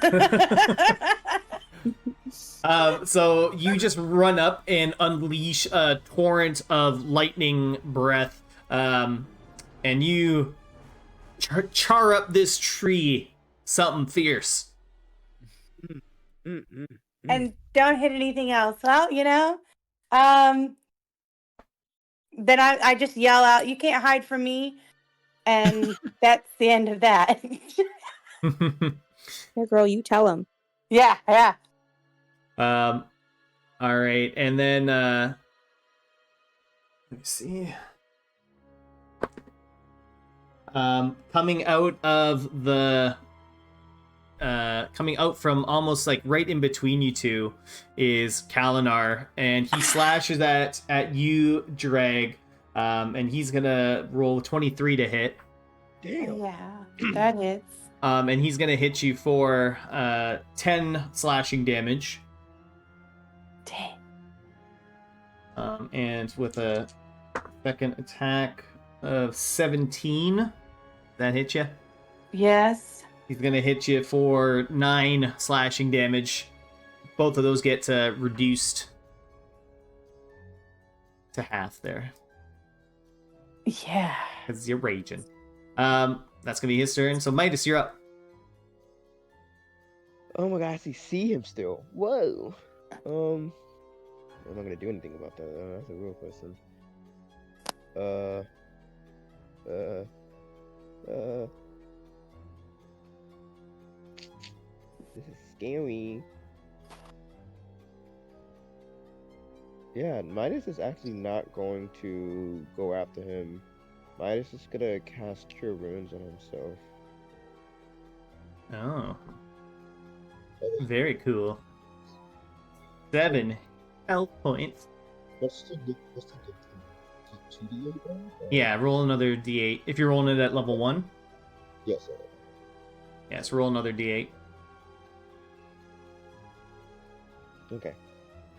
A: So you just run up and unleash a torrent of lightning breath, and you char up this tree. Something fierce.
G: And don't hit anything else. Well, then I just yell out, "You can't hide from me," and that's the end of that.
C: Yeah, girl, you tell him.
G: Yeah.
A: All right, and then let me see. Coming out from almost like right in between you two is Kalinar, and he slashes at you, Drag, and he's gonna roll 23 to hit.
F: Damn.
G: Yeah, that hits.
A: And he's gonna hit you for 10 slashing damage.
G: Dang.
A: And with a second attack of 17, that hit you?
G: Yes.
A: He's gonna hit you for 9 slashing damage. Both of those get reduced to half there.
G: Yeah.
A: Because you're raging. That's gonna be his turn. So Midas, you're up.
F: Oh my god, I see him still. Whoa. I'm not gonna do anything about that. That's a real question. This is scary. Yeah, Midas is actually not going to go after him. Midas is gonna cast Cure Wounds on himself.
A: Oh. Very cool. 7 health points.
H: What's the difference? 2d8 roll?
A: Yeah, roll another d8. If you're rolling it at level 1.
H: Yes, sir.
A: Yeah, so roll another d8.
F: Okay.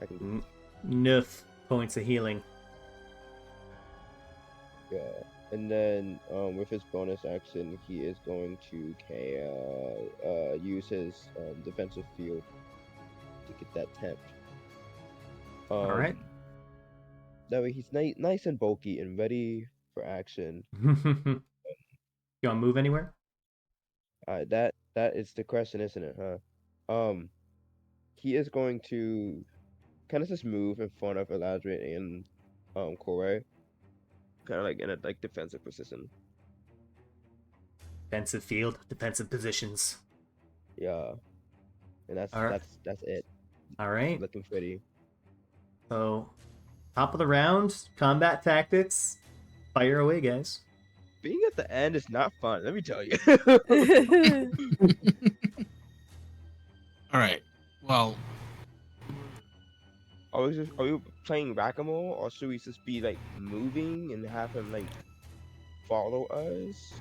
F: I can
A: Enough points of healing.
F: Yeah. And then with his bonus action, he is going to use his defensive field to get that temp.
A: Alright.
F: That way he's nice and bulky and ready for action.
A: You wanna move anywhere?
F: That is the question, isn't it, huh? He is going to kind of just move in front of Eladrin and Kore. Kind of like in a defensive position.
A: Defensive field, defensive positions.
F: Yeah. And that's
A: Alright.
F: that's it.
A: Alright.
F: Looking pretty.
A: So, top of the round, combat tactics. Fire away, guys.
F: Being at the end is not fun, let me tell you.
E: All right. Well,
F: are we playing whack-a-mole, or should we just be like moving and have him like follow us?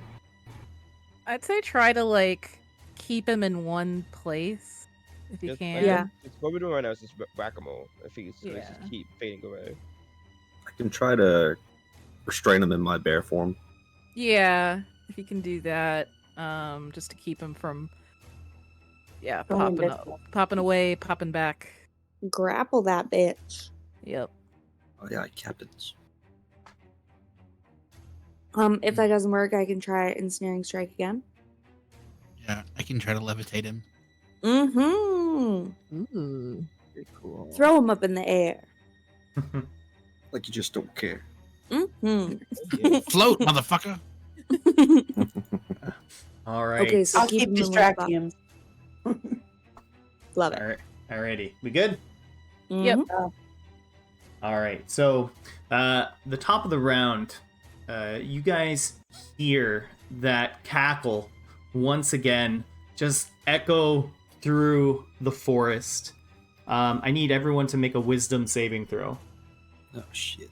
D: I'd say try to like keep him in one place if you
F: Just,
D: can.
C: Yeah.
F: what we're doing right now is just whack-a-mole. I think it's
D: Yeah.
F: just keep fading away.
B: I can try to restrain him in my bear form.
D: Yeah, if you can do that, just to keep him from, popping away, popping back.
C: Grapple that bitch.
D: Yep.
B: Oh yeah, captains.
C: If that doesn't work, I can try ensnaring strike again.
E: Yeah, I can try to levitate him.
C: Mm-hmm.
D: Ooh.
B: Very cool.
C: Throw him up in the air.
B: Like you just don't care.
C: Mm-hmm.
E: Float, motherfucker.
A: All right.
C: Okay, so
G: I'll
C: keep
G: keep
C: him in one
G: distracting
C: spot.
G: him.
C: Love it.
A: All right. Alrighty. We good?
D: Yep.
C: Mhm.
A: All right. So, the top of the round, you guys hear that cackle once again just echo through the forest. I need everyone to make a wisdom saving throw.
B: Oh shit.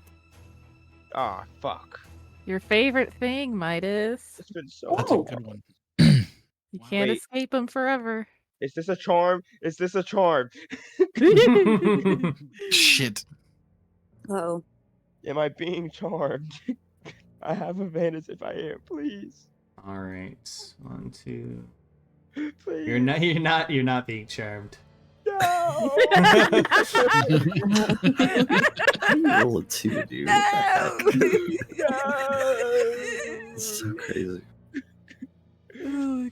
F: Ah, fuck.
D: Your favorite thing, Midas.
F: It's been so
E: That's a
F: long.
E: good one.
D: You can't
F: Wait.
D: escape him forever.
F: Is this a charm? Is this a charm?
E: Shit.
C: Uh-oh.
F: Am I being charmed? I have advantage if I am, please.
A: All right. 1, 2.
F: Please.
A: You're not being charmed.
F: No.
B: You roll a 2, dude.
D: No.
B: It's so crazy.
D: Oh my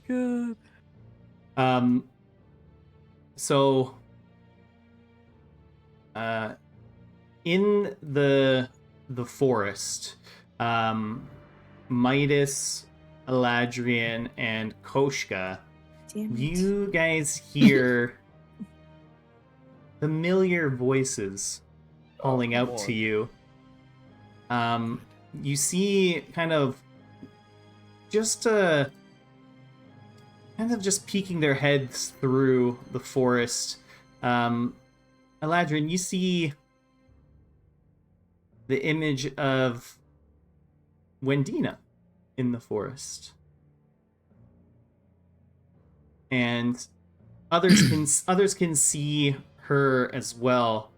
D: god.
A: So, in the forest, Midas, Eladrian, and Koshka,
C: Damn it.
A: you guys hear familiar voices calling
F: come
A: out to
F: on.
A: you. You see kind of just peeking their heads through the forest. Eladrin, you see the image of Wendina in the forest. And others can see her as well.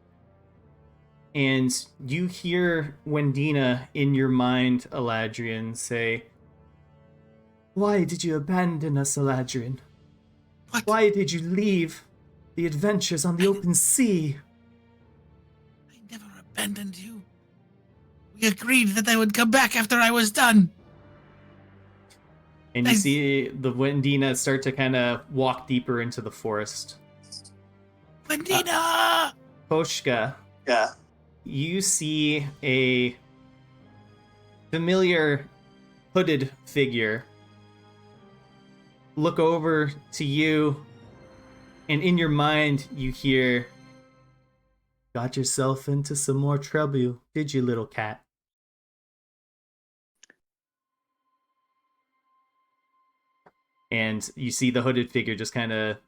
A: And you hear Wendina in your mind, Eladrian, say, "Why did you abandon us, Eladrian?
E: What?
A: Why did you leave the adventures on the open sea?"
E: I never abandoned you. We agreed that I would come back after I was done.
A: And you
E: Nice.
A: see the Wendina start to kind of walk deeper into the forest.
E: Wendina!
A: Koshka, you see a familiar hooded figure look over to you, and in your mind you hear, "Got yourself into some more trouble, did you, little cat?" And you see the hooded figure just kind of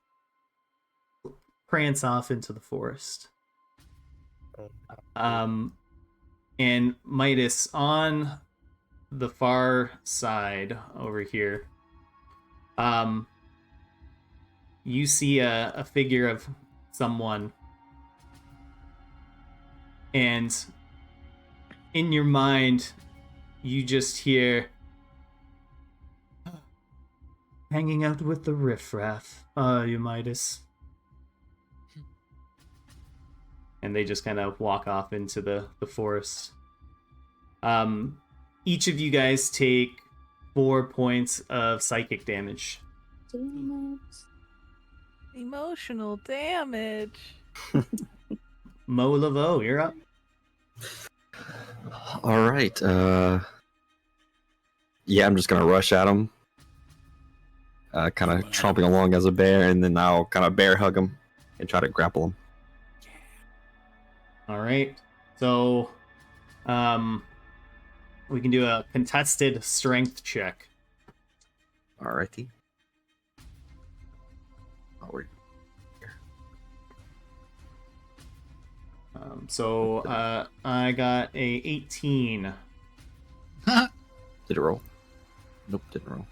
A: prance off into the forest. And Midas, on the far side over here, you see a figure of someone, and in your mind, you just hear, "Hanging out with the riffraff, you Midas." And they just kind of walk off into the forest. Each of you guys take 4 points of psychic damage.
C: Damn it.
D: Emotional damage.
A: Mo Livois, you're up.
B: All right. Yeah, I'm just gonna rush at him. Kind of tromping along as a bear, and then I'll kind of bear hug him and try to grapple him.
A: All right. So, we can do a contested strength check.
B: Alrighty. Oh, we're here.
A: So I got a 18.
B: Did it roll? Nope, didn't roll.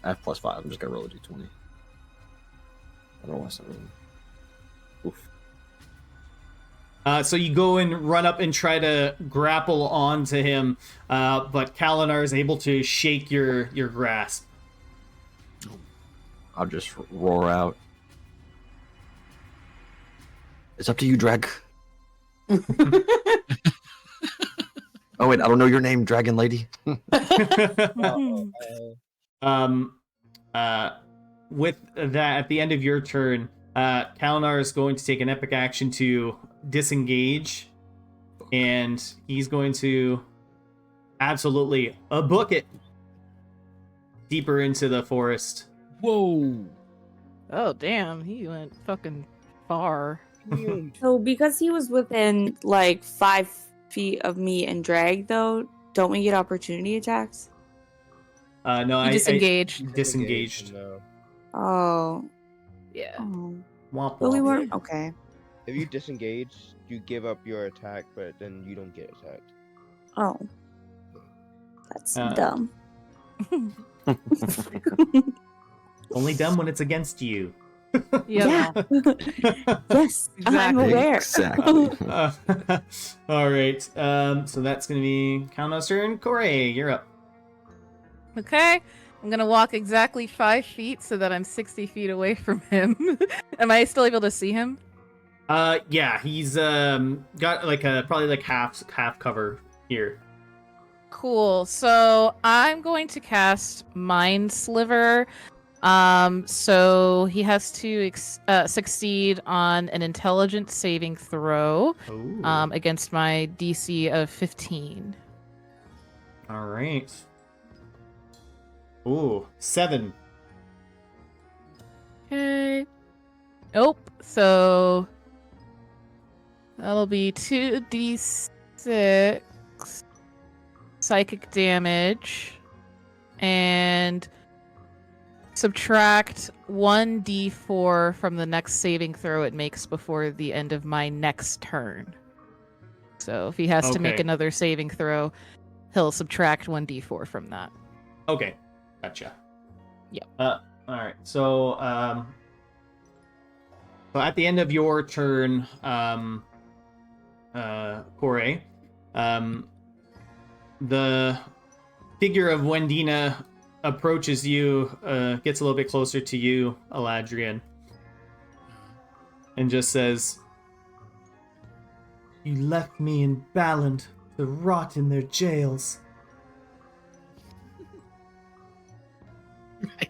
B: I have +5. I'm just gonna roll a d20. I don't know why it's not rolling. Oof.
A: So you go and run up and try to grapple onto him, but Kalinar is able to shake your grasp.
B: I'll just roar out. It's up to you, Drag. Oh wait, I don't know your name, Dragon Lady.
A: With that, at the end of your turn, Kalinar is going to take an epic action to disengage, and he's going to absolutely book it deeper into the forest.
E: Whoa.
D: Oh damn, he went fucking far.
C: So because he was within like 5 feet of me and Drag, though, don't we get opportunity attacks?
A: No,
D: He disengaged.
A: I disengaged.
F: No.
C: Oh.
D: Yeah.
C: Oh.
A: Womp
C: But we
A: womp.
C: weren't. Okay.
F: If you disengage, you give up your attack, but then you don't get attacked.
C: Oh. That's
A: Uh,
C: dumb.
A: Only dumb when it's against you.
D: Yeah.
C: Yes, I'm
D: Exactly.
C: aware.
B: Exactly.
A: All right. So that's gonna be Kalinar's turn. Corey, you're up.
D: Okay. I'm gonna walk exactly 5 feet so that I'm 60 feet away from him. Am I still able to see him?
A: Yeah, he's got like a probably like half cover here.
D: Cool. So I'm going to cast Mind Sliver. So he has to succeed on an intelligence saving throw
A: Ooh.
D: against my DC of 15.
A: All right. Ooh, 7.
D: Okay. Nope. So that'll be 2d6 psychic damage and subtract 1d4 from the next saving throw it makes before the end of my next turn. So if he has to make
A: Okay.
D: another saving throw, he'll subtract 1d4 from that.
A: Okay, gotcha.
D: Yep.
A: All right. So so at the end of your turn, Corey, the figure of Wendina approaches you, gets a little bit closer to you, Eladrian, and just says, "You left me in Balland to rot in their jails."
E: I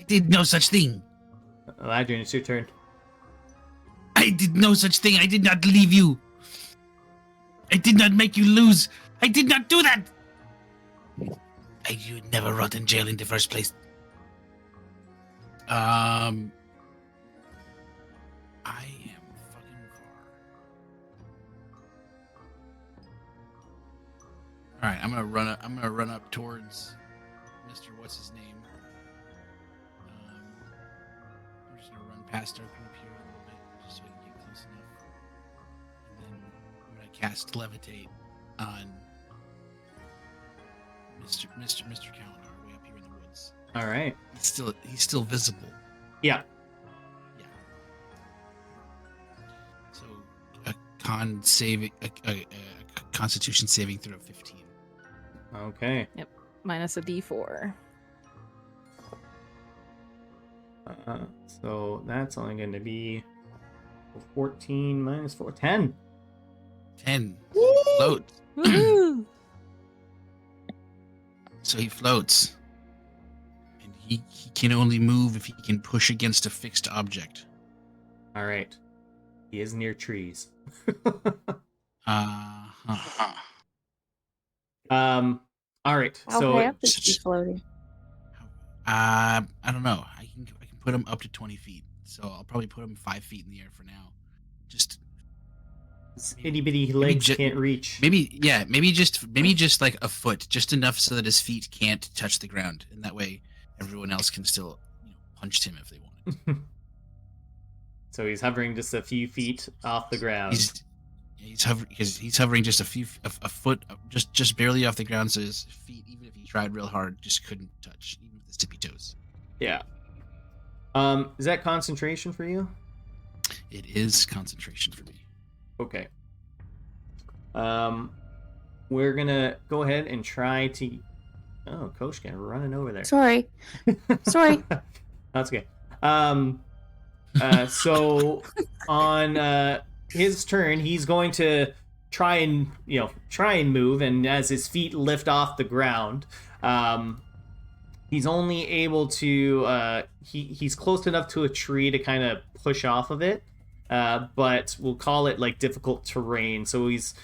E: did no such thing.
A: Eladrian, it's your turn.
E: I did no such thing. I did not leave you. I did not make you lose. I did not do that. You would never rot in jail in the first place. I am fucking far. All right, I'm gonna run up. I'm gonna run up towards Mr. What's his name. I'm just gonna run past our group here a little bit, just so we can get close enough. And then I'm gonna cast Levitate on Mr. Kalinar way up here in the woods.
A: All right.
E: He's still visible.
A: Yeah.
E: Yeah. So a Constitution saving throw of 15.
A: Okay.
D: Minus a d4.
A: So that's only going to be 14 minus 4, 10.
E: 10. Float.
D: Woohoo!
E: So he floats. And he can only move if he can push against a fixed object.
A: All right. He is near trees. All right.
C: How
A: So
C: high up is he floating?
E: I don't know. I can put him up to 20 feet. So I'll probably put him 5 feet in the air for now. Just
A: his itty bitty legs can't reach.
E: maybe just like a foot, just enough so that his feet can't touch the ground, and that way everyone else can still punched him if they wanted.
A: So he's hovering just a few feet off the ground.
E: He's hovering just a foot, just barely off the ground. So his feet, even if he tried real hard, just couldn't touch, even with his tippy toes.
A: Yeah. Is that concentration for you?
E: It is concentration for me.
A: Okay. We're gonna go ahead and try to. Oh, Koshka running over there.
C: Sorry. Sorry.
A: That's okay. So on his turn, he's going to try and move, and as his feet lift off the ground, he's only able to he's close enough to a tree to kind of push off of it, but we'll call it like difficult terrain. So he's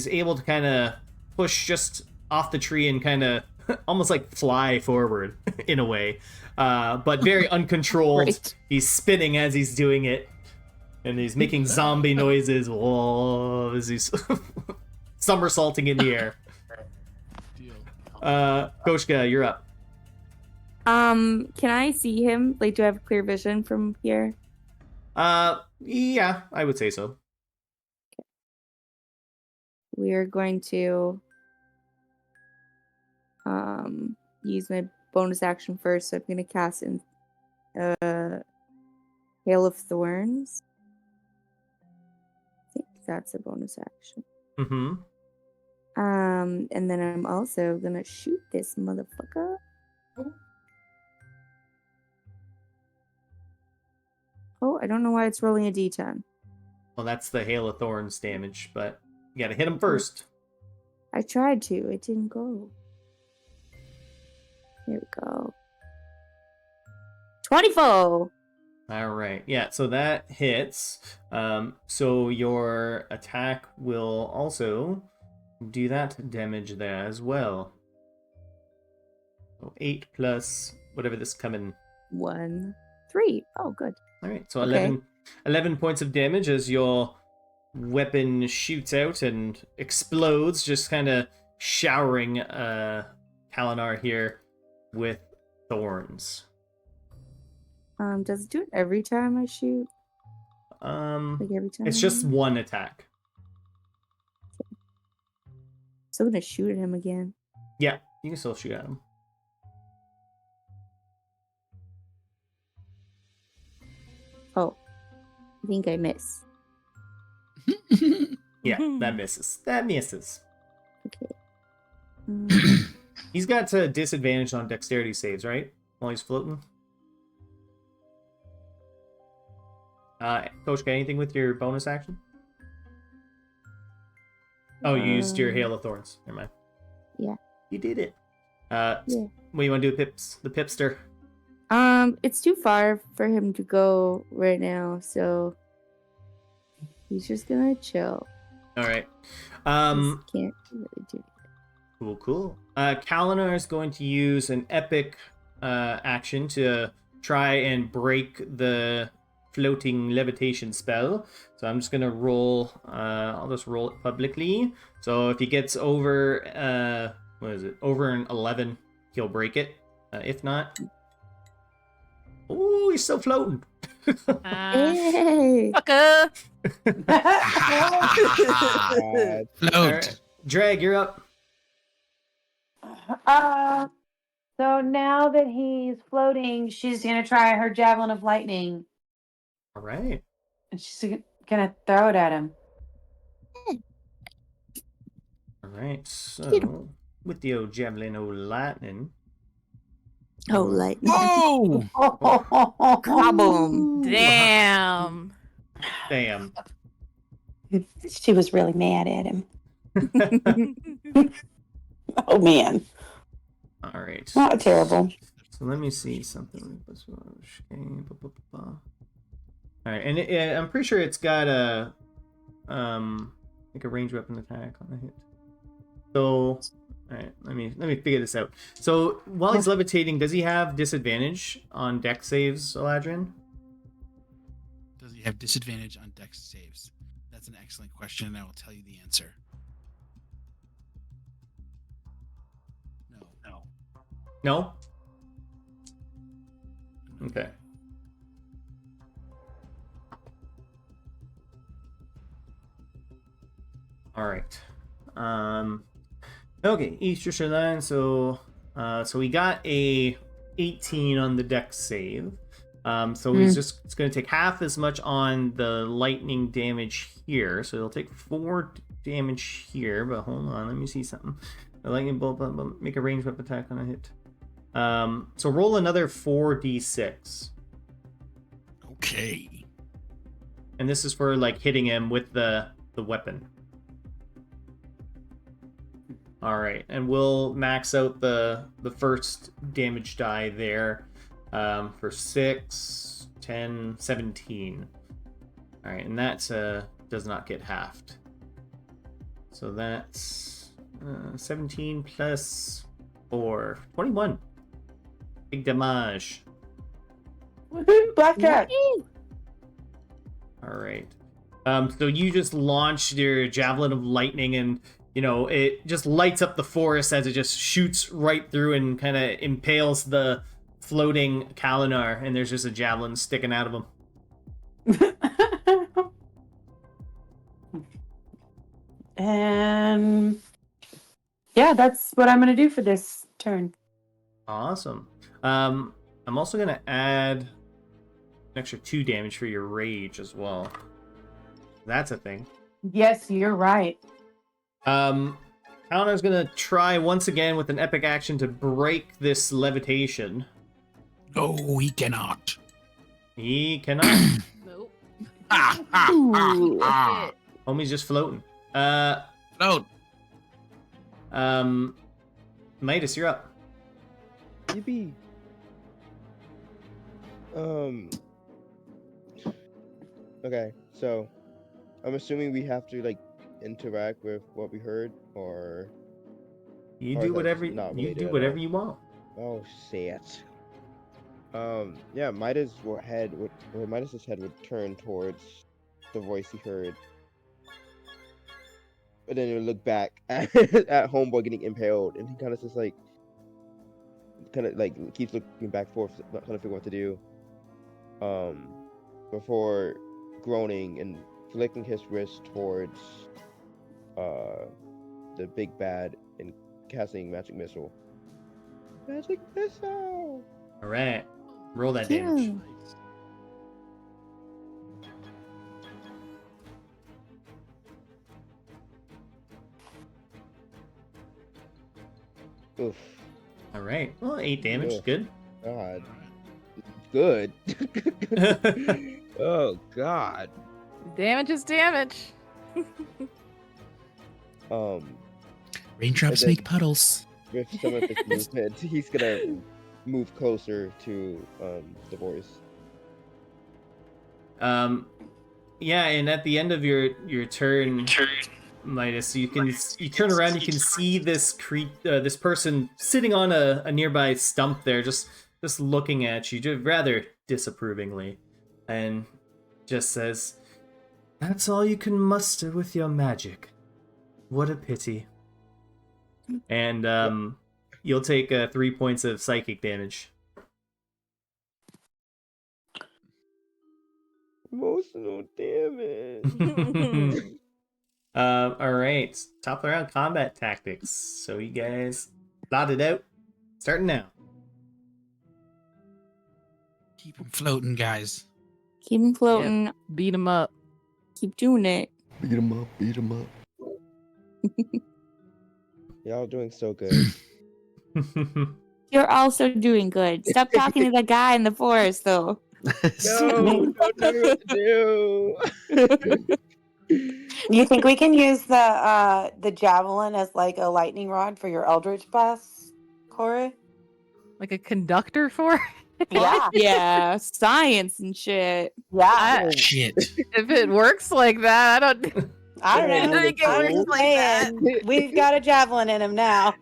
A: able to kind of push just off the tree and kind of almost like fly forward in a way, but very uncontrolled.
C: Right.
A: He's spinning as he's doing it, and he's making zombie noises. Whoa, as he's somersaulting in the air. Koshka, you're up.
C: Can I see him? Like, do I have clear vision from here?
A: Yeah, I would say so.
C: We're going to use my bonus action first, so I'm gonna cast in Hail of Thorns. I think that's a bonus action.
A: Mm-hmm.
C: And then I'm also gonna shoot this motherfucker. Oh, I don't know why it's rolling a d10.
A: Well, that's the Hail of Thorns damage, but you gotta hit him first.
C: I tried to, it didn't go. Here we go. 24!
A: All right. Yeah, so that hits. So your attack will also do that damage there as well. So 8 plus whatever this coming.
C: 1, 3. Oh, good.
A: All right. So
C: Okay.
A: 11 points of damage as your weapon shoots out and explodes, just kind of showering Kalinar here with thorns.
C: Does it do it every time I shoot? Like every time?
A: It's just one attack.
C: So I'm gonna shoot at him again.
A: Yeah, you can still shoot at him.
C: Oh, I think I miss.
A: Yeah, that misses. That misses.
C: Okay.
A: He's got a disadvantage on dexterity saves, right? While he's floating. Coach, got anything with your bonus action? Oh, you used your Hail of Thorns. Never mind.
C: Yeah.
A: You did it.
C: Yeah.
A: What do you want to do, Pips? The Pipster.
C: It's too far for him to go right now, so he's just gonna chill.
A: All right.
C: Just can't really do it.
A: Cool. Kalinar is going to use an epic action to try and break the floating levitation spell. So I'm just gonna roll. I'll just roll it publicly. So if he gets over, over an 11, he'll break it. If not, oh, he's still floating.
C: Hey!
D: Fucker!
E: Float.
A: All right. Drag, you're up.
G: So now that he's floating, she's gonna try her javelin of lightning,
A: All right.
G: and she's gonna throw it at him.
A: All right. So with the old javelin, old lightning.
C: Oh, lightning.
E: Whoa!
C: Kaboom.
D: Damn.
A: Damn.
G: She was really mad at him. Oh man,
A: All right.
G: not terrible.
A: So let me see something. All right, and I'm pretty sure it's got a like a ranged weapon attack on a hit. So, all right, let me figure this out. So while he's levitating, does he have disadvantage on dex saves, Eladrin?
E: Does he have disadvantage on dex saves? That's an excellent question, and I will tell you the answer. No.
A: No. Okay. All right. Okay, Easter Sherline. So we got a 18 on the dex save. So it's going to take half as much on the lightning damage here. So it'll take 4 damage here. But hold on, let me see something. The lightning bolt, make a ranged weapon attack on a hit. So roll another 4d6.
E: Okay.
A: And this is for like hitting him with the weapon. All right, and we'll max out the first damage die there for 6, 10, 17. All right, and that does not get halved. So that's 17 plus 4, 21. Big damage.
G: Woohoo! Blackjack.
A: All right. So you just launched your javelin of lightning, and it just lights up the forest as it just shoots right through and kind of impales the floating Kalinar, and there's just a javelin sticking out of him.
G: And yeah, that's what I'm gonna do for this turn.
A: Awesome. I'm also gonna add an extra 2 damage for your rage as well. That's a thing.
G: Yes, you're right.
A: Kalinar's gonna try once again with an epic action to break this levitation.
E: Oh, he cannot.
A: He cannot.
D: Nope.
A: Homie's just floating.
E: Float.
A: Midas, you're up.
F: Yippee. Okay, so I'm assuming we have to like interact with what we heard, or
A: You
F: Or
A: do
F: that's
A: whatever
F: not
A: you
F: related
A: do
F: at
A: whatever
F: all.
A: you want.
F: oh shit. Yeah, Midas' head would turn towards the voice he heard, but then he would look back at Homeboy getting impaled, and he kind of just like keeps looking back and forth, not trying to figure what to do. Before groaning and flicking his wrist towards the big bad and casting magic missile. Magic missile.
A: All right, roll that damage.
F: Oof.
A: All right, well, 8 damage,
F: Ugh.
A: good.
F: God. Good. Oh God.
D: Damage is damage.
E: Raindrops
F: And then-
E: make puddles.
F: With some of his movement, he's gonna move closer to the voice.
A: Yeah, and at the end of your turn, Midas, you turn around, you can see this this person sitting on a nearby stump there, just looking at you, just rather disapprovingly, and just says, "That's all you can muster with your magic. What a pity." And you'll take 3 points of psychic damage.
F: Emotional damage.
A: All right, top of the round combat tactics. So you guys plot it out. Starting now.
E: Keep him floating, guys.
C: Keep him floating.
D: Beat him up.
C: Keep doing it.
B: Beat him up, beat him up.
F: Y'all doing so good.
C: You're also doing good. Stop talking to the guy in the forest, though.
F: No, don't tell me what to do.
G: You think we can use the javelin as like a lightning rod for your Eldritch Blast, Corey?
D: Like a conductor for it?
G: Yeah.
C: Yeah, science and shit.
G: Yeah.
E: Shit.
D: If it works like that, I don't
G: I don't know.
D: I think it
G: I'm
D: works
G: just
D: like
G: saying, we've got a javelin in him now.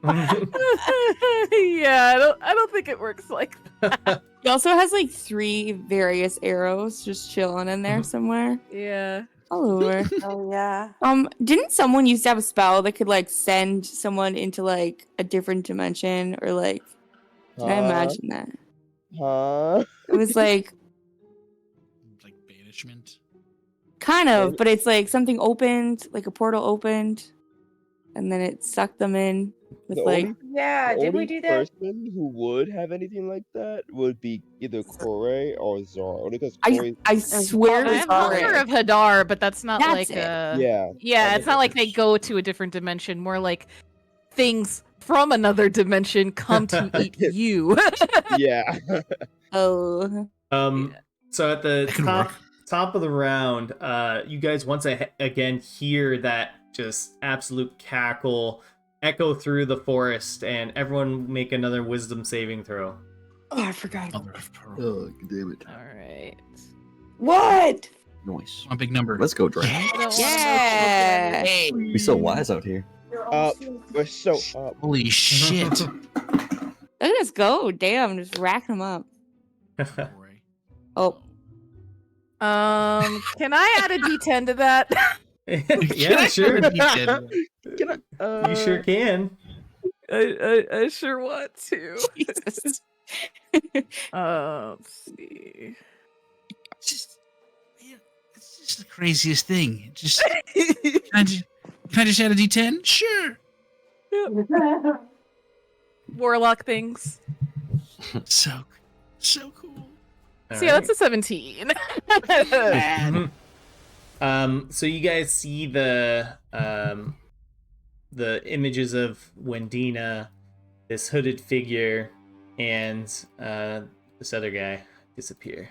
D: Yeah, I don't think it works like that.
C: He also has like 3 various arrows just chilling in there somewhere.
D: Yeah.
C: All over.
G: Oh yeah.
C: Didn't someone used to have a spell that could like send someone into like a different dimension, or like did I imagine that?
F: Huh?
C: It was like
E: Like banishment.
C: kind of, but it's like something opened, like a portal opened, and then it sucked them in with
F: The
C: like.
F: only
G: Yeah,
F: The
G: did we
F: only
G: do that?
F: person who would have anything like that would be either Corey or Zora. Only because
C: I
F: Corey.
C: I swear
D: I'm
C: it's
D: not sure
C: alright.
D: of Hadar, but that's not
C: That's
D: like
C: it.
F: Yeah.
D: Yeah, it's not like they go to a different dimension. More like things from another dimension come to eat you.
F: Yeah.
C: Oh.
A: So at the
E: That could work.
A: top of the round, you guys once again hear that just absolute cackle echo through the forest, and everyone make another wisdom saving throw.
G: Oh, I forgot.
E: Mother of pearl.
H: Oh, damn it.
D: All right.
G: What?
B: Nice.
E: One big number.
B: Let's go, Drake.
D: I don't
C: Yeah.
E: Hey,
B: We so wise out here.
F: We're so
E: holy shit.
C: Look at us go. Damn, just racking them up.
E: Corey.
C: Oh.
D: Can I add a D10 to that?
A: Yeah, sure.
F: Can I,
A: You sure can.
D: I sure want to.
C: Jesus.
D: Let's see.
E: It's just the craziest thing. Just can I just add a D10? Sure.
D: Warlock things.
E: So cool.
D: So yeah, that's a 17.
A: So you guys see the images of Wendina, this hooded figure, and this other guy disappear.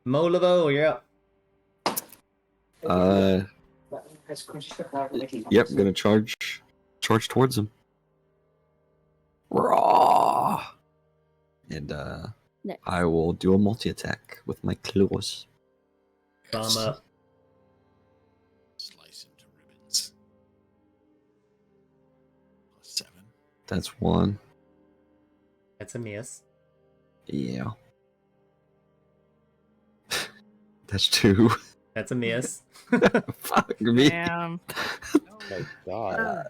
A: Meaux Livois, you're up.
B: Yep, gonna charge towards him. Raw. And
C: Nice.
B: I will do a multi-attack with my claws.
A: Thumb up.
E: Slice him to ribbons. +7.
B: That's one.
A: That's a miss.
B: Yeah. That's two.
A: That's a miss.
B: Fuck me.
D: Damn.
F: my God.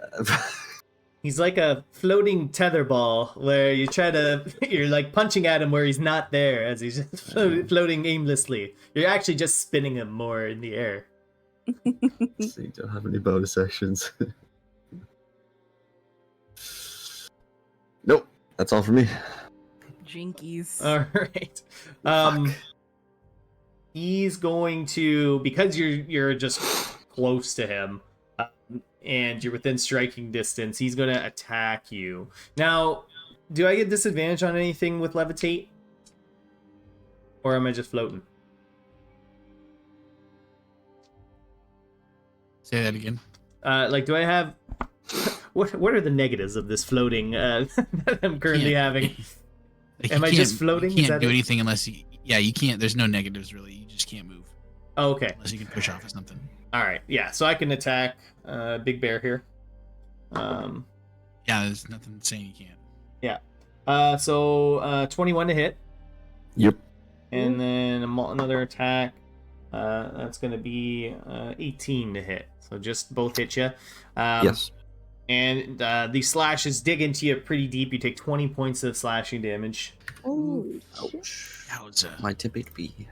A: He's like a floating tether ball where you're like punching at him where he's not there as he's just floating aimlessly. You're actually just spinning him more in the air.
B: Let's see, don't have any bonus actions. Nope. That's all for me.
D: Jinkies.
A: All right. He's going to, because you're just close to him, and you're within striking distance, he's going to attack you. Now, do I get disadvantage on anything with levitate? Or am I just floating?
E: Say that again.
A: Like, do I have... what are the negatives of this floating that I'm currently having?
E: Like,
A: Am
E: you
A: I just
E: can't-
A: floating?
E: You
A: Is
E: can't
A: that
E: do
A: it?
E: anything unless you. Yeah, you can't. There's no negatives really. You just can't move
A: Oh, okay.
E: unless you can push off or something.
A: All right. Yeah, so I can attack Big Bear here.
E: Yeah, there's nothing saying you can't.
A: So 21 to hit.
B: Yep.
A: And then another attack. That's going to be 18 to hit. So just both hit you.
B: Yes.
A: And these slashes dig into you pretty deep. You take 20 points of slashing damage.
C: Holy shit.
B: Ouch.
E: That was
B: My temp HP.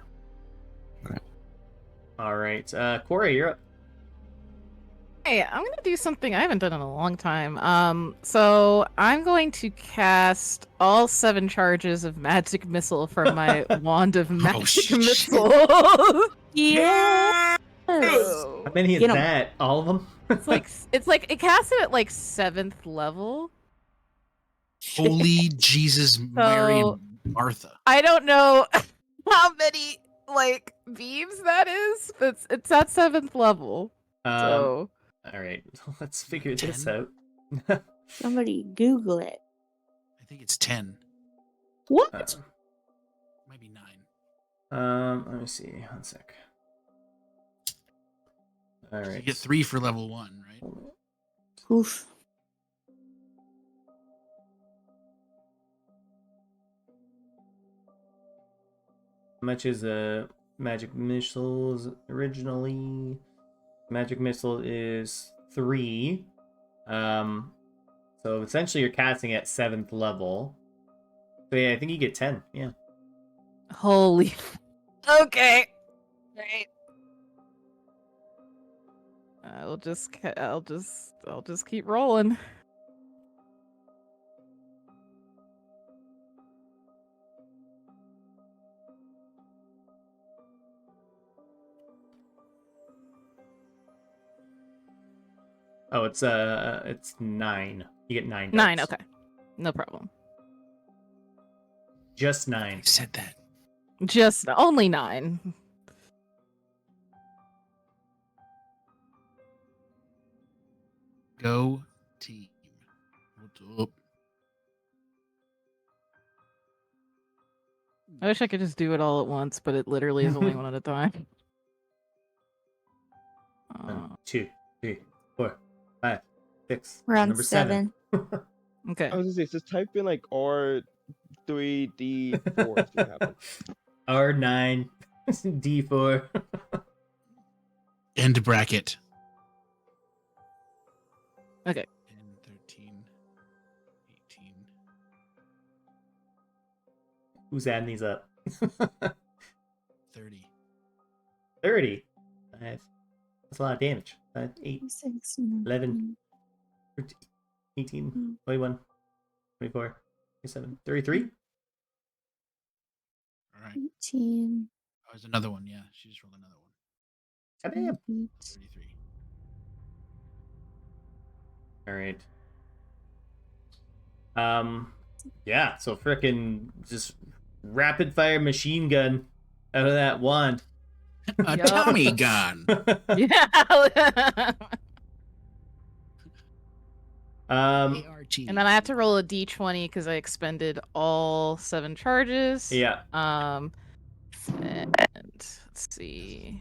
A: All right. Corey, you're up.
D: Hey, I'm gonna do something I haven't done in a long time. So I'm going to cast all 7 charges of magic missile from my wand of magic
E: shit.
D: missile.
C: Yeah.
A: How many is
C: Get 'em.
A: that? All of them?
D: it's like it cast it at like 7th level.
E: Holy Jesus, Mary, and Martha.
D: I don't know how many like beams that is, but it's at 7th level. So
A: All right. Let's figure this
E: 10?
A: out.
C: Somebody Google it.
E: I think it's 10.
C: What?
E: Might be 9.
A: Let me see. One sec. All
E: You
A: right.
E: get 3 for level 1, right?
C: Oof.
A: How much is magic missiles originally? Magic missile is 3. So essentially you're casting at 7th level. So yeah, I think you get 10. Yeah.
D: Holy. Okay. Right. I'll just keep rolling.
A: Oh, it's 9. You get 9.
D: 9.
A: dice.
D: Okay. No problem.
A: Just 9.
E: I said that.
D: Just only 9.
E: Go team. What's up?
D: I wish I could just do it all at once, but it literally is only one at a time.
A: 1, 2, 3, 4, 5, 6.
C: We're on
A: Number 7.
D: Okay.
F: I was gonna say, just type in like R3D4 see what happens.
A: R9, D4.
E: End bracket.
D: Okay.
E: 10, 13, 18.
A: Who's adding these up?
E: 30.
A: 30. 5. That's a lot of damage. 5, 8, 11, 13, 18, 21, 24, 27, 33.
E: All right.
C: 18.
E: Oh, there's another one. Yeah, she just rolled another one.
A: Goddamn.
E: 33.
A: All right. Yeah, so frickin' just rapid fire machine gun out of that wand.
E: A
D: Yup.
E: Tommy gun.
D: Yeah.
E: ARG.
D: And then I have to roll a d20 because I expended all 7 charges.
A: Yeah.
D: And let's see.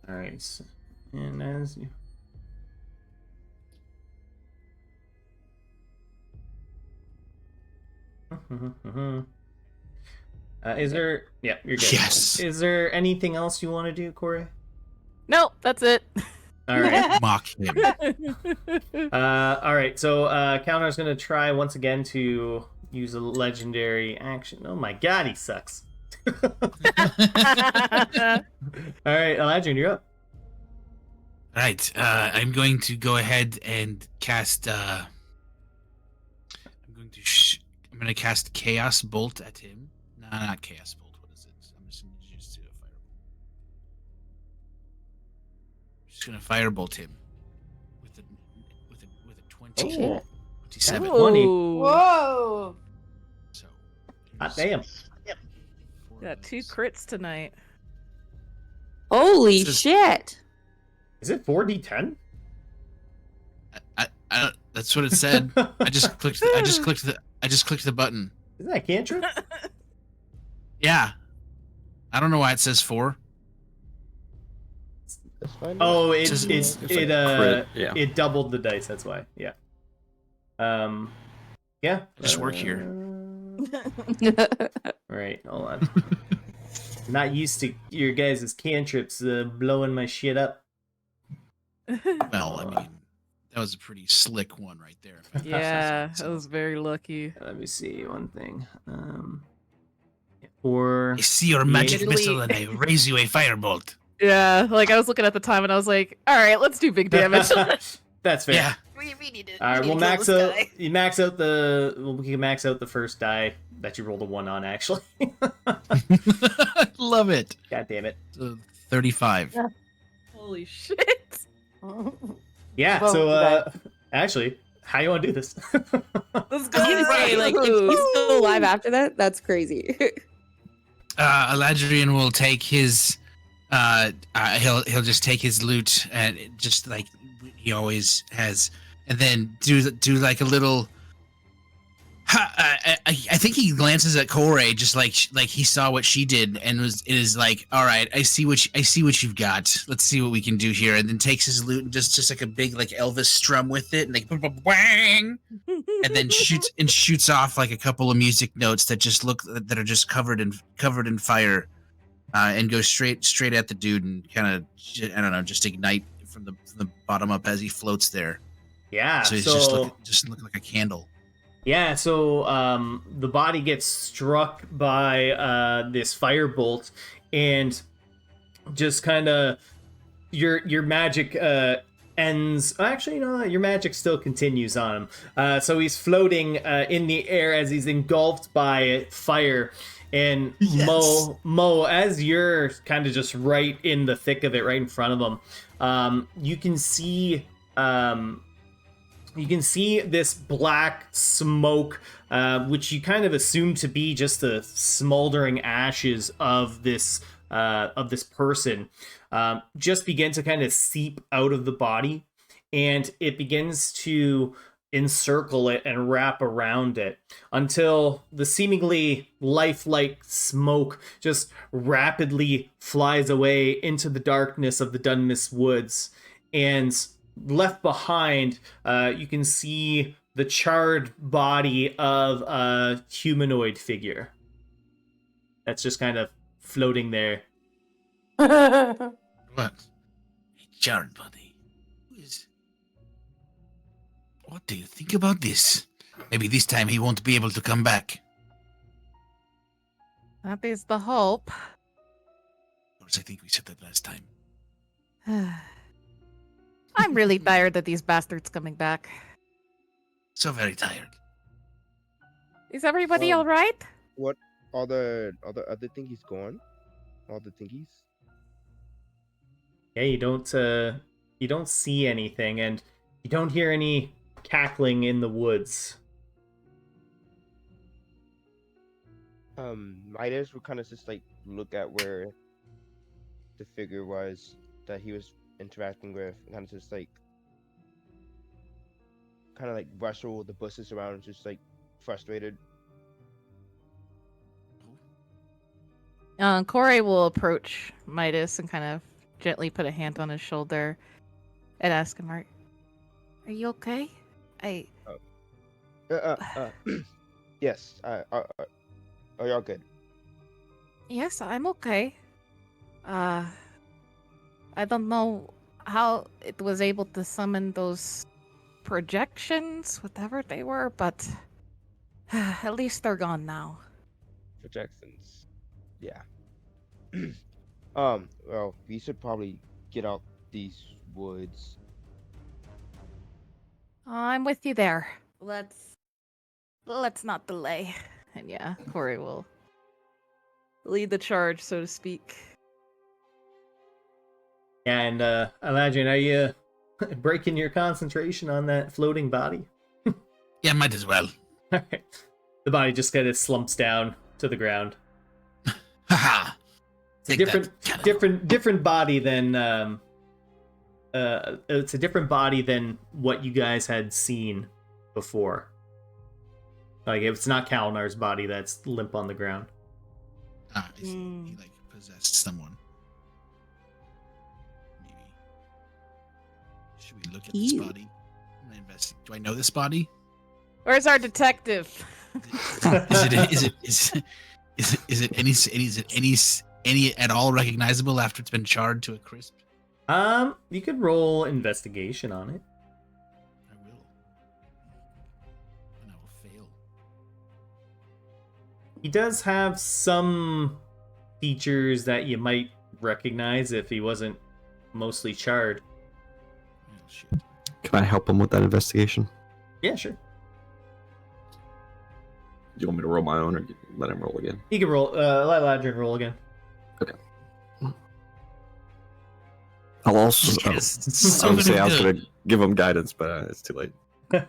A: All right. And as you. Is there? Yeah, you're good.
E: Yes.
A: Is there anything else you want to do, Corey?
D: Nope, that's it.
A: All right.
E: Mock him.
A: All right. So Counter's gonna try once again to use a legendary action. Oh my god, he sucks. All right, Eladrin, you're up.
E: Right. I'm going to go ahead and cast. I'm going to cast Chaos Bolt at him. No, not Chaos Bolt. What is it? I'm just going to use a firebolt. Just going to firebolt him with a 20.
A: Oh.
E: 27.
A: 20.
G: Whoa!
E: So.
A: Hot damn.
D: Got 2 crits tonight.
C: Holy
E: This is-
C: shit.
A: Is it 4d10?
E: I don't, that's what it said. I just clicked the button.
A: Isn't that cantrip?
E: Yeah. I don't know why it says 4.
F: Let's find
A: Oh,
F: out.
A: it
E: Just-
A: it
B: it's like
A: it
B: crit, yeah.
A: it doubled the dice. That's why. Yeah. Yeah.
E: Just work here.
A: Right. Hold on. Not used to your guys' cantrips blowing my shit up.
E: Well, I mean, that was a pretty slick one right there. if I must
D: Yeah,
E: say
D: I was very lucky.
A: Let me see one thing. For
E: I see your magic
D: Literally-
E: missile and I raise you a firebolt.
D: Yeah, like I was looking at the time and I was like, all right, let's do big damage.
A: That's fair.
E: Yeah.
D: we need to.
A: All right, we'll max out. You max out the. We can max out the first die that you rolled a 1 on. Actually.
E: Love it.
A: God damn it.
E: 35.
D: Holy shit.
A: Yeah.
G: Well,
A: So actually, how you want to do this?
D: Let's
C: I was gonna say, like, if he's still alive after that, that's crazy.
E: Eladrian will take his. He'll just take his loot and just like he always has, and then do like a little. I think he glances at Corey just like he saw what she did and is like, all right, I see what you've got. Let's see what we can do here, and then takes his loot and just like a big like Elvis strum with it, and like bang, and then shoots off like a couple of music notes that are just covered in fire, and goes straight at the dude and kind of, I don't know, just ignite from the bottom up as he floats there.
A: Yeah.
E: So it's
A: So
E: just look like a candle.
A: yeah. So the body gets struck by this firebolt, and just kind of your magic ends. Actually, no, your magic still continues on him. So he's floating in the air as he's engulfed by fire. And
E: Yes.
A: Mo, as you're kind of just right in the thick of it, right in front of him, you can see this black smoke, which you kind of assume to be just the smoldering ashes of this person, just begin to kind of seep out of the body, and it begins to encircle it and wrap around it until the seemingly lifelike smoke just rapidly flies away into the darkness of the Dunmis Woods. And left behind, you can see the charred body of a humanoid figure that's just kind of floating there.
E: What? A charred body. What do you think about this? Maybe this time he won't be able to come back.
D: That is the hope.
E: Of course, I think we said that last time.
D: I'm really tired of these bastards coming back.
E: So very tired.
D: Is everybody all right?
F: What? All the other thingies gone? All the thingies?
A: Yeah, you don't see anything, and you don't hear any cackling in the woods.
F: Midas would kind of just like look at where the figure was that he was interacting with, and kind of just like rustle the bushes around, just like frustrated.
D: Corey will approach Midas and kind of gently put a hand on his shoulder and ask him, "Are you okay?"
F: Yes. Are y'all good?
D: Yes, I'm okay. I don't know how it was able to summon those projections, whatever they were, but at least they're gone now.
F: Projections. Yeah. Well, we should probably get out these woods.
D: I'm with you there. Let's not delay. And yeah, Corey will lead the charge, so to speak.
A: Yeah, and imagine, are you breaking your concentration on that floating body?
E: Yeah, might as well.
A: Alright. The body just kind of slumps down to the ground.
E: Haha.
A: It's a different body than it's a different body than what you guys had seen before. Like, it's not Kalinar's body that's limp on the ground.
E: Ah, I see. He like possessed someone. Maybe. Should we look at this body? I'm gonna investigate. Do I know this body?
D: Where's our detective?
E: Is it any at all recognizable after it's been charred to a crisp?
A: You could roll investigation on it.
E: I will. And I will fail.
A: He does have some features that you might recognize if he wasn't mostly charred.
E: Oh, shit.
B: Can I help him with that investigation?
A: Yeah, sure.
B: Do you want me to roll my own, or let him roll again?
A: He can roll. Let Ladrin roll again.
B: Okay. I'll also.
E: Yes,
B: I was
E: so
B: going
E: good.
B: to give him guidance, but it's too late.
E: No,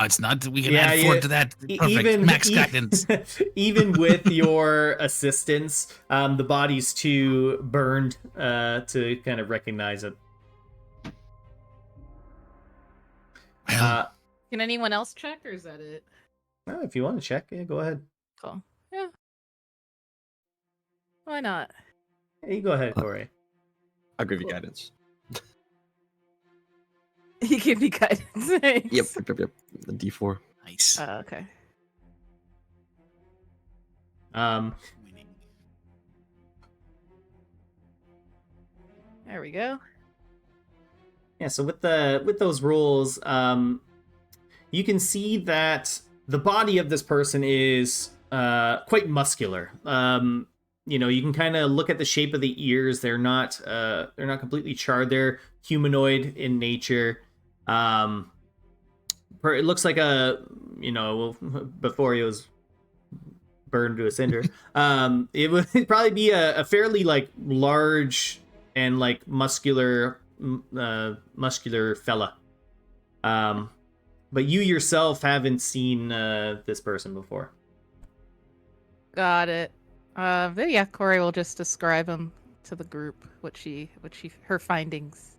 E: it's not. We can
A: Yeah,
E: add 4 to that. Perfect. Max guidance.
A: Even with your assistance, the body's too burned to kind of recognize it.
E: Well,
D: Can anyone else check, or is that it?
A: If you want to check, yeah, go ahead.
D: Cool. Yeah. Why not?
A: Hey, you go ahead, Corey.
B: I'll give you guidance.
D: You give me guidance. Thanks.
B: Yep. The D4.
E: nice.
D: Okay.
E: Winning.
D: There we go.
A: Yeah, so with those rolls, you can see that the body of this person is quite muscular. You know, you can kind of look at the shape of the ears. They're not completely charred. They're humanoid in nature. It looks like before he was burned to a cinder. It would probably be a fairly like large and like muscular fella. But you yourself haven't seen this person before.
D: Got it. But yeah, Corey will just describe him to the group, her findings.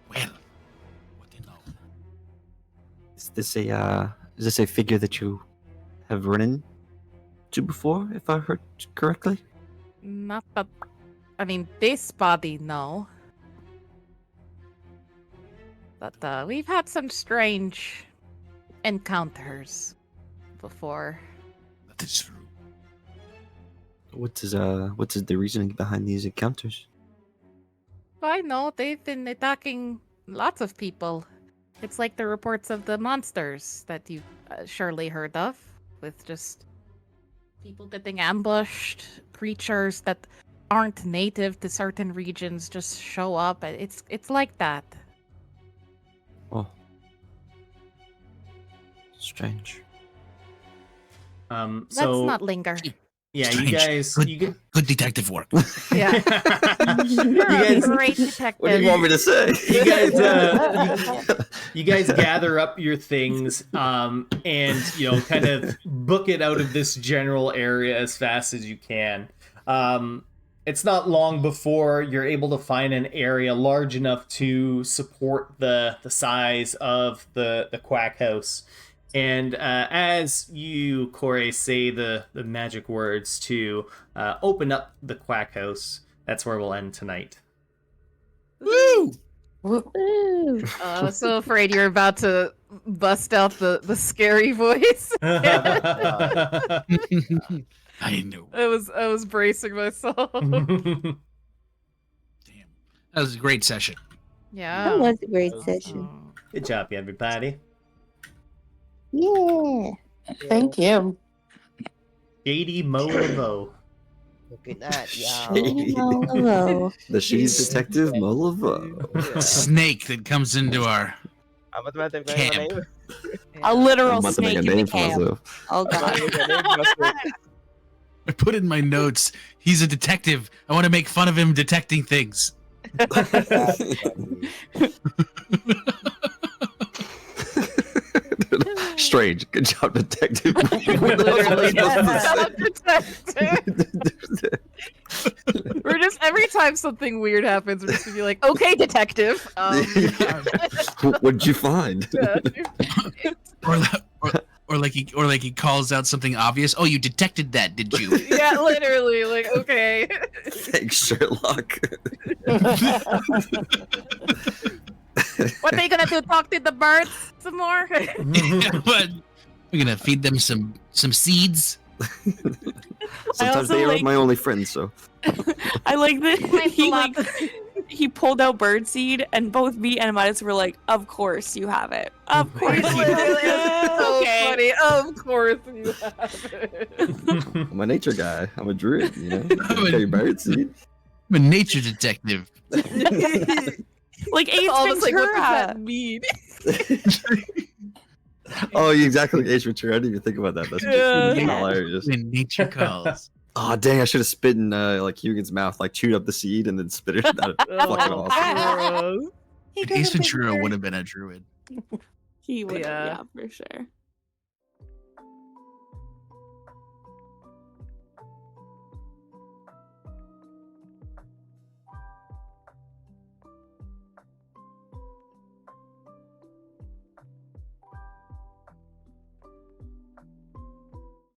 E: Well, what do you know?
B: Is this a figure that you have run into before, if I heard correctly?
D: Not that. I mean, this body, no. But we've had some strange encounters before.
E: That is true.
B: What is the reasoning behind these encounters?
D: I know they've been attacking lots of people. It's like the reports of the monsters that you've surely heard of, with just people getting ambushed, creatures that aren't native to certain regions just show up. It's like that.
B: Oh, strange.
D: Let's
A: So
D: not linger.
A: yeah,
E: Strange.
A: you guys,
E: Good detective work.
D: Yeah. You're a
A: guys-
D: great detective.
B: What do you want me to say?
A: you guys gather up your things, and kind of book it out of this general area as fast as you can. It's not long before you're able to find an area large enough to support the size of the quack house. And as you, Corey, say the magic words to open up the quack house, that's where we'll end tonight.
E: Woo!
D: I was so afraid you're about to bust out the scary voice.
E: I know.
D: I was bracing myself.
E: Damn. That was a great session.
D: Yeah.
I: That was a great session.
D: Oh.
A: Good job, everybody.
I: Yeah.
G: Thank you.
A: JD Meaux Livois.
F: Look at that,
B: Shady.
I: Hello.
B: The she's detective Meaux Livois.
E: Snake that comes into our
F: I'm about to
E: Camp.
F: my name.
C: A literal
B: I'm about to make
C: snake
B: a
C: in the
B: name for
C: camp.
B: myself.
C: Oh god.
E: I put in my notes. He's a detective. I want to make fun of him detecting things.
B: Strange. Good job, detective.
D: Literally, detective. We're just every time something weird happens, we're just gonna be like, "Okay, detective."
B: What'd you find?
E: Or like he calls out something obvious. Oh, you detected that, did you?
D: Yeah, literally. Like, okay.
B: Thanks, Sherlock.
D: What are you gonna do? Talk to the birds some more?
E: What? We're gonna feed them some seeds.
B: Sometimes
C: also
B: they are
C: like-
B: my only friends, so.
C: I like that
D: Thanks a lot.
C: he pulled out birdseed and both me and Midas were like, "Of course you have it. Of course you have it."
D: So
C: Okay.
D: funny. Of course you have it.
B: I'm a nature guy. I'm a druid, you know?
E: I'm a-
B: Carry birdseed.
E: I'm a nature detective.
C: Like Ace
D: Almost like, what does
C: Ventura.
D: that mean?
B: Oh, you exactly like Ace Ventura. I didn't even think about that. That's
C: Yeah.
B: hilarious.
E: When nature calls.
B: Oh, dang, I should have spit in like Hugin's mouth, like chewed up the seed and then spit it. That fucking awesome.
C: He
E: And
C: could've
E: Ace
C: been
E: Ventura
C: very-
E: would have been a druid.
C: He would,
D: Yeah.
C: yeah, for sure.